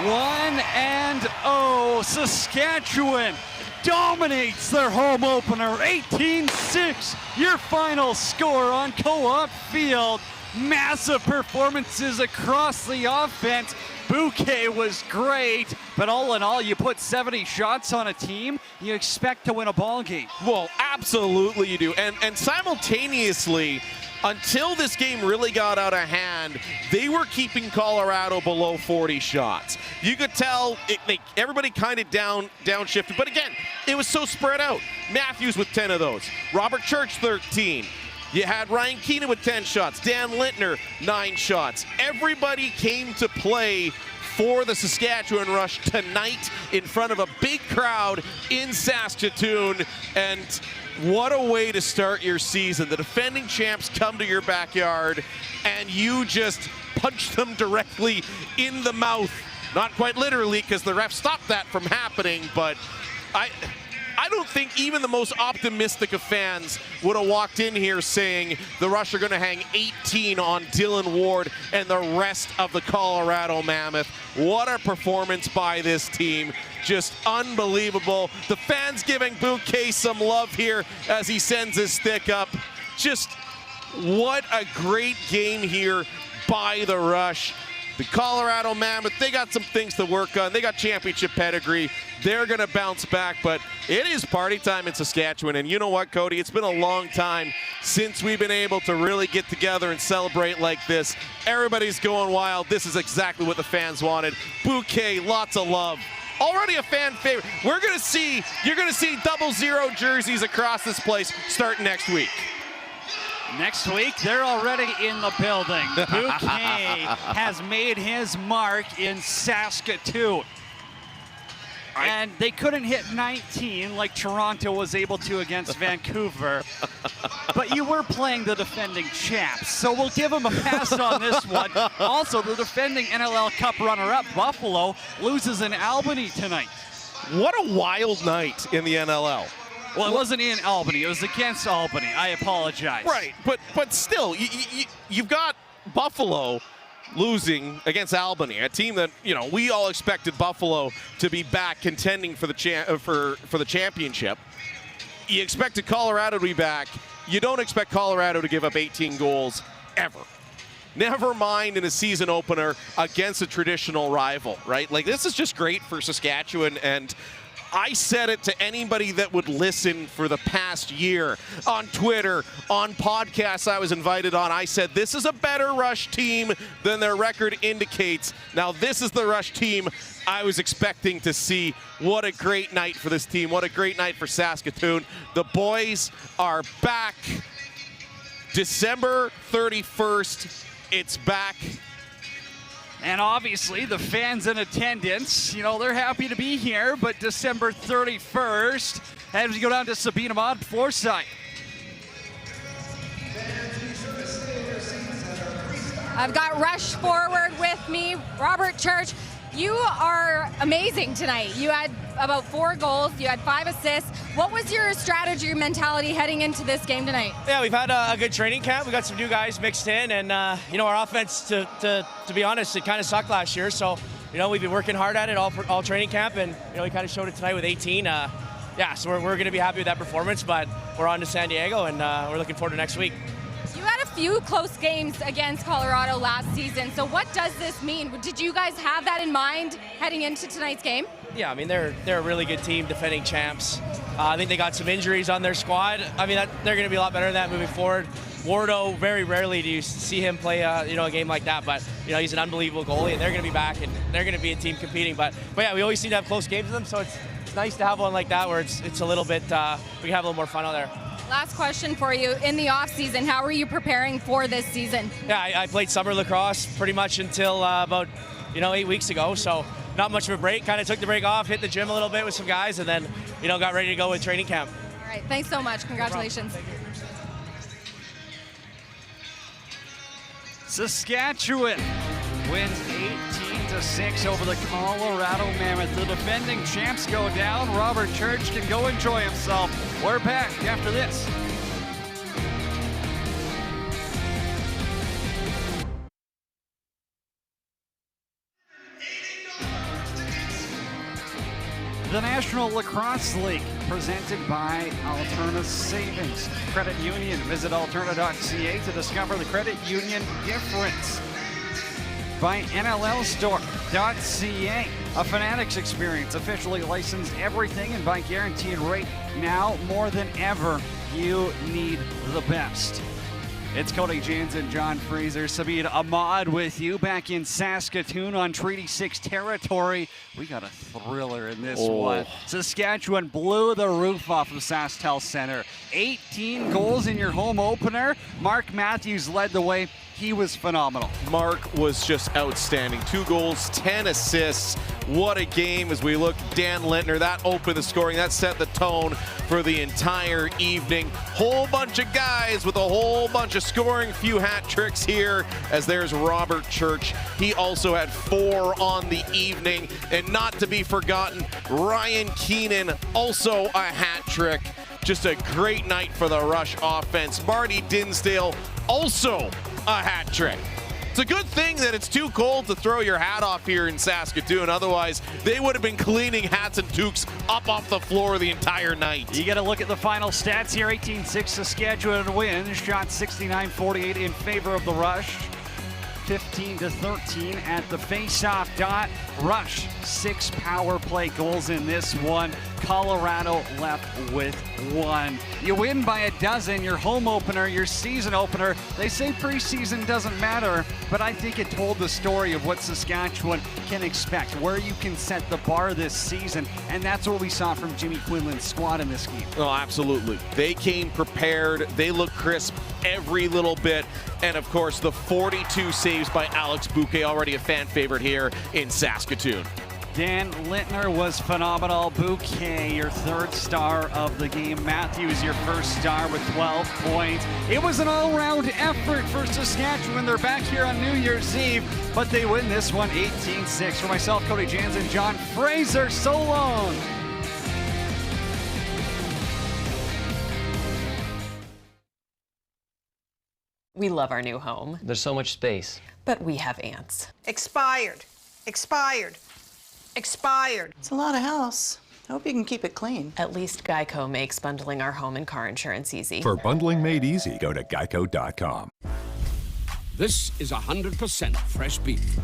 1-0. Saskatchewan dominates their home opener. 18-6, your final score on Co-op Field. Massive performances across the offense. Bouquet was great, but all in all, you put 70 shots on a team, you expect to win a ball game. Well, absolutely you do. And simultaneously, until this game really got out of hand, they were keeping Colorado below 40 shots. You could tell everybody kind of downshifted, but again, it was so spread out. Matthews with 10 of those, Robert Church 13. You had Ryan Keenan with 10 shots, Dan Lintner 9 shots. Everybody came to play for the Saskatchewan Rush tonight in front of a big crowd in Saskatoon. And what a way to start your season. The defending champs come to your backyard and you just punch them directly in the mouth. Not quite literally, because the ref stopped that from happening, but I don't think even the most optimistic of fans would have walked in here saying the Rush are going to hang 18 on Dylan Ward and the rest of the Colorado Mammoth. What a performance by this team. Just unbelievable. The fans giving Bouquet some love here as he sends his stick up. Just what a great game here by the Rush. The Colorado Mammoth, they got some things to work on. They got championship pedigree. They're going to bounce back, but it is party time in Saskatchewan. And you know what, Cody? It's been a long time since we've been able to really get together and celebrate like this. Everybody's going wild. This is exactly what the fans wanted. Bouquet, lots of love. Already a fan favorite. You're gonna see 00 jerseys across this place starting next week. Next week, they're already in the building. Bouquet has made his mark in Saskatoon. And they couldn't hit 19 like Toronto was able to against Vancouver. But you were playing the defending champs, so we'll give them a pass on this one. Also, the defending NLL Cup runner-up, Buffalo, loses in Albany tonight. What a wild night in the NLL. Well, it wasn't in Albany. It was against Albany. I apologize. Right, but still, you've got Buffalo losing against Albany, a team that, you know, we all expected Buffalo to be back contending for the championship. You expected Colorado to be back. You don't expect Colorado to give up 18 goals ever. Never mind in a season opener against a traditional rival, right? Like, this is just great for Saskatchewan, and I said it to anybody that would listen for the past year on Twitter, on podcasts I was invited on. I said, this is a better Rush team than their record indicates. Now, this is the Rush team I was expecting to see. What a great night for this team. What a great night for Saskatoon. The boys are back. December 31st, it's back. And obviously, the fans in attendance, you know, they're happy to be here, but December 31st, as we go down to Sabina Maud Forsyth. I've got Rush forward with me, Robert Church. You are amazing tonight. You had about 4 goals, you had 5 assists. What was your strategy or mentality heading into this game tonight? Yeah, we've had a good training camp. We got some new guys mixed in, and you know, our offense, to be honest, it kind of sucked last year. So, you know, we've been working hard at it all training camp, and you know, we kind of showed it tonight with 18. Yeah, so we're going to be happy with that performance, but we're on to San Diego, and we're looking forward to next week. You had a few close games against Colorado last season, so what does this mean? Did you guys have that in mind heading into tonight's game? Yeah, I mean, they're a really good team, defending champs. I think they got some injuries on their squad. I mean, they're going to be a lot better than that moving forward. Wardo, very rarely do you see him play you know, a game like that, but you know, he's an unbelievable goalie, and they're going to be back, and they're going to be a team competing. But yeah, we always seem to have close games with them, so it's nice to have one like that where it's a little bit, we can have a little more fun out there. Last question for you. In the off season, how are you preparing for this season? Yeah, I played summer lacrosse pretty much until about 8 weeks ago, so not much of a break. Kind of took the break off, hit the gym a little bit with some guys, and then got ready to go with training camp. All right, thanks so much. Congratulations. No Saskatchewan wins 18-6 over the Colorado Mammoth. The defending champs go down. Robert Church can go enjoy himself. We're back after this. The National Lacrosse League, presented by Alterna Savings Credit Union. Visit alterna.ca to discover the credit union difference. By NLLstore.ca, a Fanatics experience, officially licensed everything and by guaranteed rate. Now more than ever, you need the best. It's Cody James and John Fraser. Sabina Ahmad with you back in Saskatoon on Treaty 6 territory. We got a thriller in this one. Saskatchewan blew the roof off of SaskTel Center. 18 goals in your home opener. Mark Matthews led the way. He was phenomenal. Mark was just outstanding. 2 goals, 10 assists. What a game as we look. Dan Lintner, that opened the scoring. That set the tone for the entire evening. Whole bunch of guys with a whole bunch of scoring. Few hat tricks here as there's Robert Church. He also had 4 on the evening. And not to be forgotten, Ryan Keenan, also a hat trick. Just a great night for the Rush offense. Marty Dinsdale, also a hat trick. It's a good thing that it's too cold to throw your hat off here in Saskatoon. Otherwise, they would have been cleaning hats and toques up off the floor the entire night. You got to look at the final stats here. 18-6 Saskatchewan wins. Shot 69-48 in favor of the Rush. 15-13 at the face-off dot. Rush, 6 power play goals in this one. Colorado left with 1. You win by a dozen, your home opener, your season opener. They say preseason doesn't matter, but I think it told the story of what Saskatchewan can expect, where you can set the bar this season, and that's what we saw from Jimmy Quinlan's squad in this game. Oh, absolutely. They came prepared. They look crisp every little bit. And, of course, the 42 saves by Alex Bouquet, already a fan favorite here in Saskatoon. Dan Lintner was phenomenal. Bouquet, your third star of the game. Matthews, your first star with 12 points. It was an all-round effort for Saskatchewan. They're back here on New Year's Eve, but they win this one 18-6. For myself, Cody Jansen, John Fraser, so long. We love our new home, There's so much space. but we have ants. Expired. Expired. Expired. It's a lot of house. I hope you can keep it clean. At least Geico makes bundling our home and car insurance easy. For bundling made easy, go to geico.com. This is 100% fresh beef.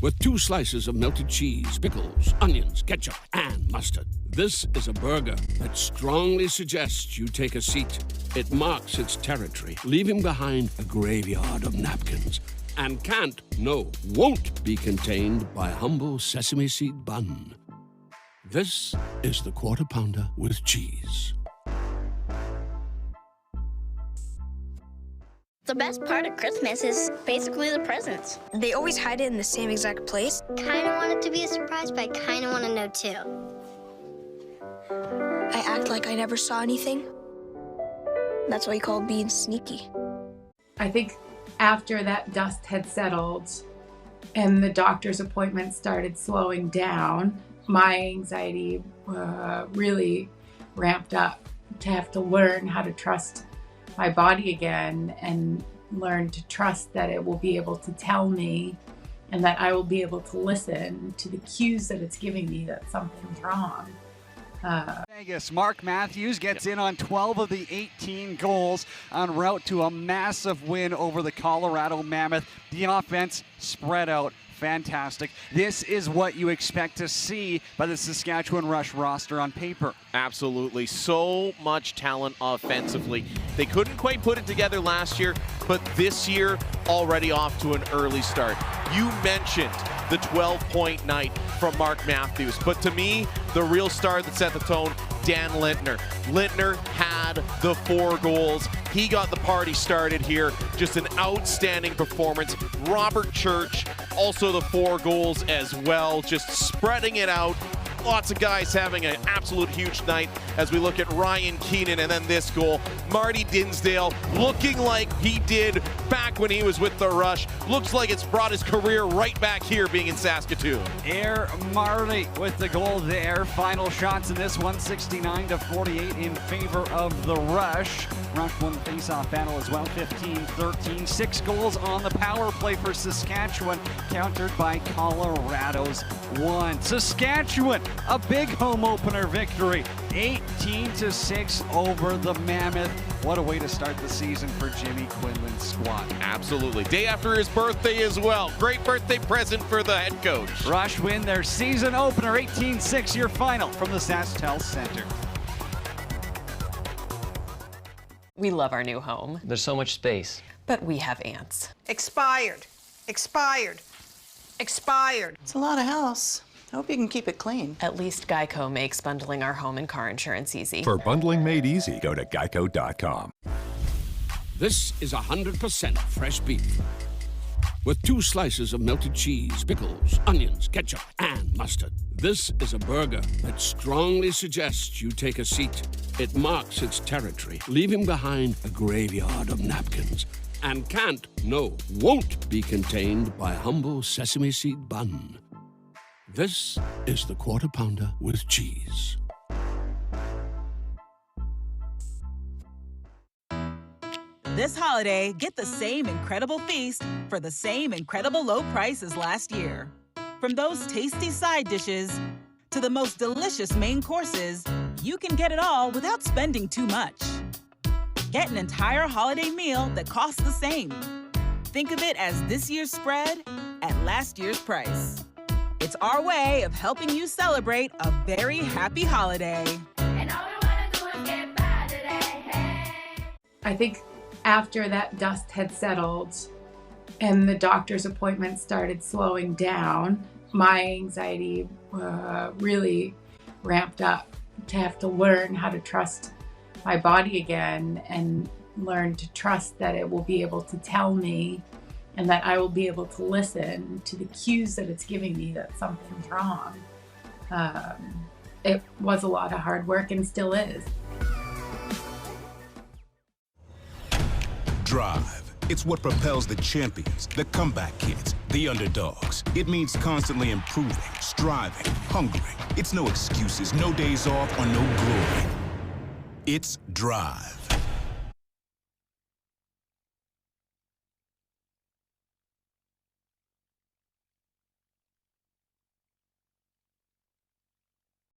With 2 slices of melted cheese, pickles, onions, ketchup, and mustard. This is a burger that strongly suggests you take a seat. It marks its territory, leaving behind a graveyard of napkins. And won't be contained by a humble sesame seed bun. This is the Quarter Pounder with cheese. The best part of Christmas is basically the presents. They always hide it in the same exact place. Kind of want it to be a surprise, but I kind of want to know too. I act like I never saw anything. That's what you call being sneaky. I think after that dust had settled and the doctor's appointments started slowing down, my anxiety really ramped up to have to learn how to trust my body again and learn to trust that it will be able to tell me and that I will be able to listen to the cues that it's giving me that something's wrong. Vegas, Mark Matthews gets in on 12 of the 18 goals en route to a massive win over the Colorado Mammoth. The offense spread out. Fantastic. This is what you expect to see by the Saskatchewan Rush roster on paper. Absolutely. So much talent offensively. They couldn't quite put it together last year, but this year already off to an early start. You mentioned the 12-point night from Mark Matthews, but to me, the real star that set the tone, Dan Lintner. Lintner had the 4 goals. He got the party started here. Just an outstanding performance. Robert Church, also the 4 goals as well, just spreading it out. Lots of guys having an absolute huge night as we look at Ryan Keenan and then this goal. Marty Dinsdale looking like he did back when he was with the Rush. Looks like it's brought his career right back here being in Saskatoon. Air Marty with the goal there. Final shots in this one, 69-48 in favor of the Rush. Rush won the face-off battle as well, 15-13. 6 goals on the power play for Saskatchewan, countered by Colorado's 1. Saskatchewan, a big home opener victory, 18-6 over the Mammoth. What a way to start the season for Jimmy Quinlan's squad. Absolutely. Day after his birthday as well. Great birthday present for the head coach. Rush win their season opener, 18-6, your final from the SaskTel Center. We love our new home, There's so much space. but we have ants. Expired. Expired. Expired. It's a lot of house. I hope you can keep it clean. At least Geico makes bundling our home and car insurance easy. For bundling made easy, go to geico.com. This is 100% fresh beef. With 2 slices of melted cheese, pickles, onions, ketchup, and mustard. This is a burger that strongly suggests you take a seat. It marks its territory, leaving behind a graveyard of napkins. And won't be contained by a humble sesame seed bun. This is the Quarter Pounder with cheese. This holiday, get the same incredible feast for the same incredible low price as last year. From those tasty side dishes to the most delicious main courses, you can get it all without spending too much. Get an entire holiday meal that costs the same. Think of it as this year's spread at last year's price. It's our way of helping you celebrate a very happy holiday. I think after that dust had settled and the doctor's appointments started slowing down, my anxiety really ramped up to have to learn how to trust my body again and learn to trust that it will be able to tell me and that I will be able to listen to the cues that it's giving me that something's wrong. It was a lot of hard work and still is. Drive. It's what propels the champions, the comeback kids, the underdogs. It means constantly improving, striving, hungering. It's no excuses, no days off, or no glory. It's drive.